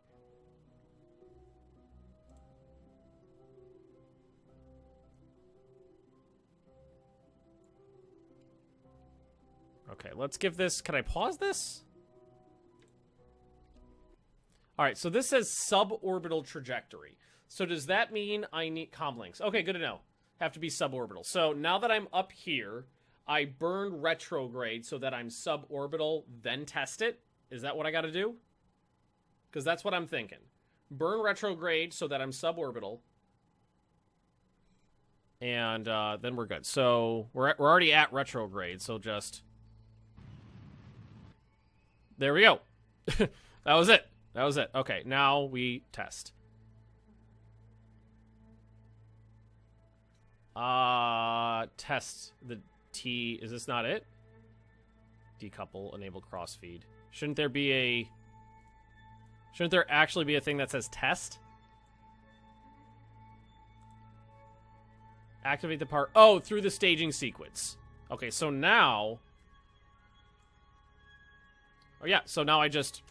Okay, let's give this... Can I pause this? Alright, so this says suborbital trajectory. So does that mean I need comlinks? Okay, good to know. Have to be suborbital. So now that I'm up here, I burn retrograde so that I'm suborbital, then test it? Is that what I gotta do? Because that's what I'm thinking. Burn retrograde so that I'm suborbital. And then we're good. So we're already at retrograde, so just... There we go. That was it. That was it. Okay, now we test. Test the T. Is this not it? Decouple, enable crossfeed. Shouldn't there actually be a thing that says test? Activate the part. Oh, through the staging sequence. Okay, so now... Oh, yeah, so now I just...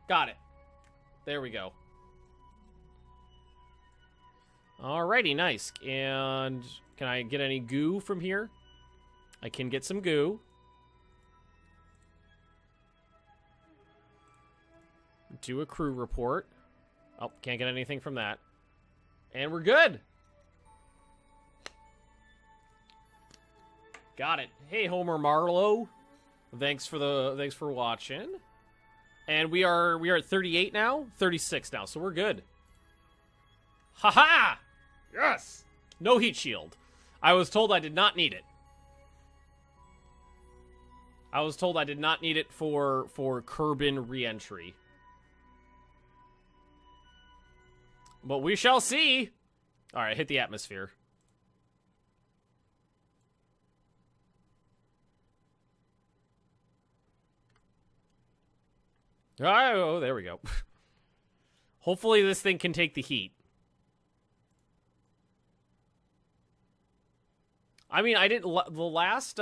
Got it. There we go. Alrighty, nice. And can I get any goo from here? I can get some goo. Do a crew report. Oh, can't get anything from that. And we're good. Got it. Hey, Homer Marlowe. Thanks for watching. And we are at 38 now, 36 now, so we're good. Haha! Yes! No heat shield. I was told I did not need it. I was told I did not need it for Kerbin re-entry. But we shall see. All right, hit the atmosphere. Oh, there we go. Hopefully this thing can take the heat. I mean, I didn't... The last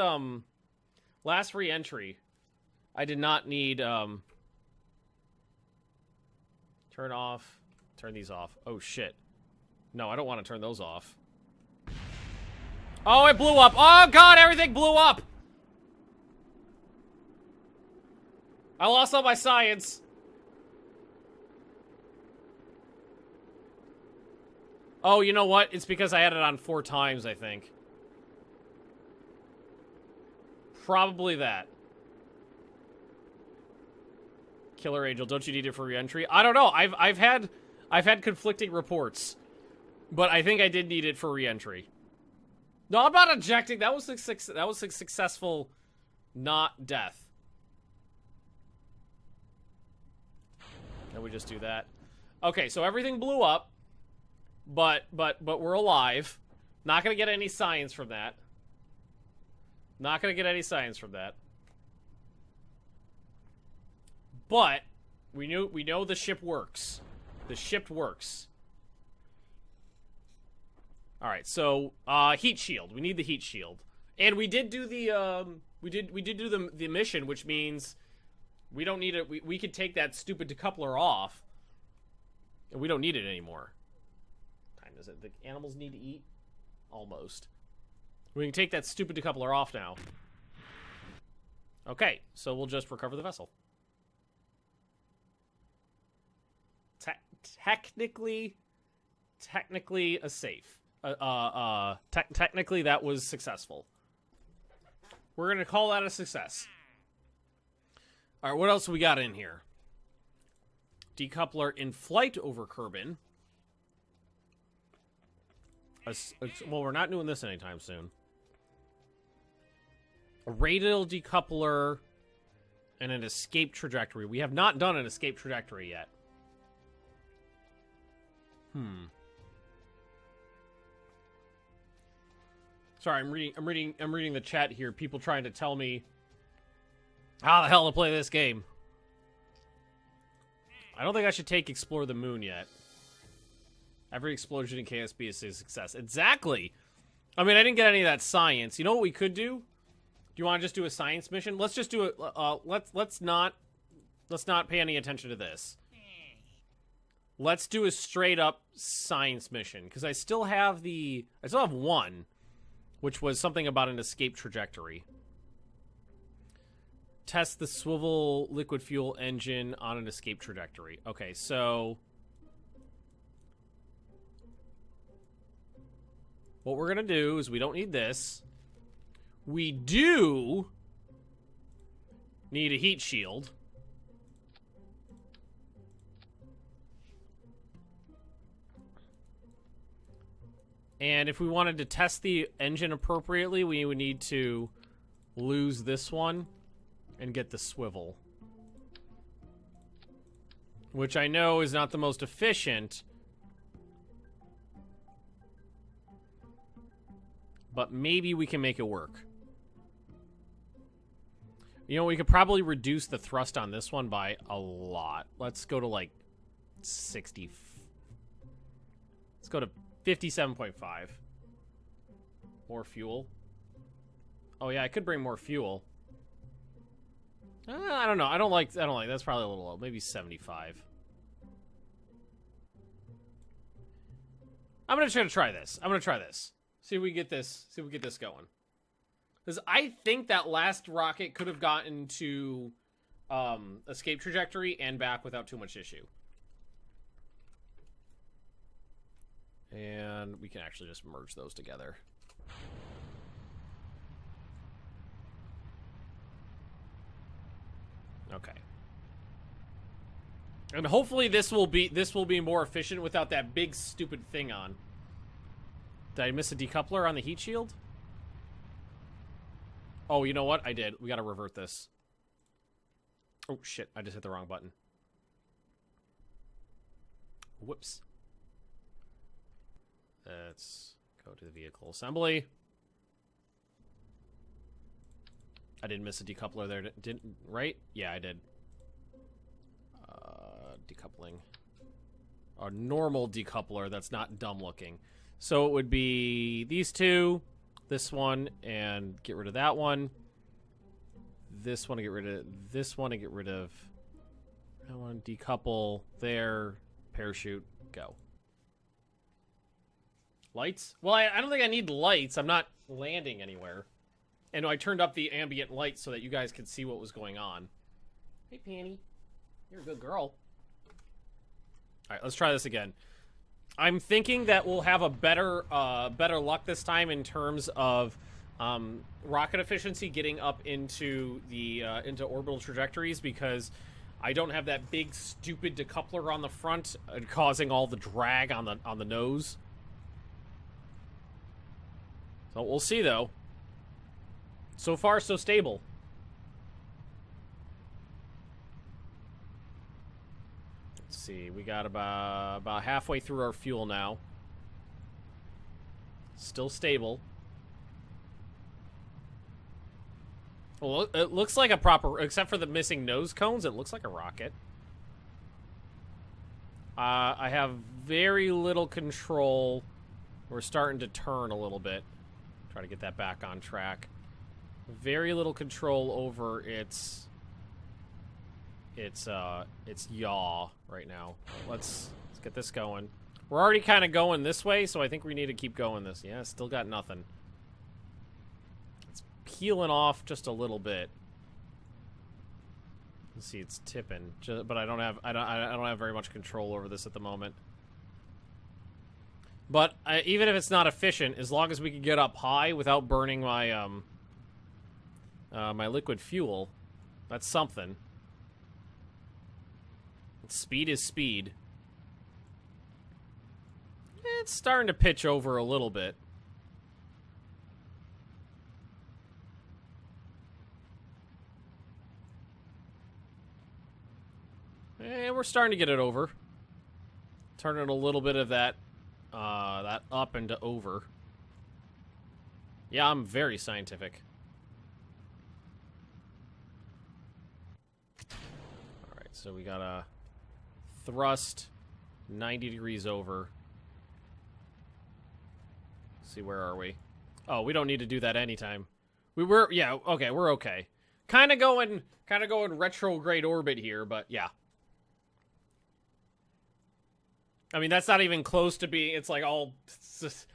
re-entry, I did not need... Turn off. Turn these off. Oh, shit. No, I don't want to turn those off. Oh, it blew up. Oh, God, everything blew up. I lost all my science. Oh, you know what? It's because I had it on 4 times, I think. Probably that. Killer Angel, don't you need it for re-entry? I don't know. I've had conflicting reports, but I think I did need it for re-entry. No, I'm not ejecting. That was a successful, not death. And we just do that. Okay, so everything blew up, but we're alive. Not gonna get any science from that. Not gonna get any science from that. But we know the ship works. The ship works. All right, so heat shield. We need the heat shield, and we did do the we did do the mission, which means we don't need it. We could take that stupid decoupler off, and we don't need it anymore. What time is it? The animals need to eat. Almost. We can take that stupid decoupler off now. Okay, so we'll just recover the vessel. technically a safe. Technically that was successful. We're gonna call that a success. All right, what else we got in here? Decoupler in flight over Kerbin. Well, we're not doing this anytime soon. A radial decoupler and an escape trajectory. We have not done an escape trajectory yet. Sorry, I'm reading the chat here. People trying to tell me how the hell to play this game. I don't think I should take Explore the Moon yet. Every explosion in KSB is a success. Exactly. I mean, I didn't get any of that science. You know what we could do? Do you want to just do a science mission? Let's just do it. Let's not pay any attention to this. Let's do a straight up science mission because I still have one, which was something about an escape trajectory. Test the swivel liquid fuel engine on an escape trajectory. Okay, so what we're gonna do is we don't need this. We do need a heat shield. And if we wanted to test the engine appropriately, we would need to lose this one and get the swivel. Which I know is not the most efficient. But maybe we can make it work. You know, we could probably reduce the thrust on this one by a lot. Let's go to like 60. Let's go to 57.5. More fuel. Oh yeah, I could bring more fuel. I don't know. I don't like. That's probably a little low. Maybe 75. I'm gonna try this. See if we get this. See if we get this going. Because I think that last rocket could have gotten to escape trajectory and back without too much issue. And we can actually just merge those together. Okay. And hopefully this will be more efficient without that big stupid thing on. Did I miss a decoupler on the heat shield? Oh, you know what? I did. We gotta revert this. Oh shit, I just hit the wrong button. Whoops. Let's go to the vehicle assembly. I didn't miss a decoupler there, didn't, right? Yeah, I did. Decoupling. A normal decoupler that's not dumb looking. So it would be these two, this one, and get rid of that one. This one to get rid of this one to get rid of that one. Decouple there, parachute, go. Lights? Well, I don't think I need lights. I'm not landing anywhere. And I turned up the ambient light so that you guys could see what was going on. Hey, Panny. You're a good girl. All right, let's try this again. I'm thinking that we'll have a better luck this time in terms of rocket efficiency getting up into the into orbital trajectories because I don't have that big stupid decoupler on the front causing all the drag on the nose. So we'll see though. So far, so stable. Let's see. We got about halfway through our fuel now. Still stable. Well, it looks like a proper... Except for the missing nose cones, it looks like a rocket. I have very little control. We're starting to turn a little bit. Try to get that back on track. Very little control over its yaw right now. Let's get this going. We're already kind of going this way, so I think we need to keep going this. Yeah, still got nothing. It's peeling off just a little bit. Let's see, it's tipping, but I don't have very much control over this at the moment. But even if it's not efficient, as long as we can get up high without burning my my liquid fuel, that's something. Speed is speed. It's starting to pitch over a little bit. And we're starting to get it over. Turning a little bit of that up into over. Yeah, I'm very scientific. Alright, so we got a thrust 90 degrees over. Let's see, where are we? Oh, we don't need to do that anytime. Yeah, okay, we're okay. Kind of going retrograde orbit here, but yeah. I mean, that's not even close to being, it's like all, it's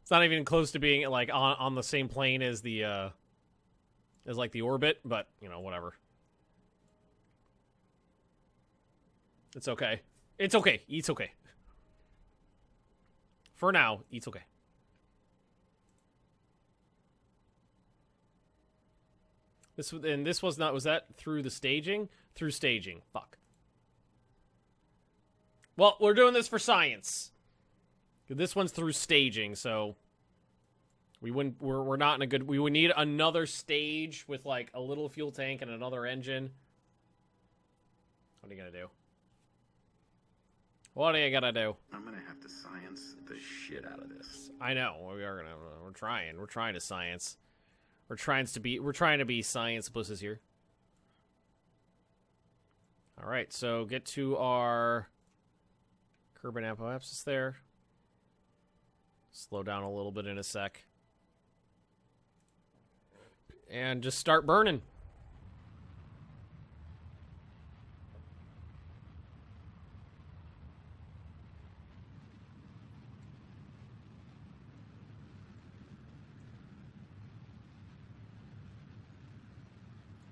not even close to being like on the same plane as the, as like the orbit, but, you know, whatever. It's okay. It's okay. It's okay. For now, it's okay. This was not, was that through the staging? Through staging. Fuck. Well, we're doing this for science. This one's through staging, so we're not in a good, we would need another stage with like a little fuel tank and another engine. What are you gonna do? What are you gonna do? I'm gonna have to science the shit out of this. I know. We're trying to science. We're trying to be science blisses here. All right, so get to our Kerbal apoapsis there. Slow down a little bit in a sec. And just start burning.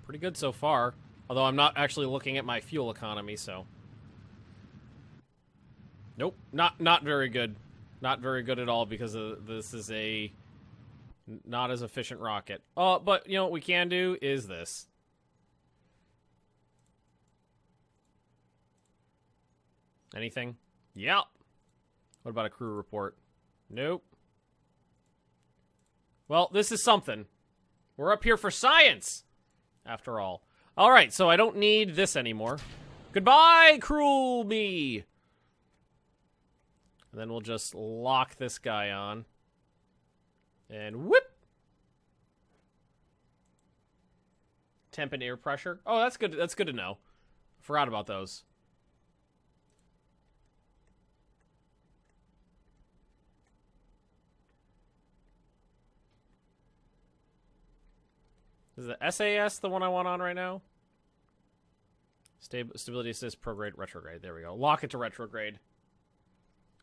Pretty good so far. Although I'm not actually looking at my fuel economy, so. Nope, not very good. Not very good at all because this is a not as efficient rocket. But, you know, what we can do is this. Anything? Yep. What about a crew report? Nope. Well, this is something. We're up here for science, after all. All right, so I don't need this anymore. Goodbye, cruel me. And then we'll just lock this guy on. And whoop! Temp and air pressure. Oh, that's good. That's good to know. Forgot about those. Is the SAS the one I want on right now? Stability assist, prograde, retrograde. There we go. Lock it to retrograde.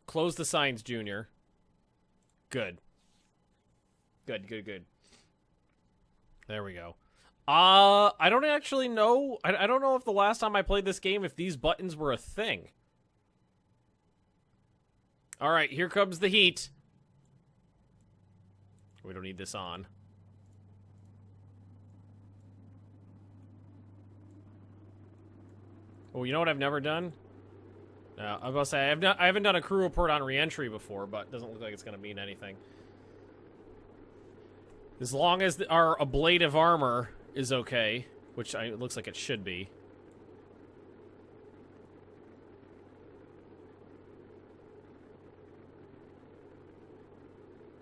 Close the signs, Junior. Good. Good. There we go. I don't actually know. I don't know if the last time I played this game, if these buttons were a thing. All right, here comes the heat. We don't need this on. Oh, you know what I've never done? I was about to say, I haven't done a crew report on re-entry before, but it doesn't look like it's going to mean anything. As long as our ablative armor is okay, which it looks like it should be.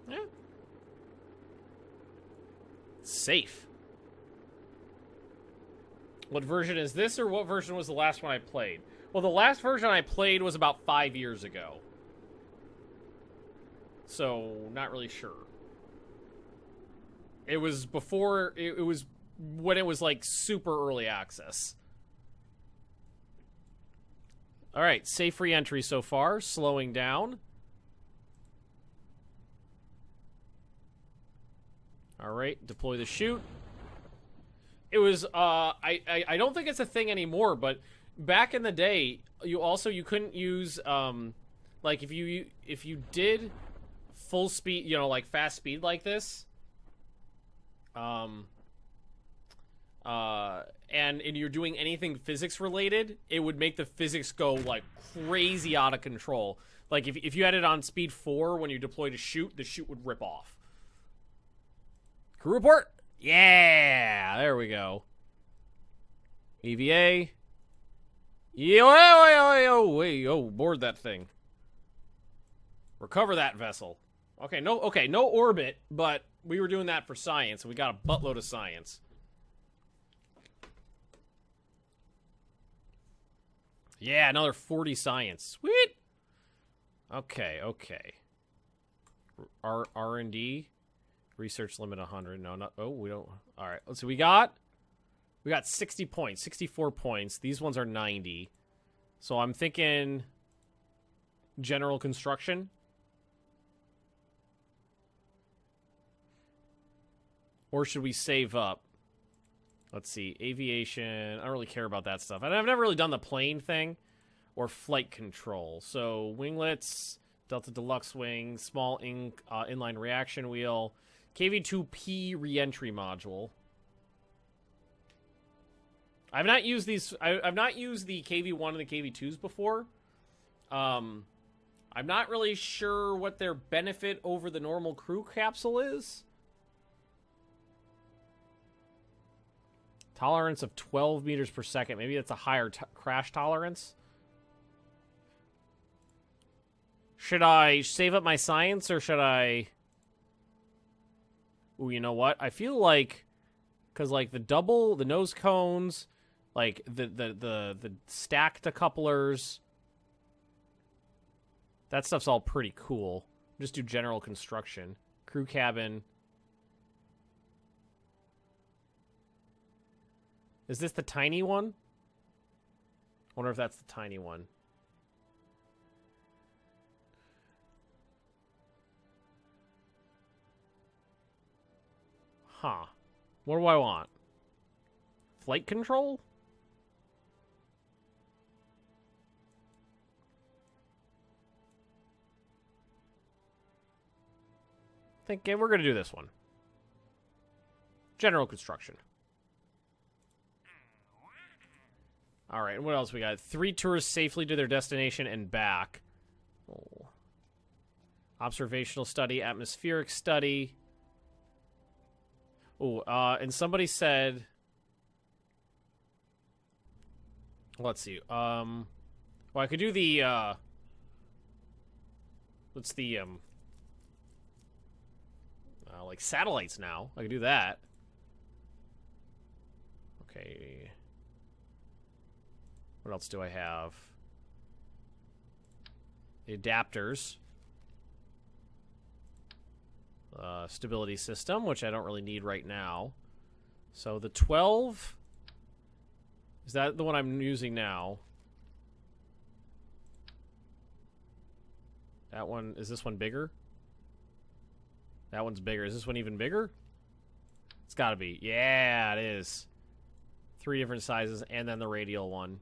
Yeah. Safe. What version is this, or what version was the last one I played? Well, the last version I played was about 5 years ago. So, not really sure. It was before, it was when it was like super early access. Alright, safe re-entry so far, slowing down. Alright, deploy the chute. It was I don't think it's a thing anymore, but back in the day, you couldn't use like if you did full speed, you know, like fast speed like this, and you're doing anything physics related, it would make the physics go like crazy out of control. Like if you had it on speed 4 when you deployed a chute, the chute would rip off. Crew report. Yeah, there we go. EVA. Yo, board that thing. Recover that vessel. Okay, no orbit, but we were doing that for science, and we got a buttload of science. Yeah, another 40 science. Sweet. Okay. R&D. Research limit 100. No, not. Oh, we don't. All right. Let's see. We got 60 points, 64 points. These ones are 90. So I'm thinking general construction. Or should we save up? Let's see. Aviation. I don't really care about that stuff. I've never really done the plane thing or flight control. So winglets, Delta Deluxe wing, small inline reaction wheel, KV-2P reentry module. I've not used these. I've not used the KV-1 and the KV-2s before. I'm not really sure what their benefit over the normal crew capsule is. Tolerance of 12 meters per second. Maybe that's a higher crash tolerance. Should I save up my science or should I... Ooh, you know what? I feel like... Because, like, the nose cones, like, the stacked decouplers, that stuff's all pretty cool. Just do general construction. Crew cabin. Is this the tiny one? I wonder if that's the tiny one. Huh. What do I want? Flight control? I think we're going to do this one. General construction. All right, what else we got? 3 tourists safely to their destination and back. Oh. Observational study, atmospheric study. Oh, and somebody said... Let's see. Well, I could do the, what's the, like satellites now. I could do that. Okay. What else do I have? The adapters. Stability system, which I don't really need right now. So the 12... Is that the one I'm using now? That one... Is this one bigger? That one's bigger. Is this one even bigger? It's gotta be. Yeah, it is. 3 different sizes, and then the radial one.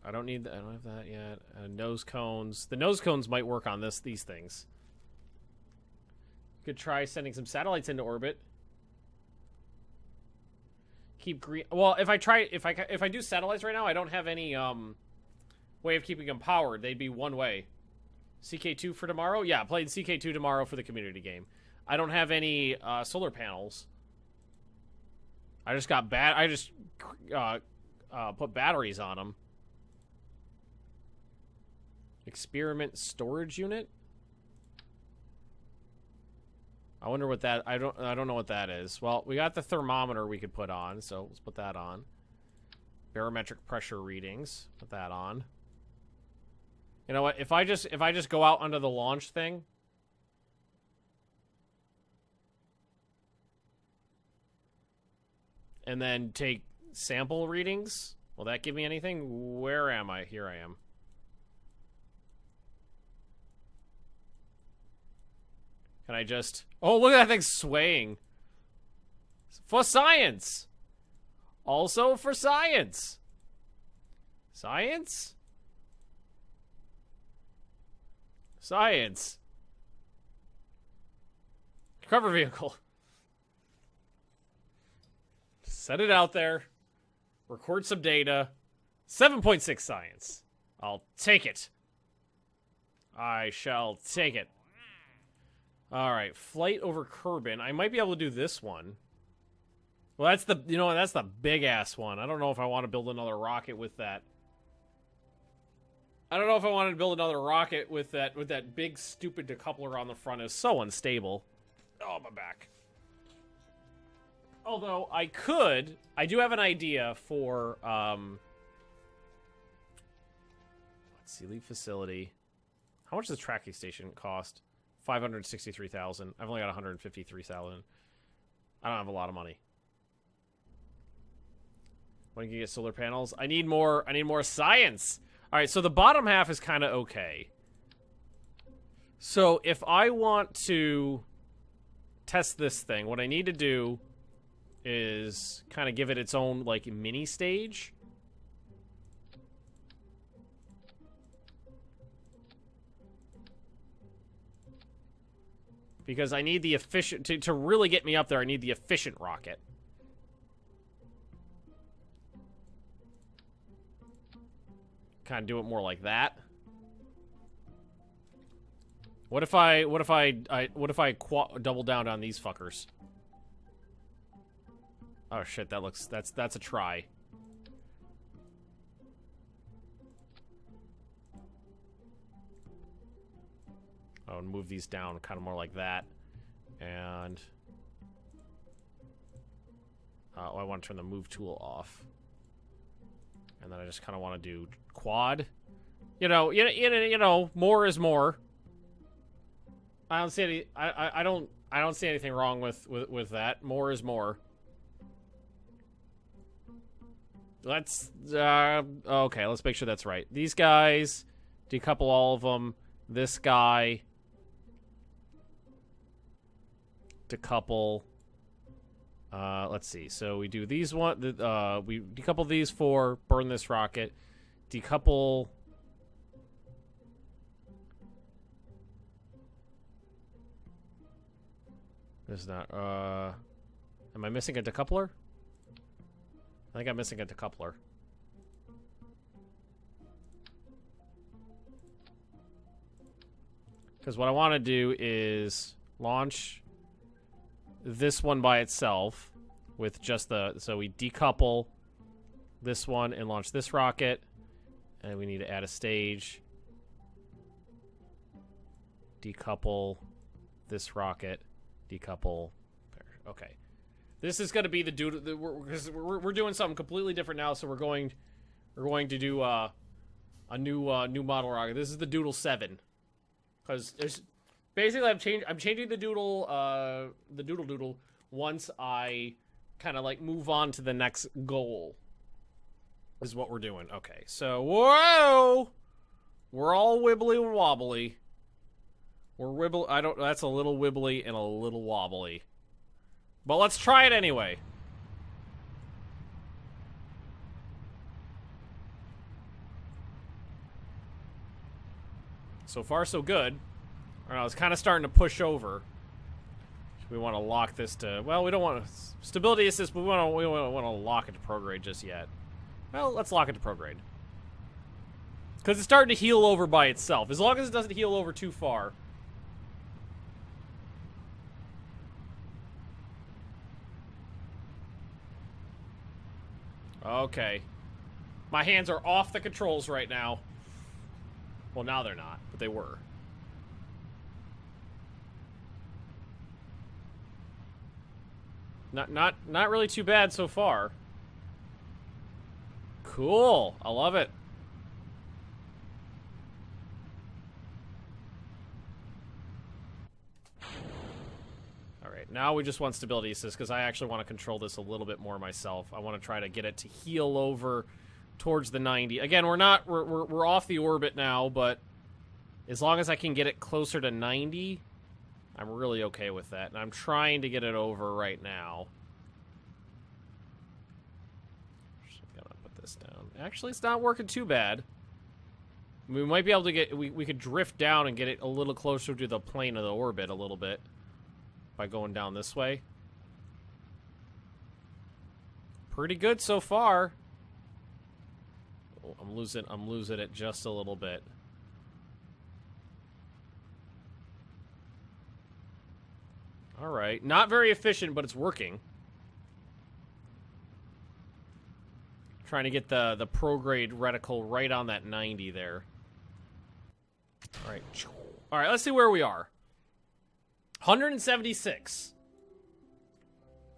I don't need... I don't have that yet. Nose cones. The nose cones might work on these things. Could try sending some satellites into orbit. Keep green. Well, if I do satellites right now, I don't have any way of keeping them powered. They'd be one way. CK2 for tomorrow? Yeah, playing CK2 tomorrow for the community game. I don't have any solar panels. I just got put batteries on them. Experiment storage unit. I wonder what that... I don't know what that is. Well, we got the thermometer we could put on, so let's put that on. Barometric pressure readings. Put that on. You know what? If I just go out under the launch thing... And then take sample readings, will that give me anything? Where am I? Here I am. Can I just... Oh, look at that thing swaying. For science! Also for science! Science? Science. Cover vehicle. Set it out there. Record some data. 7.6 science. I'll take it. I shall take it. Alright, flight over Kerbin. I might be able to do this one. Well, that's the, that's the big-ass one. I don't know if I want to build another rocket with that. I don't know if I wanted to build another rocket with that big, stupid decoupler on the front. It's so unstable. Oh, my back. Although, I do have an idea for, let's see, leave facility. How much does the tracking station cost? 563,000. I've only got 153,000. I don't have a lot of money. When can you get solar panels? I need more science. All right, so the bottom half is kind of okay. So if I want to test this thing, what I need to do is kind of give it its own, like, mini stage. Because I need the efficient... To really get me up there, I need the efficient rocket. Kind of do it more like that. What if I double down on these fuckers? Oh shit, that's a try. Oh, and move these down kind of more like that. And I want to turn the move tool off. And then I just kind of want to do quad. You know, more is more. I don't see any. I don't see anything wrong with that. More is more. Let's okay. Let's make sure that's right. These guys, decouple all of them. This guy, decouple. Let's see. So we do these one. We decouple these four. Burn this rocket. Decouple. This is not. Am I missing a decoupler? I think I'm missing a decoupler. Because what I want to do is launch this one by itself with just the... So we decouple this one and launch this rocket. And we need to add a stage. Decouple this rocket. Decouple. Okay. This is going to be the Doodle... Because we're doing something completely different now, so we're going to do a new model rocket. This is the Doodle 7. Because there's... Basically, I'm changing the Doodle once I kind of like move on to the next goal. Is what we're doing. Okay, so whoa, we're all wibbly and wobbly. We're wibble. That's a little wibbly and a little wobbly. But let's try it anyway. So far, so good. All right, I was kind of starting to push over. We want to lock this to... Well, we don't want to... Stability assist, but we don't want to lock it to prograde just yet. Well, let's lock it to prograde. Because it's starting to heal over by itself. As long as it doesn't heal over too far. Okay. My hands are off the controls right now. Well, now they're not, but they were. Not really too bad so far. Cool. I love it. Alright, now we just want stability assist because I actually want to control this a little bit more myself. I want to try to get it to heal over towards the 90. Again, we're off the orbit now, but as long as I can get it closer to 90, I'm really okay with that. And I'm trying to get it over right now. this down. Actually, it's not working too bad. We might be able to get... We could drift down and get it a little closer to the plane of the orbit a little bit. By going down this way. Pretty good so far. Oh, I'm losing it just a little bit. Alright. Not very efficient, but it's working. Trying to get the prograde reticle right on that 90 there. Alright. Alright, let's see where we are. 176.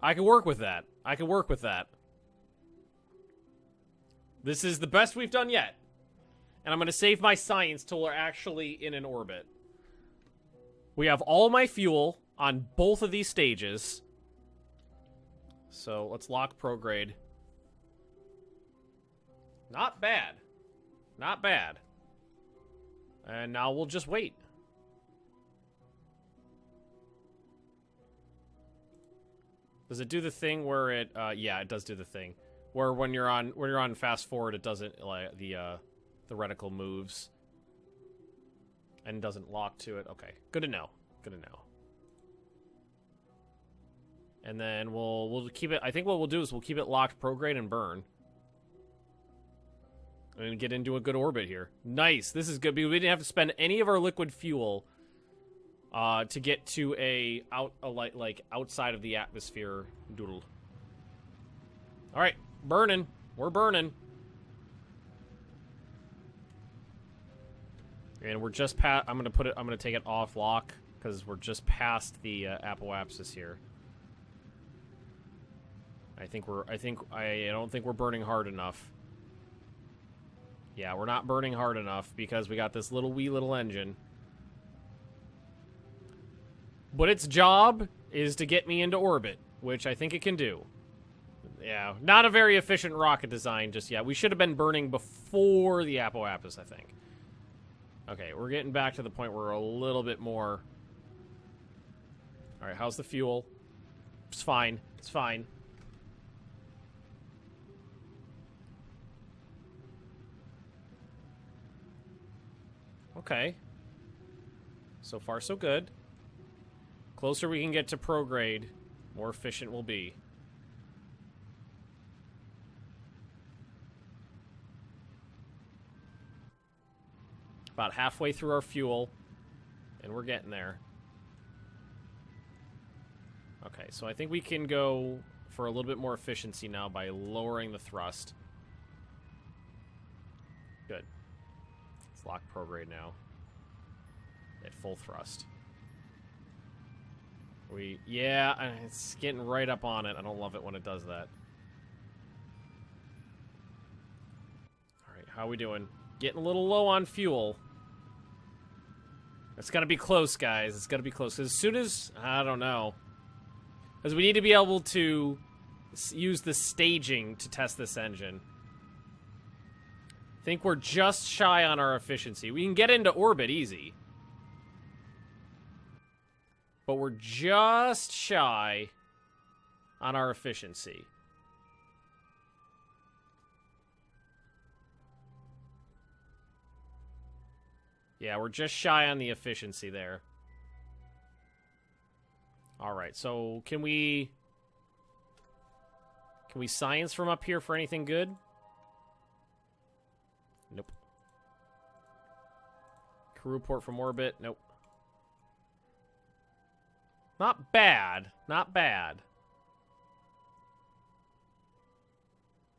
I can work with that. I can work with that. This is the best we've done yet. And I'm going to save my science till we're actually in an orbit. We have all my fuel on both of these stages. So let's lock prograde. Not bad. Not bad. And now we'll just wait. Does it do the thing where it yeah, it does do the thing. Where when you're on fast forward it doesn't like the reticle moves and doesn't lock to it. Okay. Good to know. Good to know. And then we'll keep it. I think what we'll do is we'll keep it locked prograde and burn. And get into a good orbit here. Nice. This is good because we didn't have to spend any of our liquid fuel to get to a outside of the atmosphere Doodle. All right, burning. We're burning. And we're just past. I'm gonna take it off lock because we're just past the apoapsis here. I don't think we're burning hard enough. Yeah, we're not burning hard enough because we got this wee little engine. But its job is to get me into orbit, which I think it can do. Yeah, not a very efficient rocket design just yet. We should have been burning before the apoapsis, I think. Okay, we're getting back to the point where we're a little bit more... Alright, how's the fuel? It's fine. It's fine. Okay. So far, so good. Closer we can get to prograde, more efficient we'll be. About halfway through our fuel, and we're getting there. Okay, so I think we can go for a little bit more efficiency now by lowering the thrust. Good. Let's lock prograde now. At full thrust. Yeah, it's getting right up on it. I don't love it when it does that. Alright, how we doing? Getting a little low on fuel. It's gotta be close, guys. It's gotta be close. As soon as... I don't know. Because we need to be able to use the staging to test this engine. I think we're just shy on our efficiency. We can get into orbit easy. But we're just shy on our efficiency. Yeah, we're just shy on the efficiency there. Alright, so can we science from up here for anything good? Nope. Crew report from orbit? Nope. Not bad. Not bad.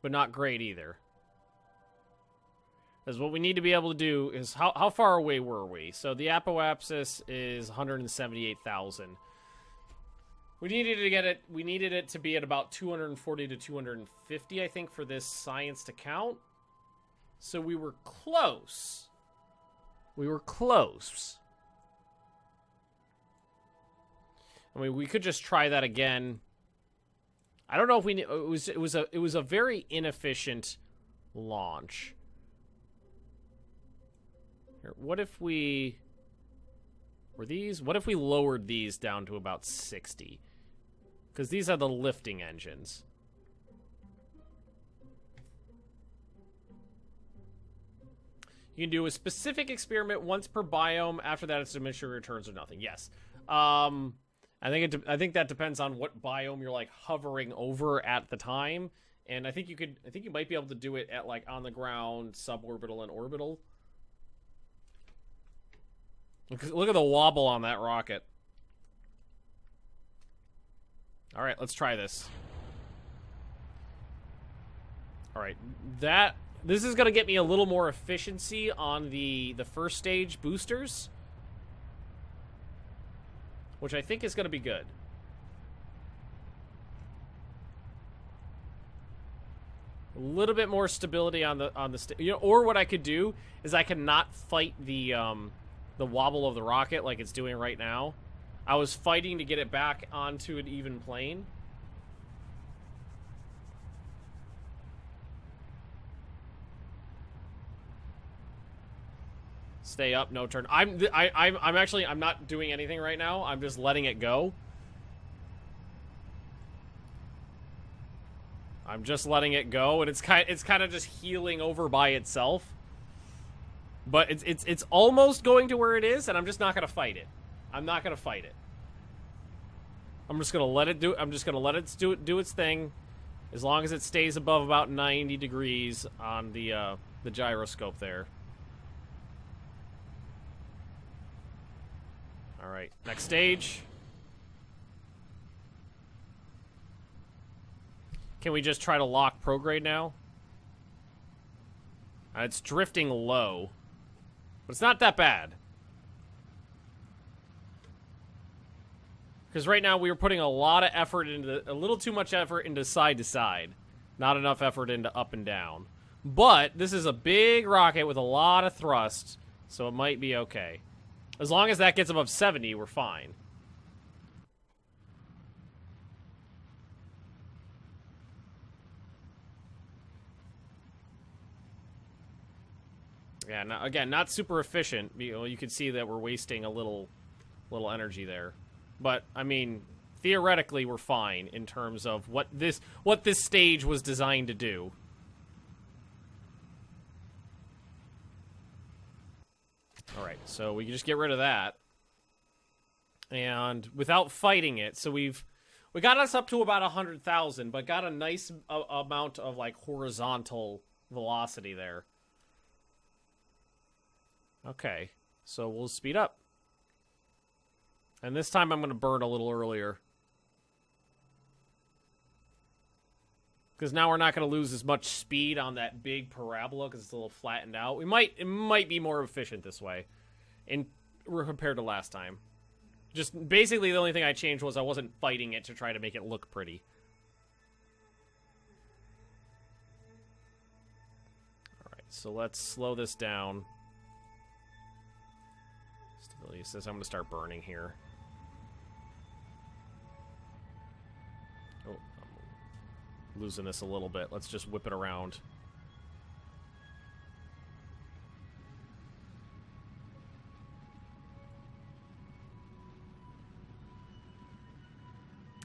But not great either. Because what we need to be able to do is... How far away were we? So the apoapsis is 178,000. We needed to get it... We needed it to be at about 240 to 250, I think, for this science to count. So we were close. We were close. I mean, we could just try that again. I don't know if we... It was a very inefficient launch. Here, what if we... What if we lowered these down to about 60? Because these are the lifting engines. You can do a specific experiment once per biome. After that, it's diminishing returns or nothing. Yes. I think that depends on what biome you're like hovering over at the time. And I think you might be able to do it at like on the ground, suborbital, and orbital. Look at the wobble on that rocket. All right, let's try this. All right, this is gonna get me a little more efficiency on the first stage boosters, which I think is gonna be good. A little bit more stability on the or what I could do is I could not fight the wobble of the rocket like it's doing right now. I was fighting to get it back onto an even plane. Stay up, no turn. I'm not doing anything right now. I'm just letting it go. I'm just letting it go, and it's kind of just healing over by itself. But it's almost going to where it is, and I'm just not gonna fight it. I'm not gonna fight it. I'm just gonna let it do. I'm just gonna let it do its thing, as long as it stays above about 90 degrees on the gyroscope there. All right, next stage. Can we just try to lock prograde now? It's drifting low, but it's not that bad. Because right now we were putting a lot of effort into, a little too much effort into side to side. Not enough effort into up and down. But this is a big rocket with a lot of thrust, so it might be okay. As long as that gets above 70, we're fine. Yeah, now, again, not super efficient. You can see that we're wasting a little energy there. But, I mean, theoretically, we're fine in terms of what this stage was designed to do. Alright, so we can just get rid of that. And without fighting it, so we got us up to about 100,000, but got a nice amount of, like, horizontal velocity there. Okay, so we'll speed up. And this time I'm going to burn a little earlier. Because now we're not going to lose as much speed on that big parabola because it's a little flattened out. It might be more efficient this way compared to last time. Just basically the only thing I changed was I wasn't fighting it to try to make it look pretty. Alright, so let's slow this down. Stability says I'm going to start burning here. Oh, I'm losing this a little bit. Let's just whip it around.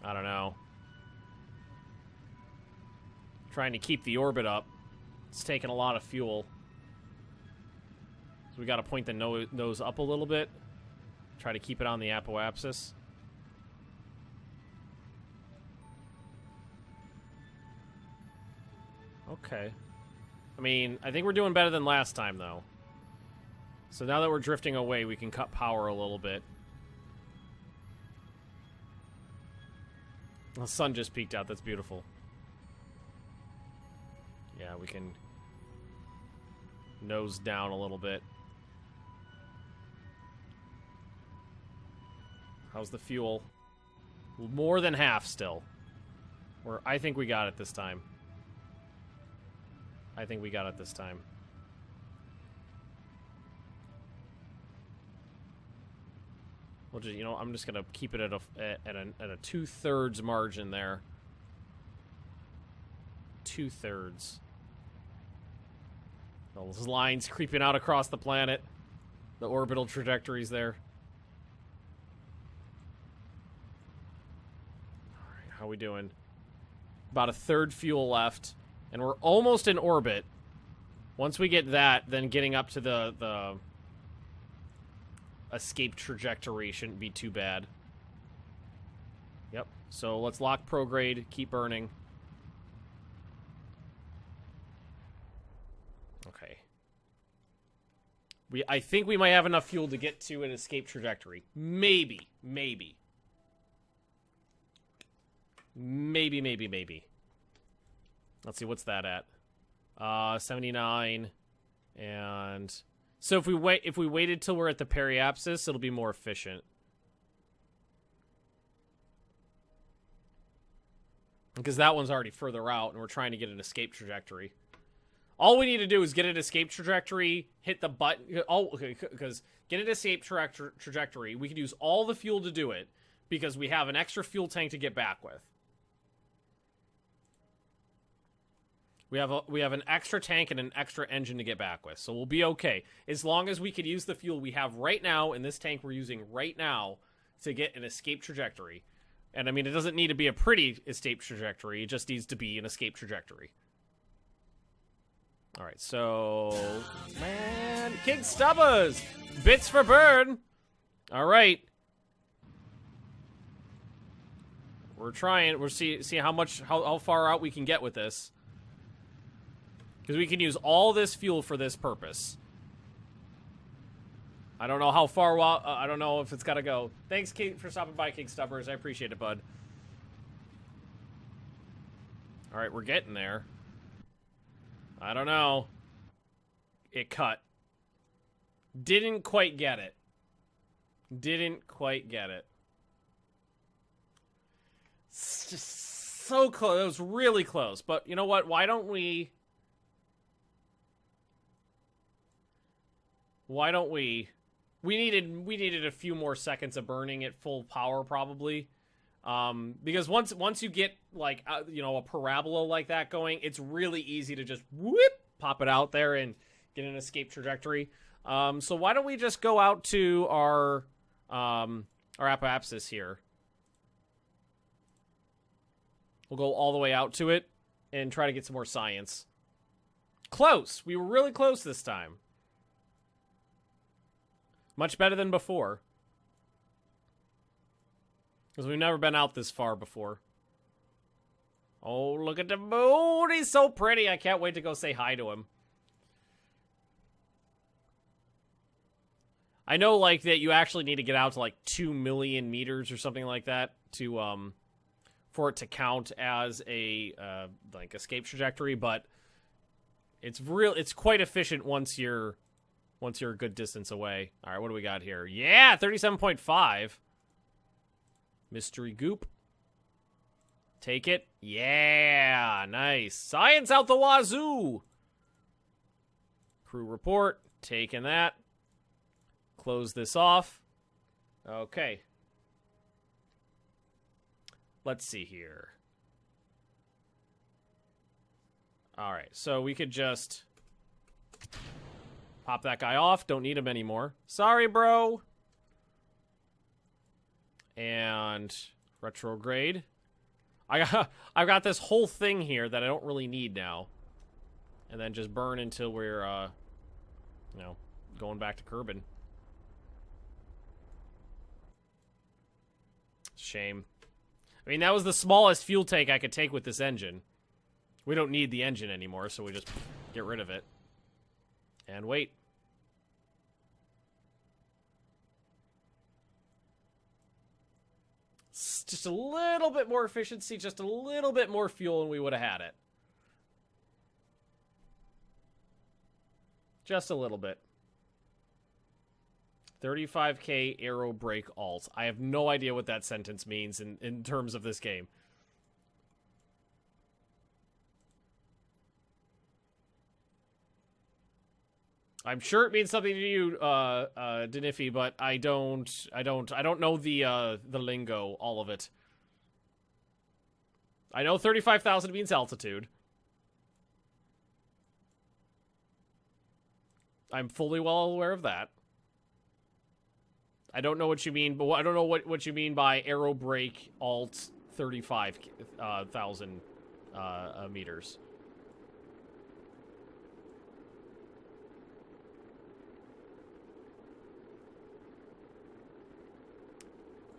I don't know. Trying to keep the orbit up. It's taking a lot of fuel. So we got to point the nose up a little bit. Try to keep it on the apoapsis. Okay. I mean, I think we're doing better than last time, though. So now that we're drifting away, we can cut power a little bit. The sun just peeked out. That's beautiful. Yeah, we can nose down a little bit. How's the fuel? More than half still. I think we got it this time. I think we got it this time. We'll just, I'm just gonna keep it at a 2/3 margin there. 2/3. Those lines creeping out across the planet. The orbital trajectories there. All right, how we doing? About a third fuel left, and we're almost in orbit. Once we get that, then getting up to the escape trajectory shouldn't be too bad. Yep. So let's lock prograde, keep burning. Okay. I think we might have enough fuel to get to an escape trajectory. Maybe. Maybe. Maybe. Let's see, what's that at? 79. And so if we waited till we're at the periapsis, it'll be more efficient. Because that one's already further out, and we're trying to get an escape trajectory. All we need to do is get an escape trajectory, hit the button. Oh, okay, because get an escape trajectory. We can use all the fuel to do it, because we have an extra fuel tank to get back with. We have an extra tank and an extra engine to get back with, so we'll be okay. As long as we can use the fuel we have right now in this tank we're using right now to get an escape trajectory. And I mean, it doesn't need to be a pretty escape trajectory, it just needs to be an escape trajectory. Alright, so... Man, King Stubbers! Bits for burn! Alright. We're trying, we're see how far out we can get with this. Because we can use all this fuel for this purpose. I don't know how far, I don't know if it's got to go. Thanks, King, for stopping by, King Stubbers. I appreciate it, bud. Alright, we're getting there. I don't know. It cut. Didn't quite get it. Didn't quite get it. It's just so close. It was really close. But you know what? Why don't we... We needed a few more seconds of burning at full power, probably. Because once you get, like, you know, a parabola like that going, it's really easy to just, whoop, pop it out there and get an escape trajectory. So why don't we just go out to our apoapsis here. We'll go all the way out to it and try to get some more science. Close! We were really close this time. Much better than before. Because we've never been out this far before. Oh, look at the moon! He's so pretty! I can't wait to go say hi to him. I know, like, that you actually need to get out to, like, 2 million meters or something like that to, for it to count as a, like, escape trajectory, but it's quite efficient once you're a good distance away. All right, what do we got here? Yeah, 37.5. Mystery goop. Take it. Yeah, nice. Science out the wazoo. Crew report. Taking that. Close this off. Okay. Let's see here. All right, so we could just... pop that guy off. Don't need him anymore. Sorry, bro. And retrograde. I've got this whole thing here that I don't really need now. And then just burn until we're, you know, going back to Kerbin. Shame. I mean, that was the smallest fuel tank I could take with this engine. We don't need the engine anymore, so we just get rid of it. And wait. Just a little bit more efficiency, just a little bit more fuel, and we would have had it. Just a little bit. 35k aero brake alt. I have no idea what that sentence means in terms of this game. I'm sure it means something to you, Denifi, but I don't know the lingo, all of it. I know 35,000 means altitude. I'm fully well aware of that. I don't know what you mean, but I don't know what you mean by aero brake alt 35,000 meters.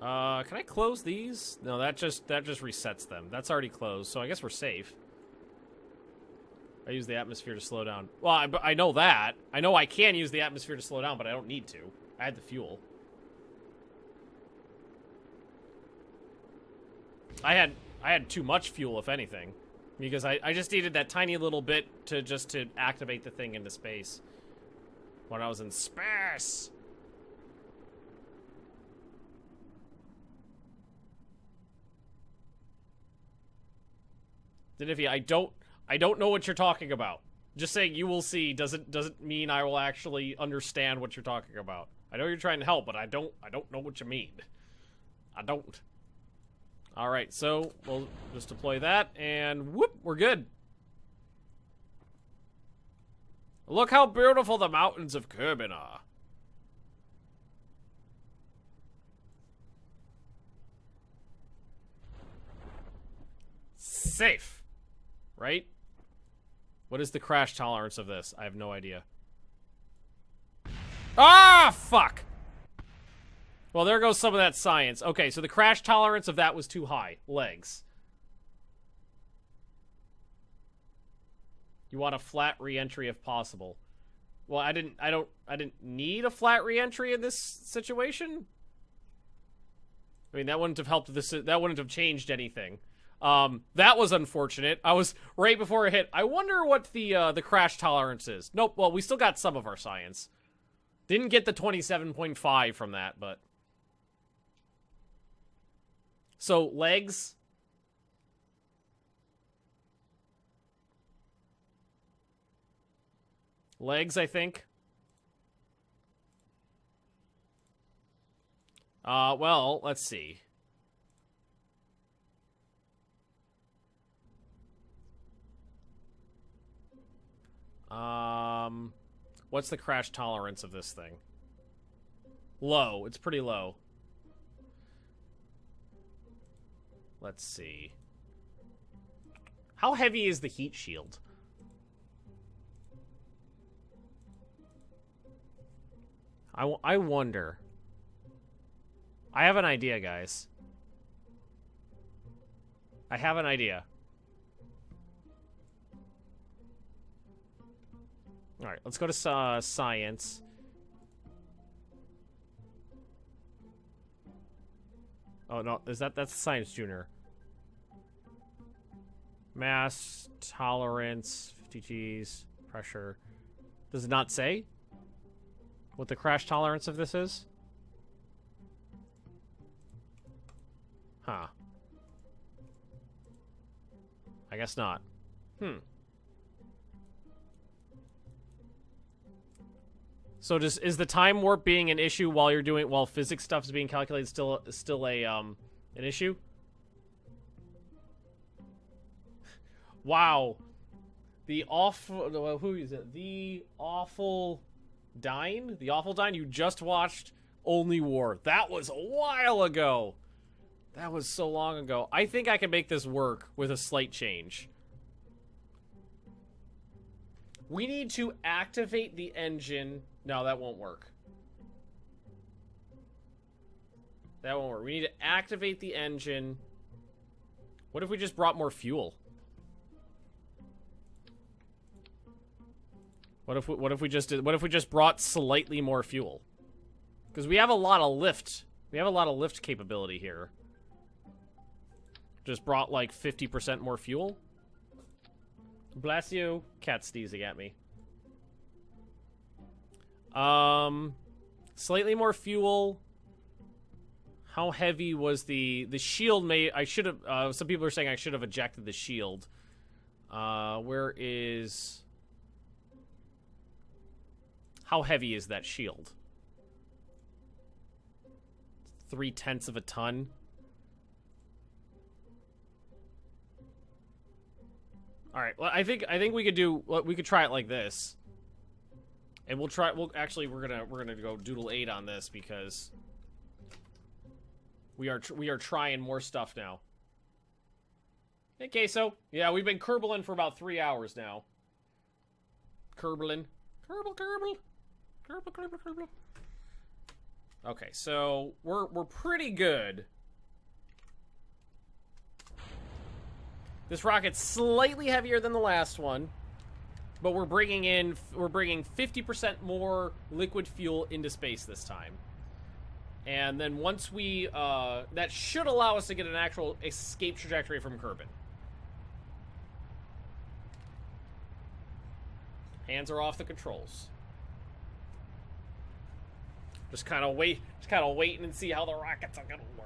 Can I close these? No, that just resets them. That's already closed, so I guess we're safe. I use the atmosphere to slow down. Well, I know that. I know I can use the atmosphere to slow down, but I don't need to. I had the fuel. I had too much fuel, if anything. Because I just needed that tiny little bit to activate the thing into space. When I was in space! Denivia, I don't know what you're talking about. Just saying you will see doesn't mean I will actually understand what you're talking about. I know you're trying to help, but I don't know what you mean. I don't. Alright, so we'll just deploy that, and whoop, we're good. Look how beautiful the mountains of Kerbin are. Safe. Right? What is the crash tolerance of this? I have no idea. Ah, fuck! Well, there goes some of that science. Okay, so the crash tolerance of that was too high. Legs. You want a flat re-entry if possible. Well, I didn't need a flat re-entry in this situation. I mean, that wouldn't have helped this. That wouldn't have changed anything. That was unfortunate. I was right before it hit. I wonder what the crash tolerance is. Nope. Well, we still got some of our science. Didn't get the 27.5 from that, but. So, legs. Legs, I think. Well, let's see. What's the crash tolerance of this thing? Low. It's pretty low. Let's see. How heavy is the heat shield? I wonder. I have an idea, guys. I have an idea. Alright, let's go to science. Oh, no, that's science junior. Mass, tolerance, 50 Gs, pressure. Does it not say what the crash tolerance of this is? Huh. I guess not. So is the time warp being an issue while physics stuff is being calculated still a an issue? Wow. The awful who is it? The Awful Dine? The Awful Dine, you just watched Only War. That was a while ago. That was so long ago. I think I can make this work with a slight change. We need to activate the engine. No, that won't work. That won't work. We need to activate the engine. What if we just brought more fuel? What if we just brought slightly more fuel? Because we have a lot of lift. We have a lot of lift capability here. Just brought like 50% more fuel. Bless you. Cat sneezing at me. Slightly more fuel. How heavy was the shield? I should have. Some people are saying I should have ejected the shield. Where is? How heavy is that shield? 0.3 of a ton. All right. Well, I think we could do. Well, we could try it like this. And we're gonna go Doodle 8 on this because we are trying more stuff now. Okay, so yeah, we've been Kerbaling for about 3 hours now. Kerbaling, Kerbal. Okay, so we're pretty good. This rocket's slightly heavier than the last one, but we're bringing 50% more liquid fuel into space this time. And then once we, that should allow us to get an actual escape trajectory from Kerbin. Hands are off the controls. Just kind of waiting and see how the rockets are gonna work.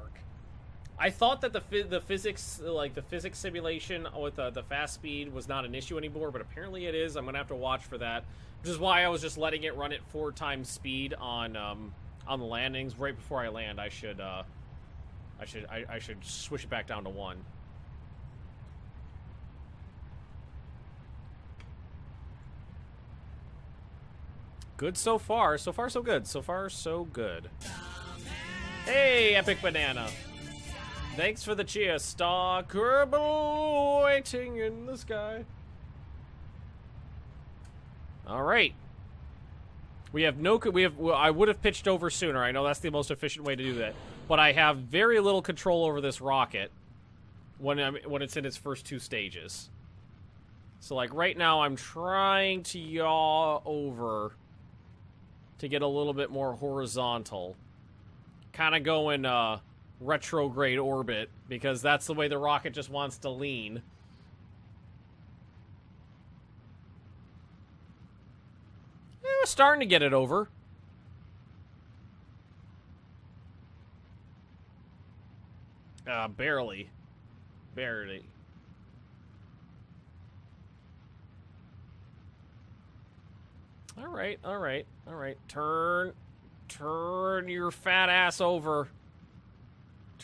I thought that the physics, like the physics simulation with the fast speed was not an issue anymore, but apparently it is. I'm gonna have to watch for that, which is why I was just letting it run at 4 times speed on the landings. Right before I land, I should switch it back down to 1. Good so far. So far, so good. So far, so good. Hey, Epic Banana. Thanks for the cheer, Star Kerbal waiting in the sky. All right. I would have pitched over sooner. I know that's the most efficient way to do that, but I have very little control over this rocket when it's in its first 2 stages. So like right now, I'm trying to yaw over to get a little bit more horizontal. Kind of go in retrograde orbit, because that's the way the rocket just wants to lean. We're starting to get it over. Barely. Barely. Alright, alright, alright. Turn your fat ass over.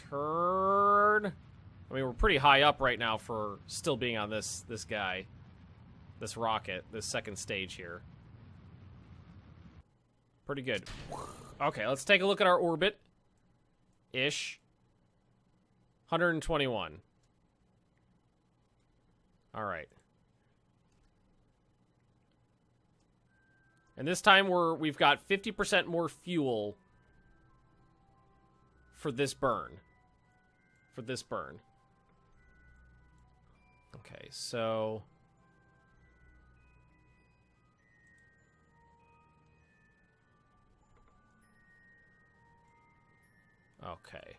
Turn. I mean, we're pretty high up right now for still being on this guy. This rocket, this second stage here. Pretty good. Okay, let's take a look at our orbit. Ish. 121. Alright. And this time we've got 50% more fuel for this burn. Okay, so okay.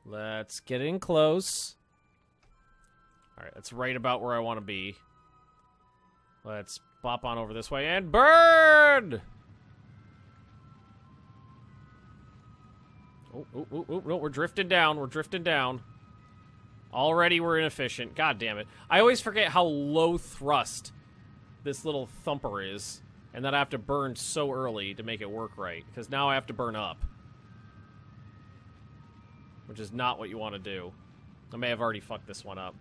Let's get in close. Alright, that's right about where I want to be. Let's bop on over this way and burn! Oh, no, we're drifting down. Already we're inefficient. God damn it. I always forget how low thrust this little thumper is, and that I have to burn so early to make it work right, because now I have to burn up. Which is not what you want to do. I may have already fucked this one up.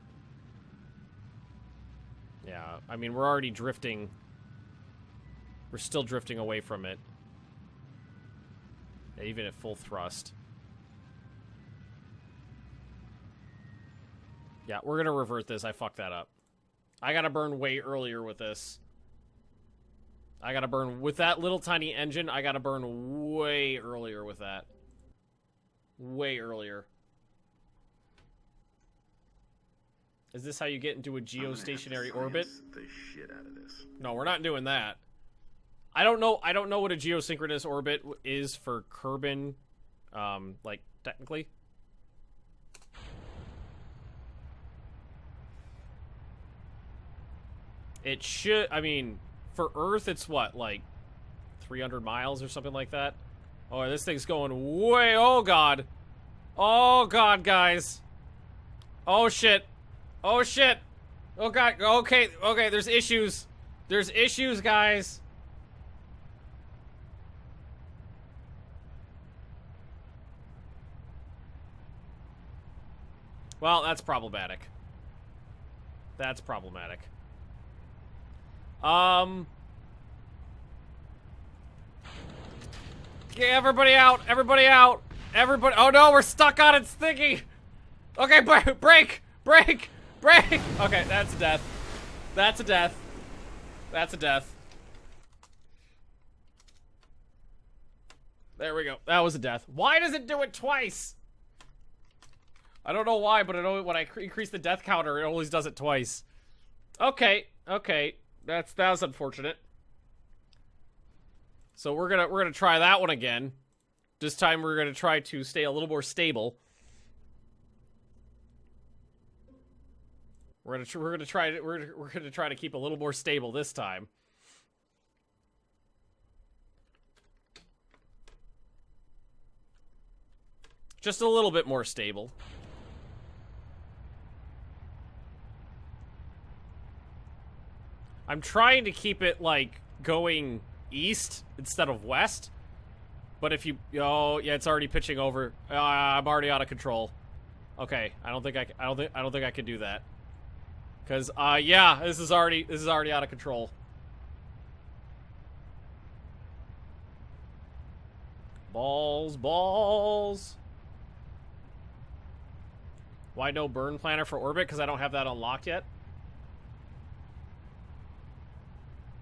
Yeah, I mean, we're already drifting. We're still drifting away from it. Yeah, even at full thrust. Yeah, we're gonna revert this. I fucked that up. I gotta burn way earlier with this. I gotta burn with that little tiny engine. I gotta burn way earlier with that. Way earlier. Is this how you get into a geostationary orbit? The shit out of this. No, we're not doing that. I don't know what a geosynchronous orbit is for Kerbin, like technically. It should, I mean, for Earth it's what, like 300 miles or something like that? Oh, this thing's going way, oh god. Oh god, guys. Oh shit. Oh shit. Oh god, okay, there's issues. There's issues, guys. Well, that's problematic. That's problematic. Okay, everybody out! Everybody out! Everybody! Oh no, we're stuck on its thingy! Okay, break! Break! Break! Okay, that's a death. That's a death. That's a death. There we go. That was a death. Why does it do it twice? I don't know why, but when I increase the death counter, it always does it twice. Okay, okay. That was unfortunate. So we're gonna try that one again. This time we're gonna try to stay a little more stable. We're gonna try to keep a little more stable this time. Just a little bit more stable. I'm trying to keep it, like, going east instead of west. But if you... Oh, yeah, it's already pitching over. I'm already out of control. Okay, I don't think I can do that. Because, yeah, this is already out of control. Balls, balls. Why no burn planner for orbit? Because I don't have that unlocked yet.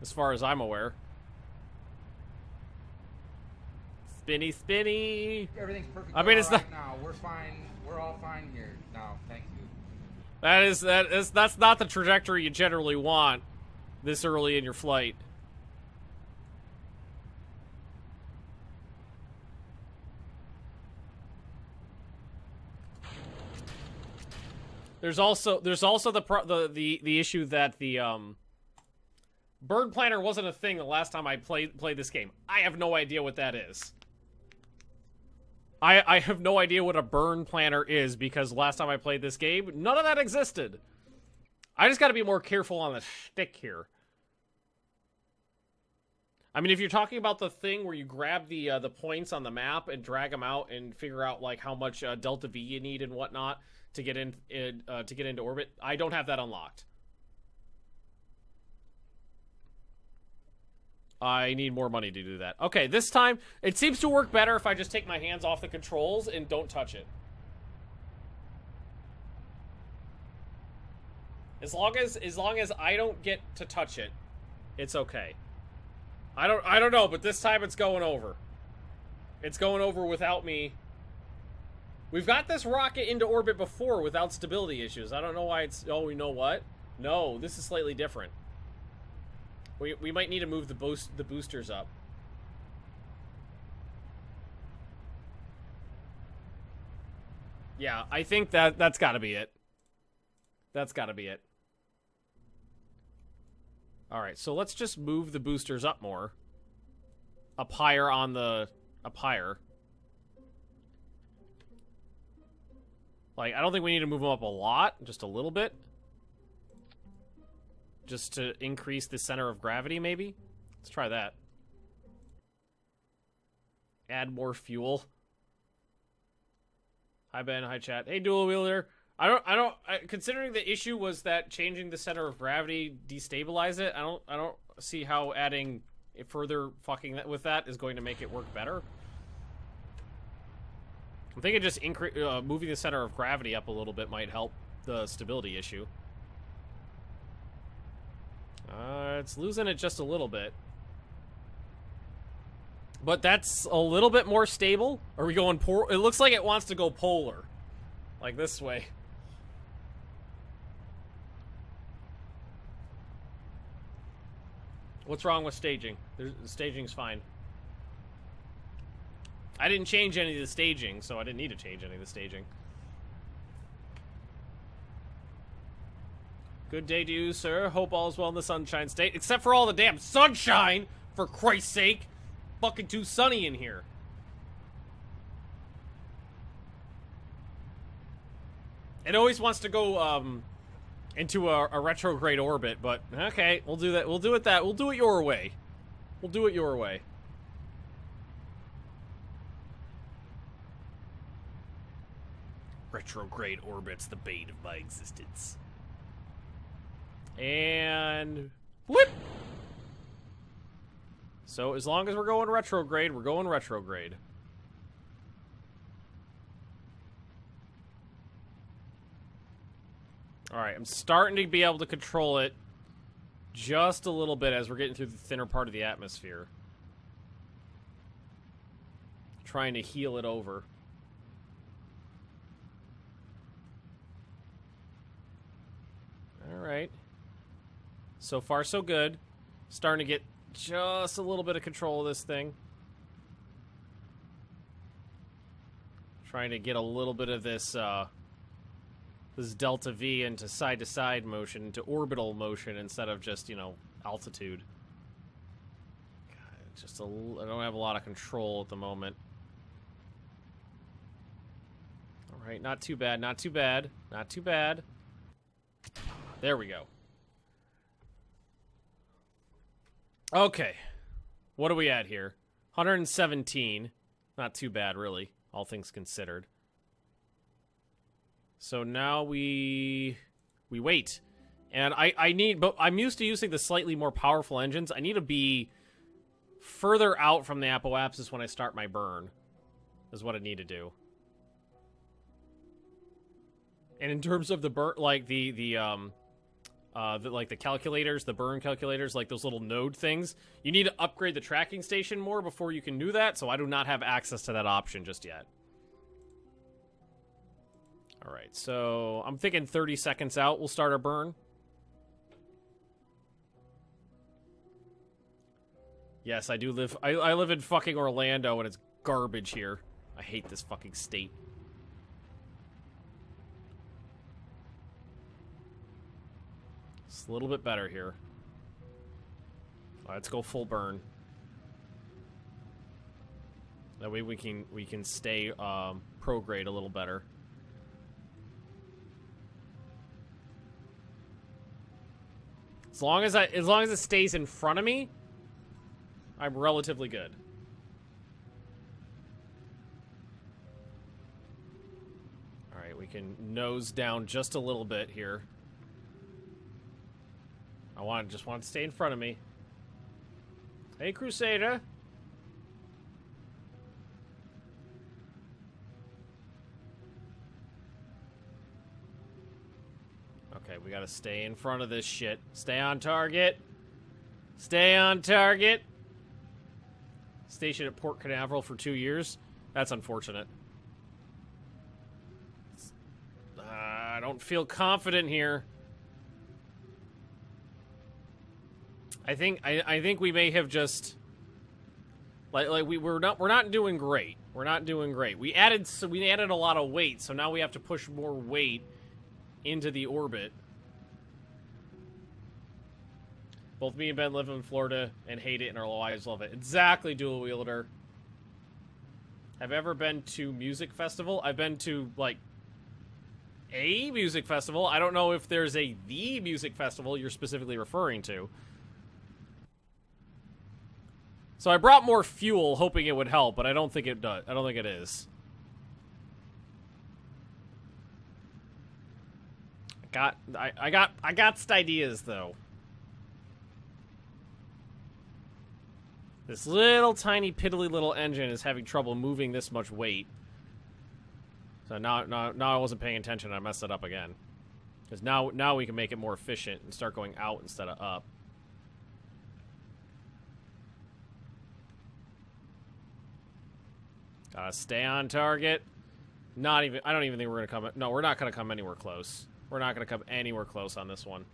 As far as I'm aware. Spinny, spinny. Everything's perfect. I mean, it's right now. We're fine. We're all fine here now. Thank you. That's not the trajectory you generally want this early in your flight. There's also the issue that the bird planner wasn't a thing the last time I played this game. I have no idea what that is. I have no idea what a burn planner is because last time I played this game, none of that existed. I just got to be more careful on the shtick here. I mean, if you're talking about the thing where you grab the points on the map and drag them out and figure out like how much delta V you need and whatnot to get into orbit, I don't have that unlocked. I need more money to do that. Okay, this time, it seems to work better if I just take my hands off the controls and don't touch it. As long as I don't get to touch it, it's okay. I don't know, but this time it's going over. It's going over without me. We've got this rocket into orbit before without stability issues. I don't know why it's... Oh, you know what? No, this is slightly different. We might need to move the boosters up. Yeah, I think that's got to be it. That's got to be it. All right, so let's just move the boosters up more. Up higher on the... Up higher. Like, I don't think we need to move them up a lot. Just a little bit. Just to increase the center of gravity, maybe? Let's try that. Add more fuel. Hi, Ben. Hi, chat. Hey, Dual Wheeler. Considering the issue was that changing the center of gravity destabilized it, I don't see how adding further fucking with that is going to make it work better. I'm thinking just moving the center of gravity up a little bit might help the stability issue. It's losing it just a little bit. But that's a little bit more stable. Are we going it looks like it wants to go polar. Like this way. What's wrong with staging? The staging's fine. I didn't change any of the staging, so I didn't need to change any of the staging. Good day to you, sir. Hope all's well in the Sunshine State. Except for all the damn sunshine, for Christ's sake. Fucking too sunny in here. It always wants to go, into a retrograde orbit, but okay, we'll do that. We'll do it your way. We'll do it your way. Retrograde orbit's the bane of my existence. And whoop. So as long as we're going retrograde, we're going retrograde. Alright, I'm starting to be able to control it just a little bit as we're getting through the thinner part of the atmosphere. trying to heal it over. Alright. So far, so good. Starting to get just a little bit of control of this thing. Trying to get a little bit of this, this delta V into side-to-side motion, into orbital motion, instead of just, you know, altitude. God, just I don't have a lot of control at the moment. Alright, not too bad, not too bad, not too bad. There we go. Okay. What are we at here? 117. Not too bad, really, all things considered. So now we wait. And I need, but I'm used to using the slightly more powerful engines. I need to be further out from the apoapsis when I start my burn, is what I need to do. And in terms of the burn, like like the calculators, the burn calculators, like those little node things, you need to upgrade the tracking station more before you can do that, so I do not have access to that option just yet. Alright, so I'm thinking 30 seconds out we'll start our burn. Yes, I do live, I live in fucking Orlando and it's garbage here. I hate this fucking state. It's a little bit better here. Let's go full burn. That way we can stay prograde a little better. As long as it stays in front of me, I'm relatively good. All right, we can nose down just a little bit here. Just want to stay in front of me. Hey, Crusader. Okay, we gotta stay in front of this shit. Stay on target. Stay on target. Stationed at Port Canaveral for 2 years. That's unfortunate. I don't feel confident here. I think we may have just we're not doing great. We're not doing great. We added a lot of weight, so now we have to push more weight into the orbit. Both me and Ben live in Florida and hate it, and our wives love it. Exactly, Dual Wielder. Have I ever been to music festival? I've been to, like, a music festival. I don't know if there's the music festival you're specifically referring to. So I brought more fuel, hoping it would help, but I don't think it does. I don't think it is. I got ideas though. This little tiny piddly little engine is having trouble moving this much weight. So now I wasn't paying attention and I messed it up again. Because now we can make it more efficient and start going out instead of up. Stay on target. I don't even think we're gonna come. No, we're not gonna come anywhere close. We're not gonna come anywhere close on this one.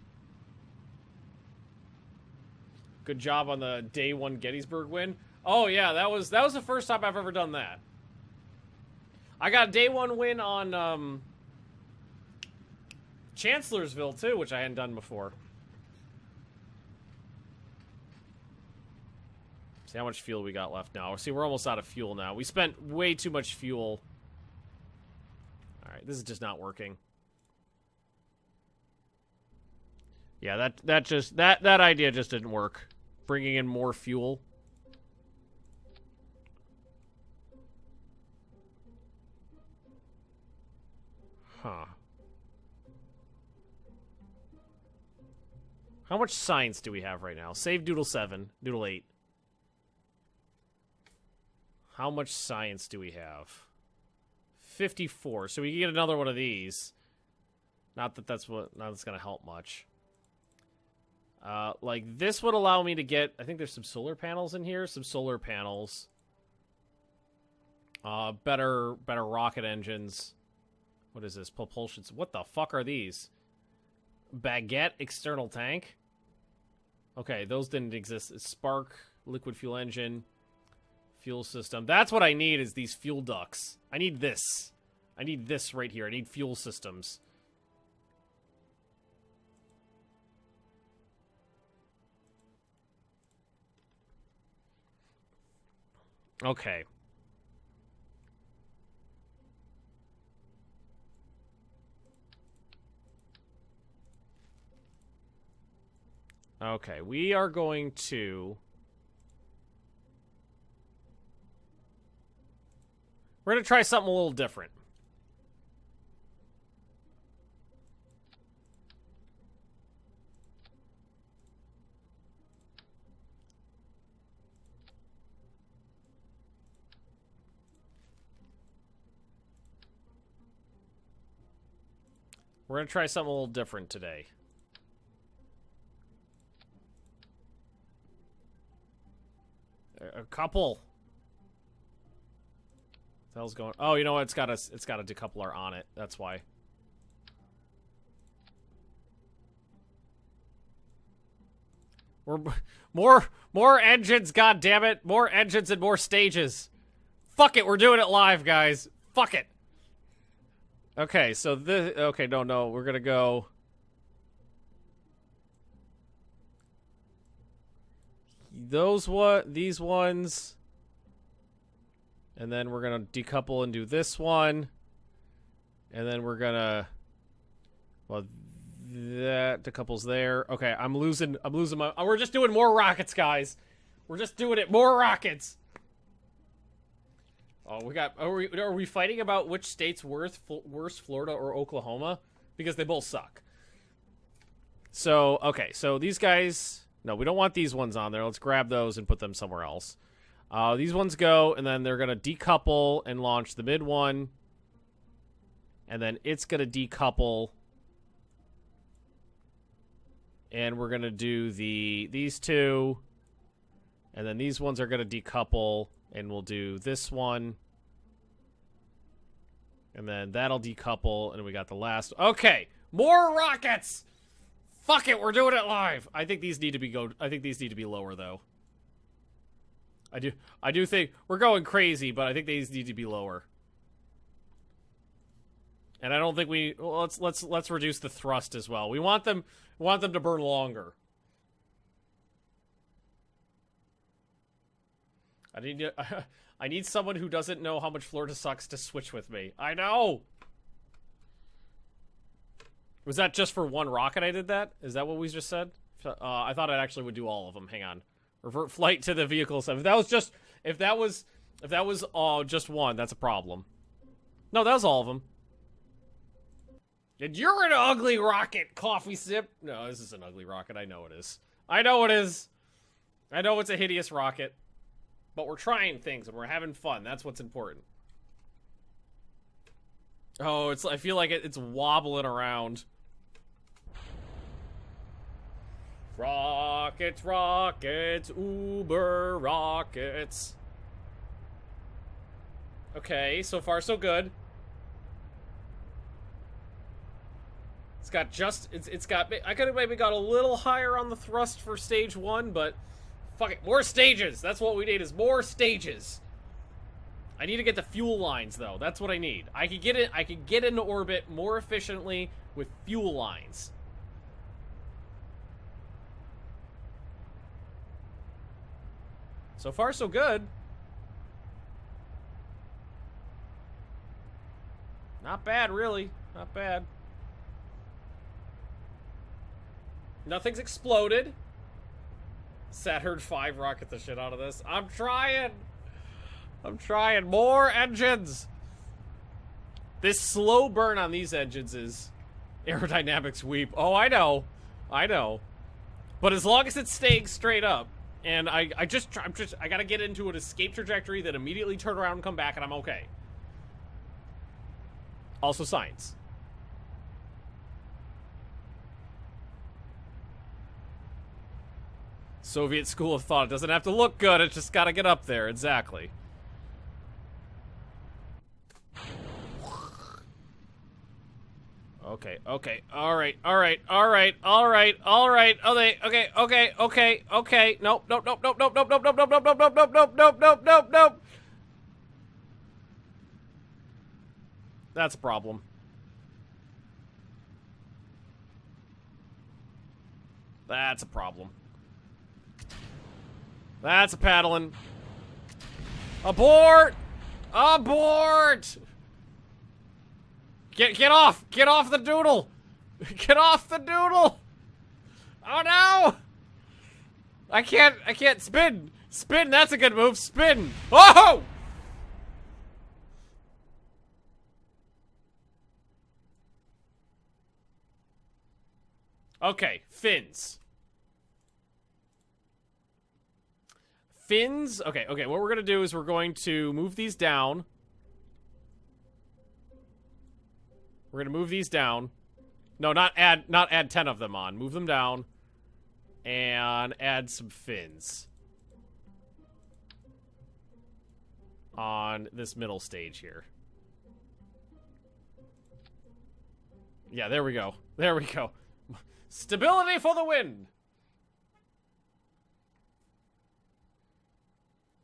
Good job on the day one Gettysburg win. Oh yeah, that was the first time I've ever done that. I got a day one win on Chancellorsville too, which I hadn't done before. See how much fuel we got left now. See, we're almost out of fuel now. We spent way too much fuel. Alright, this is just not working. Yeah, that idea just didn't work. Bringing in more fuel. Huh. How much science do we have right now? Save Doodle 7, Doodle 8. How much science do we have? 54. So we can get another one of these. Not that that's going to help much. Like, this would allow me to get... I think there's some solar panels in here. Some solar panels. Better rocket engines. What is this? Propulsion. What the fuck are these? Baguette external tank? Okay, those didn't exist. Spark, liquid fuel engine, fuel system. That's what I need, is these fuel ducts. I need this. I need this right here. I need fuel systems. Okay. Okay, we are going to... We're going to try something a little different. We're going to try something a little different today. A couple. What the hell's going? Oh, you know what? It's got a decoupler on it. That's why. We're more engines. God damn it! More engines and more stages. Fuck it. We're doing it live, guys. Fuck it. Okay, so this. Okay, no. We're gonna go. These ones, and then we're gonna decouple and do this one, and then we're gonna, well, that decouples there. Okay, I'm losing my. We're just doing more rockets, guys. We're just doing it, more rockets. Oh, we got. Are we fighting about which state's worse, Florida or Oklahoma? Because they both suck. So okay, so these guys. No, we don't want these ones on there. Let's grab those and put them somewhere else. These ones go, and then they're going to decouple and launch the mid one. And then it's going to decouple. And we're going to do these two. And then these ones are going to decouple, and we'll do this one. And then that'll decouple, and we got the last. Okay, more rockets! Fuck it, we're doing it live. I think these need to be lower though. I do think we're going crazy, but I think these need to be lower. And I don't think let's reduce the thrust as well. We want them to burn longer. I need someone who doesn't know how much Florida sucks to switch with me. I know. Was that just for one rocket I did that? Is that what we just said? I thought it actually would do all of them. Hang on. Revert flight to the vehicle stuff. If that was just one, that's a problem. No, that was all of them. And you're an ugly rocket, coffee sip. No, this is an ugly rocket. I know it is. I know it is. I know it's a hideous rocket. But we're trying things and we're having fun. That's what's important. Oh, I feel like it's wobbling around. Rockets, rockets, Uber rockets. Okay, so far so good. It's got I could have maybe got a little higher on the thrust for stage 1, but fuck it, more stages. That's what we need, is more stages. I need to get the fuel lines though. That's what I need. I could get into orbit more efficiently with fuel lines. So far, so good. Not bad, really. Not bad. Nothing's exploded. Saturn V rocket the shit out of this. I'm trying. More engines. This slow burn on these engines is aerodynamics weep. Oh, I know. But as long as it's staying straight up, and I gotta get into an escape trajectory that immediately turn around and come back, and I'm okay. Also science. Soviet school of thought. It doesn't have to look good, it just gotta get up there. Exactly. Okay. Alright. Okay. Nope. That's a problem. That's a problem. That's a paddling. Abort! Abort! Get off! Get off the Doodle! Get off the Doodle! Oh no! I can't spin! Spin, that's a good move. Spin! Oh! Okay, fins. Fins? Okay, what we're gonna do is we're going to move these down. We're gonna move these down. No, not add 10 of them on. Move them down. And add some fins. On this middle stage here. Yeah, there we go. There we go. Stability for the win!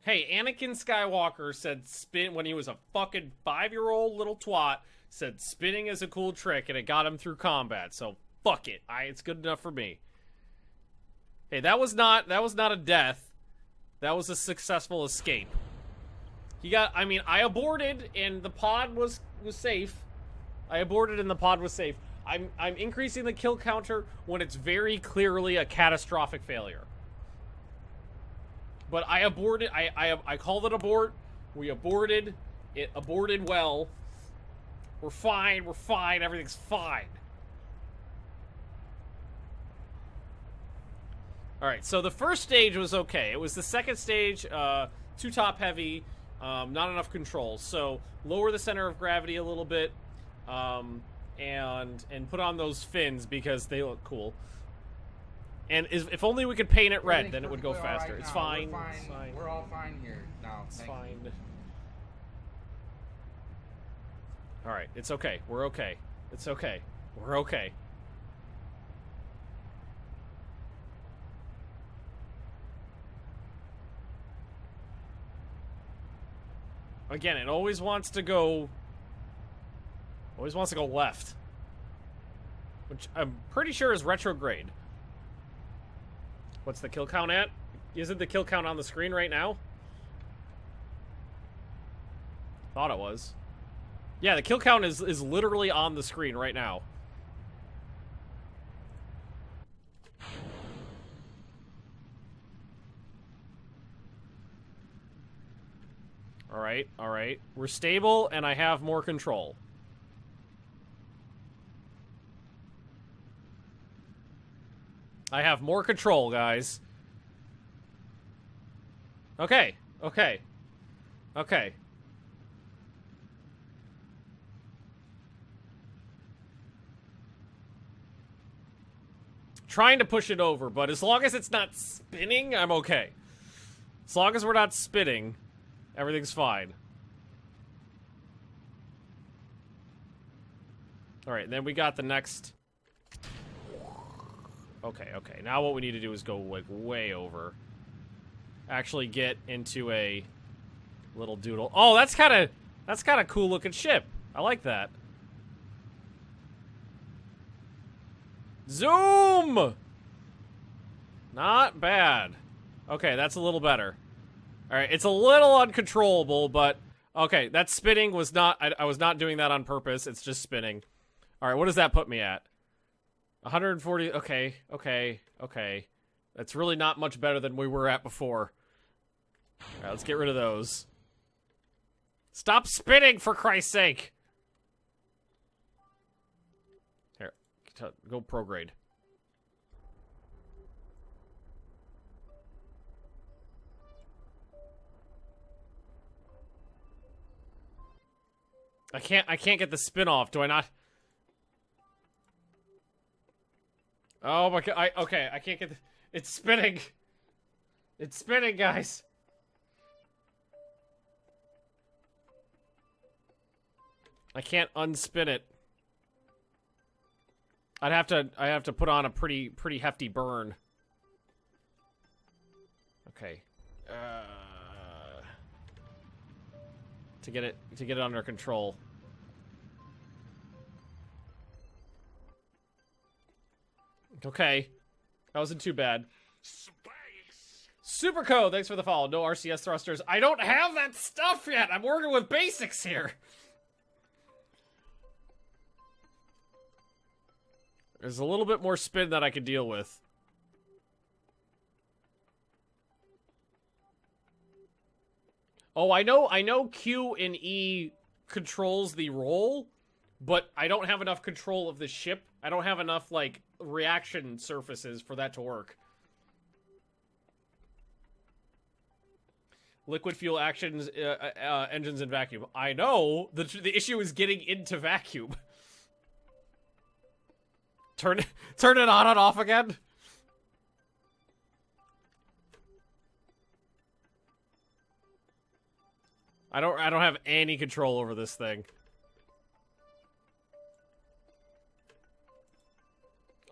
Hey, Anakin Skywalker said spin when he was a fucking 5-year-old little twat, said spinning is a cool trick and it got him through combat, so fuck it. It's good enough for me. Hey, that was not a death. That was a successful escape. I aborted and the pod was safe. I aborted and the pod was safe. I'm increasing the kill counter when it's very clearly a catastrophic failure. But I aborted. I called it abort. We aborted. It aborted well. We're fine. We're fine. Everything's fine. Alright, so the first stage was okay. It was the second stage, too top heavy, not enough control. So lower the center of gravity a little bit, and put on those fins because they look cool. And if only we could paint it red, then it would go faster. It's fine. It's fine. We're all fine here now. It's fine. Alright, it's okay. We're okay. It's okay. We're okay. Again, it always wants to go left. Which I'm pretty sure is retrograde. What's the kill count at? Isn't the kill count on the screen right now? Thought it was. Yeah, the kill count is literally on the screen right now. Alright, alright. We're stable, and I have more control. I have more control, guys. Okay, okay. Okay. Trying to push it over, but as long as it's not spinning, I'm okay. As long as we're not spinning, everything's fine. Alright, and then we got the next... Okay, okay. Now what we need to do is go, like, way over. Actually get into a little doodle. Oh, that's kind of cool looking ship. I like that. Zoom! Not bad. Okay, that's a little better. Alright, it's a little uncontrollable, but... Okay, that spinning was not... I was not doing that on purpose. It's just spinning. Alright, what does that put me at? 140... Okay, okay, okay. That's really not much better than we were at before. Alright, let's get rid of those. Stop spinning, for Christ's sake! Here, go prograde. I can't get the spin off, do I not? Oh my god, okay, I can't get the... It's spinning! It's spinning, guys! I can't unspin it. I have to put on a pretty hefty burn. Okay. To get it under control. Okay. That wasn't too bad. Superco, thanks for the follow. No RCS thrusters. I don't have that stuff yet. I'm working with basics here. There's a little bit more spin that I could deal with. Oh, I know Q and E controls the roll, but I don't have enough control of the ship. I don't have enough, like, reaction surfaces for that to work. Liquid fuel actions, engines in vacuum. I know. The issue is getting into vacuum. Turn it on and off again. I don't have any control over this thing.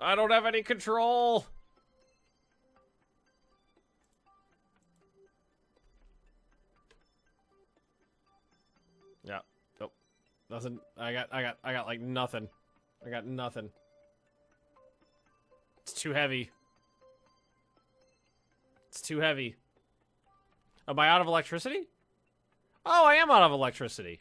I don't have any control. Yeah. Nope. Nothing. I got like nothing. I got nothing. It's too heavy. It's too heavy. Am I out of electricity? Oh, I am out of electricity.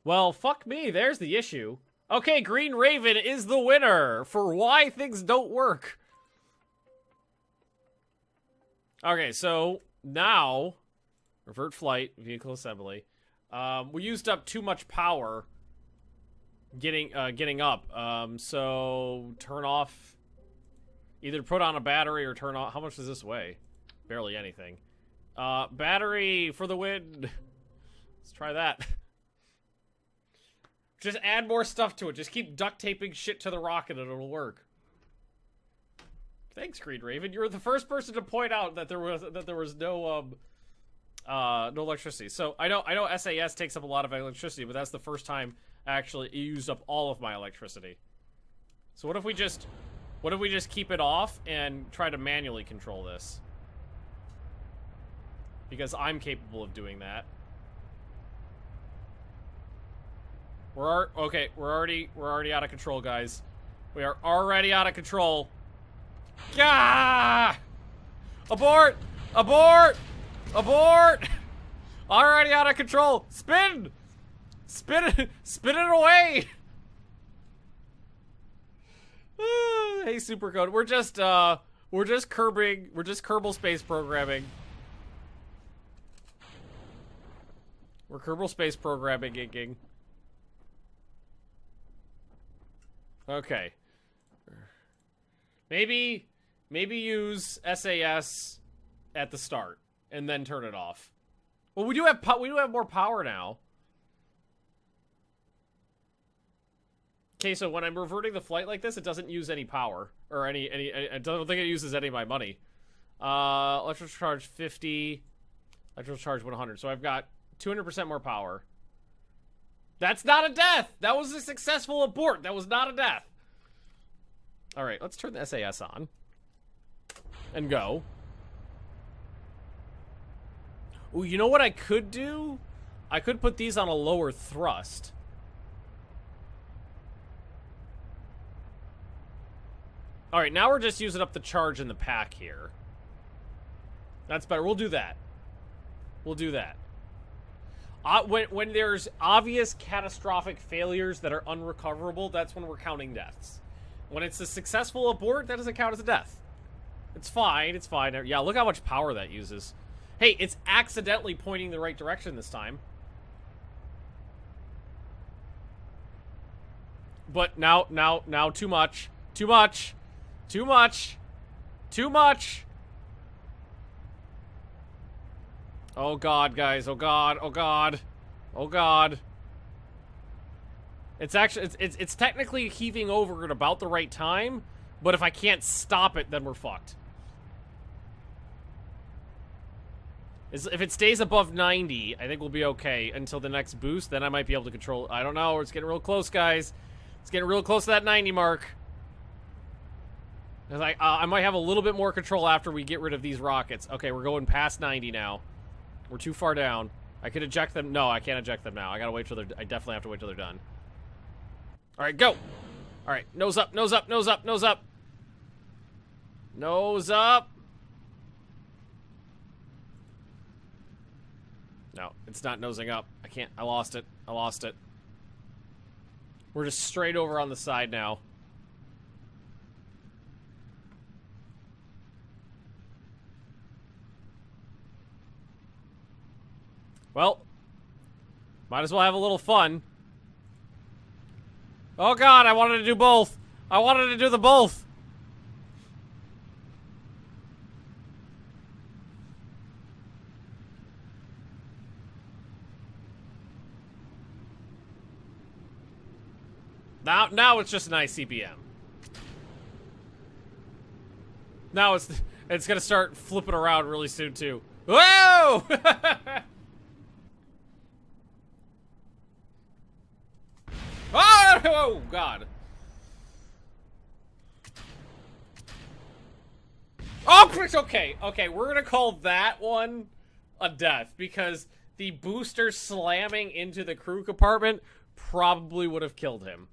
Well, fuck me. There's the issue. Okay, Green Raven is the winner for why things don't work. Okay, so now, revert flight, vehicle assembly. We used up too much power getting up. So turn off, either put on a battery or turn off. How much does this weigh? Barely anything. Battery for the win. Let's try that. Just add more stuff to it. Just keep duct taping shit to the rocket and it'll work. Thanks, Green Raven. You were the first person to point out that there was no electricity. So I know SAS takes up a lot of electricity, but that's the first time I actually used up all of my electricity. So what if we just keep it off and try to manually control this? Because I'm capable of doing that. We're already out of control, guys. We are already out of control. Gah! Abort! Abort! Abort! Already out of control. Spin! Spin it away! Hey, Supercode. We're just Kerbal Space Programming. We're Kerbal Space Programming inking. Okay. Maybe use SAS at the start and then turn it off. Well, we do have more power now. Okay, so when I'm reverting the flight like this, it doesn't use any power or any. I don't think it uses any of my money. Electrical charge 50. Electrical charge 100. So I've got 200% more power. That's not a death! That was a successful abort. That was not a death. Alright, let's turn the SAS on. And go. Ooh, you know what I could do? I could put these on a lower thrust. Alright, now we're just using up the charge in the pack here. That's better. We'll do that. We'll do that. When there's obvious catastrophic failures that are unrecoverable, that's when we're counting deaths. When it's a successful abort, that doesn't count as a death. It's fine, it's fine. Yeah, look how much power that uses. Hey, it's accidentally pointing the right direction this time. But now, too much. Too much. Too much. Too much. Oh god, guys. Oh god. Oh god. Oh god. It's actually it's technically heaving over at about the right time, but if I can't stop it, then we're fucked. If it stays above 90, I think we'll be okay until the next boost. Then I might be able to control. I don't know. It's getting real close, guys. It's getting real close to that 90 mark. I might have a little bit more control after we get rid of these rockets. Okay, we're going past 90 now. We're too far down. I could eject them. No, I can't eject them now. I gotta wait till they're... I definitely have to wait till they're done. Alright, go! Alright, nose up, nose up, nose up, nose up! Nose up! No, it's not nosing up. I can't... I lost it. I lost it. We're just straight over on the side now. Well, might as well have a little fun. Oh god, I wanted to do both. I wanted to do the both. Now it's just an ICBM. Now it's gonna start flipping around really soon too. Whoa! Oh, God. Oh, it's okay. Okay, we're gonna call that one a death because the booster slamming into the crew compartment probably would have killed him.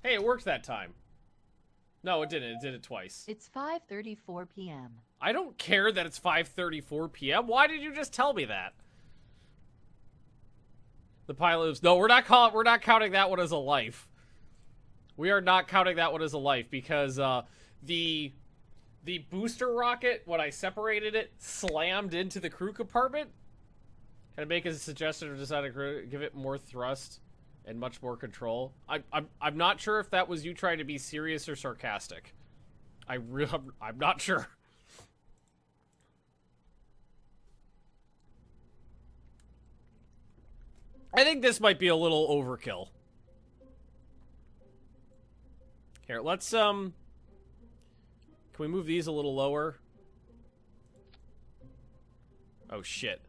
Hey, it worked that time. No, it didn't. It did it twice. It's 5:34 p.m. I don't care that it's 5:34 p.m. Why did you just tell me that? The pilot was... No, we're not counting that one as a life. We are not counting that one as a life because the booster rocket, when I separated it, slammed into the crew compartment. Can I make a suggestion or decide to give it more thrust and much more control? I'm not sure if that was you trying to be serious or sarcastic. I'm not sure. I think this might be a little overkill. Here, let's, can we move these a little lower? Oh, shit.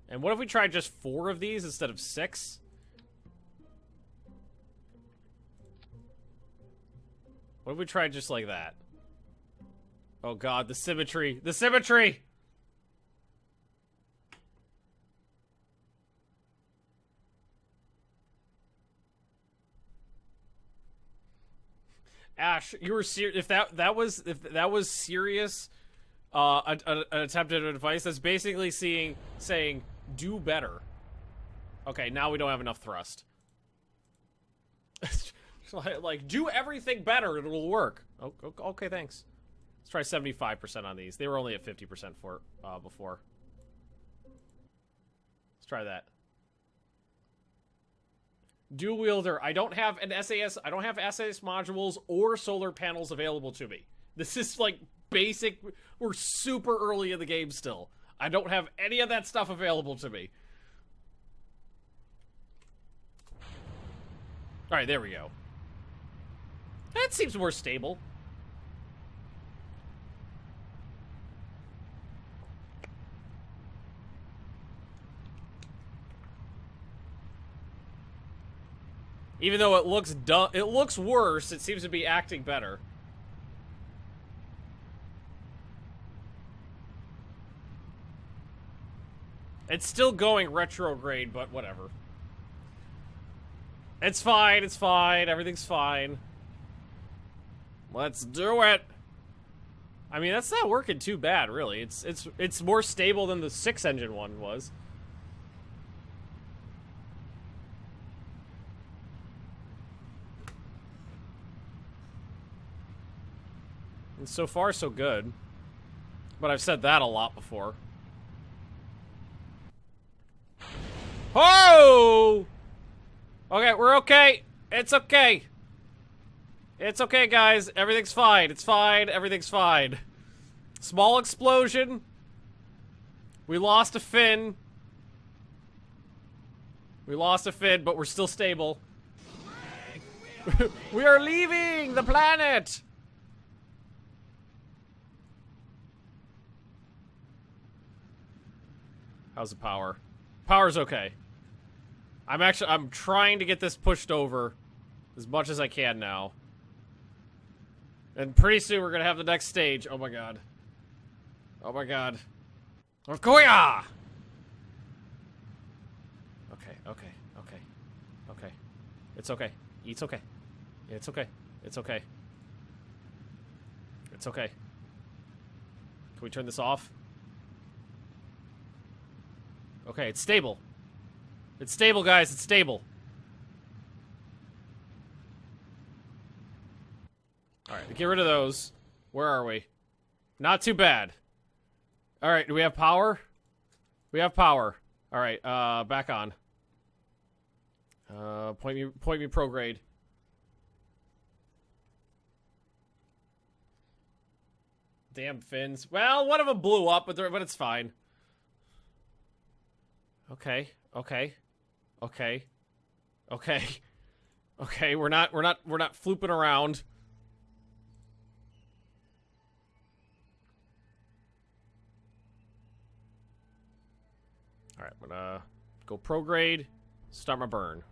And what if we tried just 4 of these instead of 6? What if we tried just like that? Oh god, the symmetry! The symmetry! Ash, you were serious. If that was serious, an attempted advice, that's basically saying do better. Okay, now we don't have enough thrust. Like do everything better, it'll work. Oh, okay, thanks. Let's try 75% on these. They were only at 50% for before. Let's try that. Dual wielder. I don't have an SAS. I don't have SAS modules or solar panels available to me. This is like basic. We're super early in the game still. I don't have any of that stuff available to me. All right, there we go. That seems more stable. Even though it looks dumb, it looks worse, it seems to be acting better. It's still going retrograde, but whatever. It's fine, everything's fine. Let's do it! I mean, that's not working too bad, really. It's more stable than the 6-engine one was. And so far, so good. But I've said that a lot before. Oh! Okay, we're okay. It's okay. It's okay, guys. Everything's fine. It's fine. Everything's fine. Small explosion. We lost a fin. We lost a fin, but we're still stable. We are leaving the planet! How's the power? Power's okay. I'm trying to get this pushed over as much as I can now. And pretty soon we're gonna have the next stage. Oh my god. Oh my god. Koya! Okay. It's okay. It's okay. It's okay. It's okay. It's okay. Can we turn this off? Okay, it's stable. It's stable, guys. It's stable. Alright, get rid of those. Where are we? Not too bad. Alright, do we have power? We have power. Alright, back on. Point me prograde. Damn fins. Well, one of them blew up, but it's fine. Okay. Okay, we're not flooping around. Alright, I'm gonna go prograde, start my burn.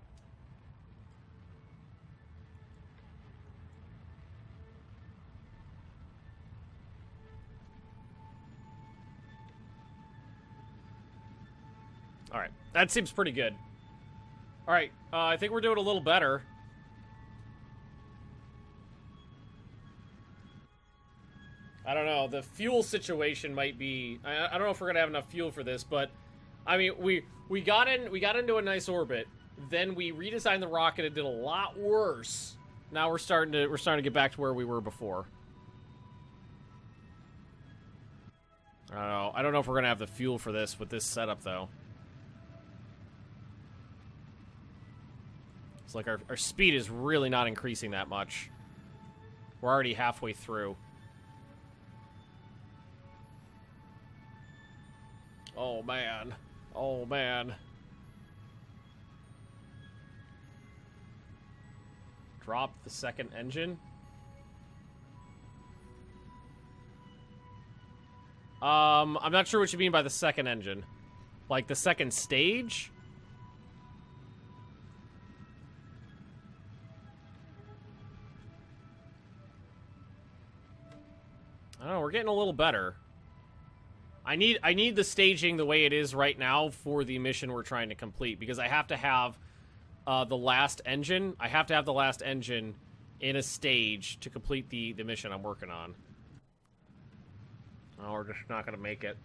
Alright, that seems pretty good. Alright, I think we're doing a little better. I don't know, the fuel situation might be... I don't know if we're gonna have enough fuel for this, but... I mean, we got into a nice orbit, then we redesigned the rocket, it did a lot worse. Now we're starting to get back to where we were before. I don't know if we're gonna have the fuel for this with this setup, though. It's like our speed is really not increasing that much. We're already halfway through. Oh, man. Oh, man. Drop the second engine. I'm not sure what you mean by the second engine. Like the second stage? I don't know, we're getting a little better. I need the staging the way it is right now for the mission we're trying to complete, because I have to have the last engine. I have to have the last engine in a stage to complete the mission I'm working on. Oh, we're just not gonna make it.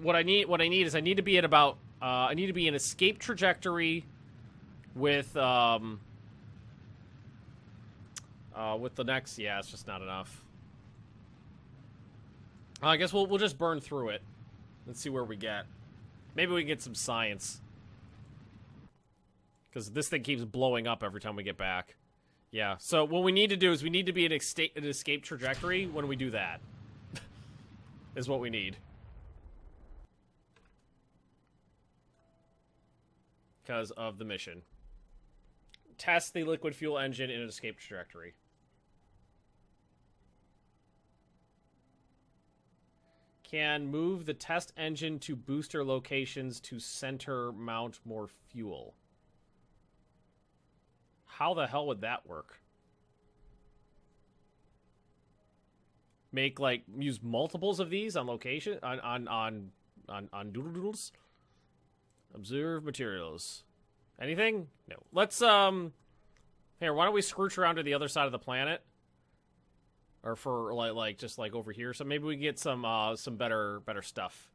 What I need is I need to be at about I need to be in escape trajectory with the next. Yeah, it's just not enough. I guess we'll just burn through it. Let's see where we get. Maybe we can get some science. Because this thing keeps blowing up every time we get back. Yeah, so what we need to do is we need to be in an escape trajectory when we do that. Is what we need. Because of the mission. Test the liquid fuel engine in an escape trajectory. Can move the test engine to booster locations to center mount more fuel. How the hell would that work? Make, like, use multiples of these on location on Doodles? Observe materials. Anything? No. Let's here, why don't we scrooch around to the other side of the planet? Or for like just like over here, so maybe we can get some better stuff.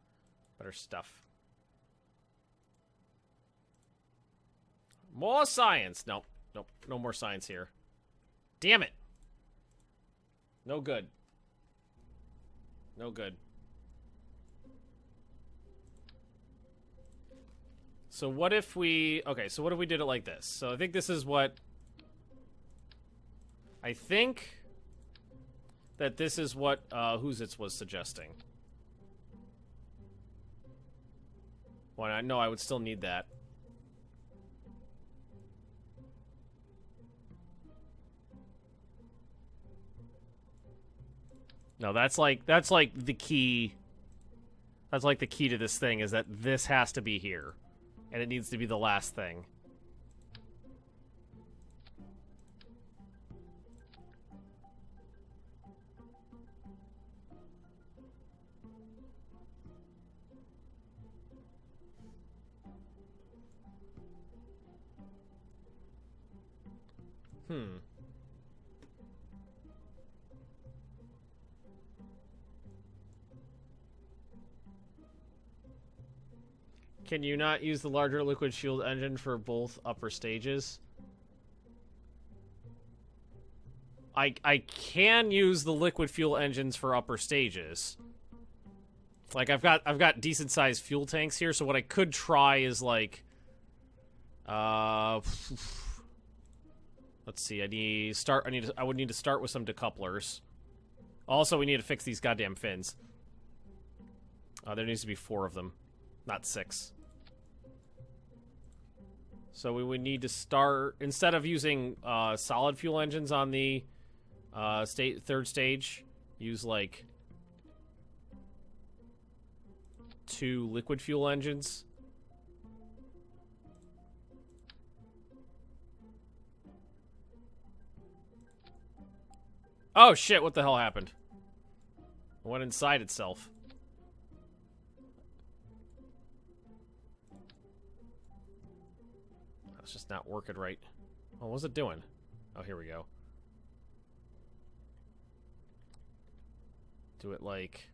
Better stuff. More science. Nope. Nope. No more science here. Damn it. No good. No good. So what if we... Okay, so what if we did it like this? So I think this is what... I think that this is what Who's was suggesting. Well, I know I would still need that. No, that's like the key. That's like the key to this thing is that this has to be here. And it needs to be the last thing. Can you not use the larger liquid shield engine for both upper stages? I can use the liquid fuel engines for upper stages. Like I've got decent sized fuel tanks here, so what I could try is like let's see, I would need to start with some decouplers. Also, we need to fix these goddamn fins. There needs to be 4 of them, not 6. So we would need to start, instead of using solid fuel engines on the third stage, use like 2 liquid fuel engines. Oh shit, what the hell happened? It went inside itself. It's just not working right. Oh, what was it doing? Oh, here we go. Do it like...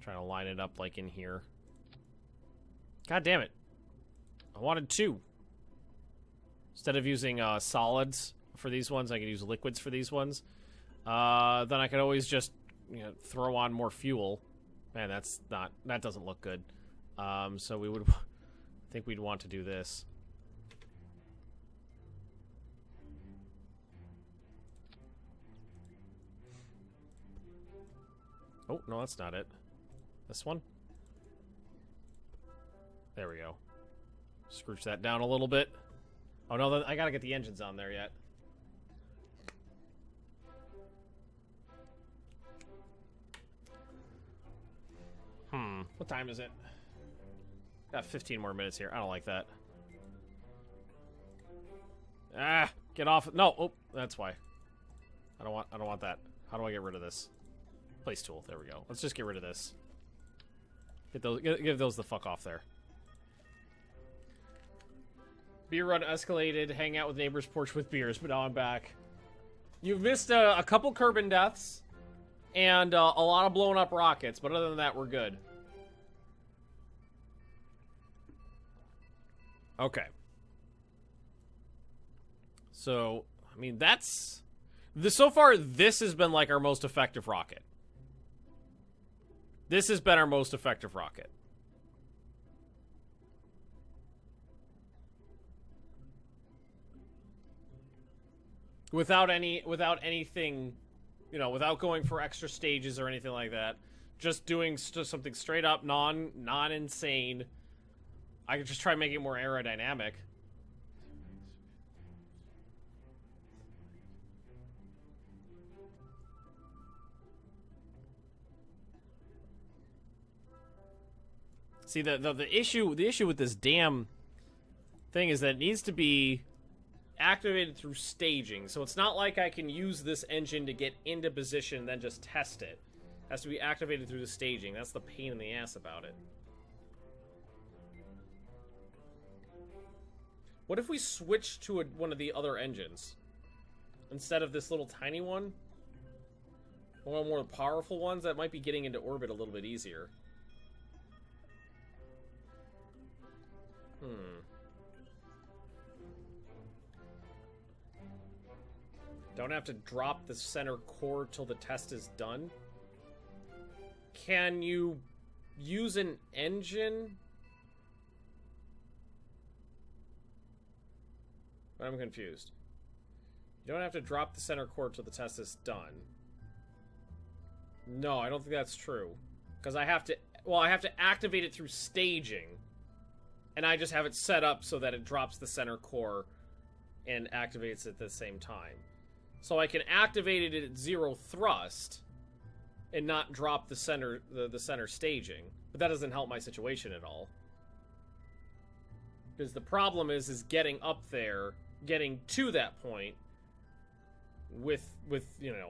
trying to line it up like in here. God damn it. I wanted 2. Instead of using solids for these ones, I could use liquids for these ones. Then I could always just, throw on more fuel. Man, that doesn't look good. So we would... I think we'd want to do this. Oh, no, that's not it. This one? There we go. Scrooge that down a little bit. Oh, no, I gotta get the engines on there yet. What time is it? Got 15 more minutes here. I don't like that. Ah, get off. No, oh, that's why. I don't want that. How do I get rid of this? Place tool. There we go. Let's just get rid of this. Give those the fuck off there. Beer run escalated. Hang out with neighbor's porch with beers, but now I'm back. You've missed a couple Kerbin deaths and a lot of blown up rockets, but other than that, we're good. Okay. So, I mean, so far, this has been like our most effective rocket. This has been our most effective rocket. Without anything, without going for extra stages or anything like that. Just doing something straight up, non-insane. I could just try making it more aerodynamic. See, the issue with this damn thing is that it needs to be activated through staging. So it's not like I can use this engine to get into position and then just test it. It has to be activated through the staging. That's the pain in the ass about it. What if we switch to one of the other engines? Instead of this little tiny one? One of the more powerful ones that might be getting into orbit a little bit easier. Don't have to drop the center core till the test is done? Can you use an engine? I'm confused. You don't have to drop the center core till the test is done. No, I don't think that's true. Because I have to activate it through staging. And I just have it set up so that it drops the center core and activates at the same time. so I can activate it at 0 thrust and not drop the center staging. But that doesn't help my situation at all. Because the problem is getting up there, getting to that point with you know,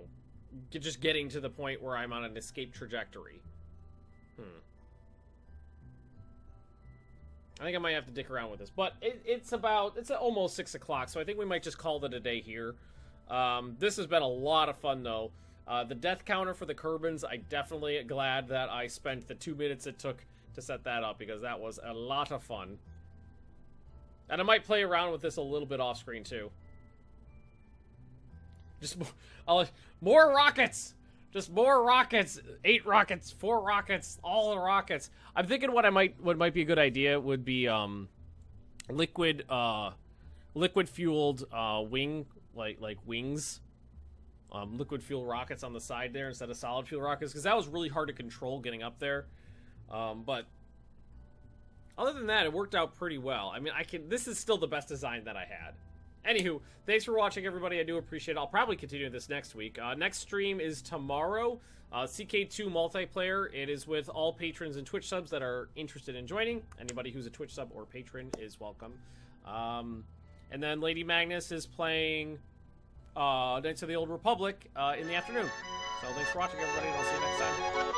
just getting to the point where I'm on an escape trajectory. I think I might have to dick around with this, but it's almost 6 o'clock, so I think we might just call it a day here. This has been a lot of fun, though. The death counter for the Kerbals, I definitely glad that I spent the 2 minutes it took to set that up, because that was a lot of fun. And I might play around with this a little bit off screen too. Just more rockets! Just more rockets! 8 rockets, 4 rockets, all the rockets. I'm thinking what might be a good idea would be liquid fueled wing, like wings. Liquid fuel rockets on the side there instead of solid fuel rockets, because that was really hard to control getting up there. But other than that, it worked out pretty well. I mean, this is still the best design that I had. Anywho, thanks for watching, everybody. I do appreciate it. I'll probably continue this next week. Next stream is tomorrow. CK2 multiplayer. It is with all patrons and Twitch subs that are interested in joining. Anybody who's a Twitch sub or patron is welcome. And then Lady Magnus is playing Knights of the Old Republic in the afternoon. So thanks for watching, everybody, and I'll see you next time.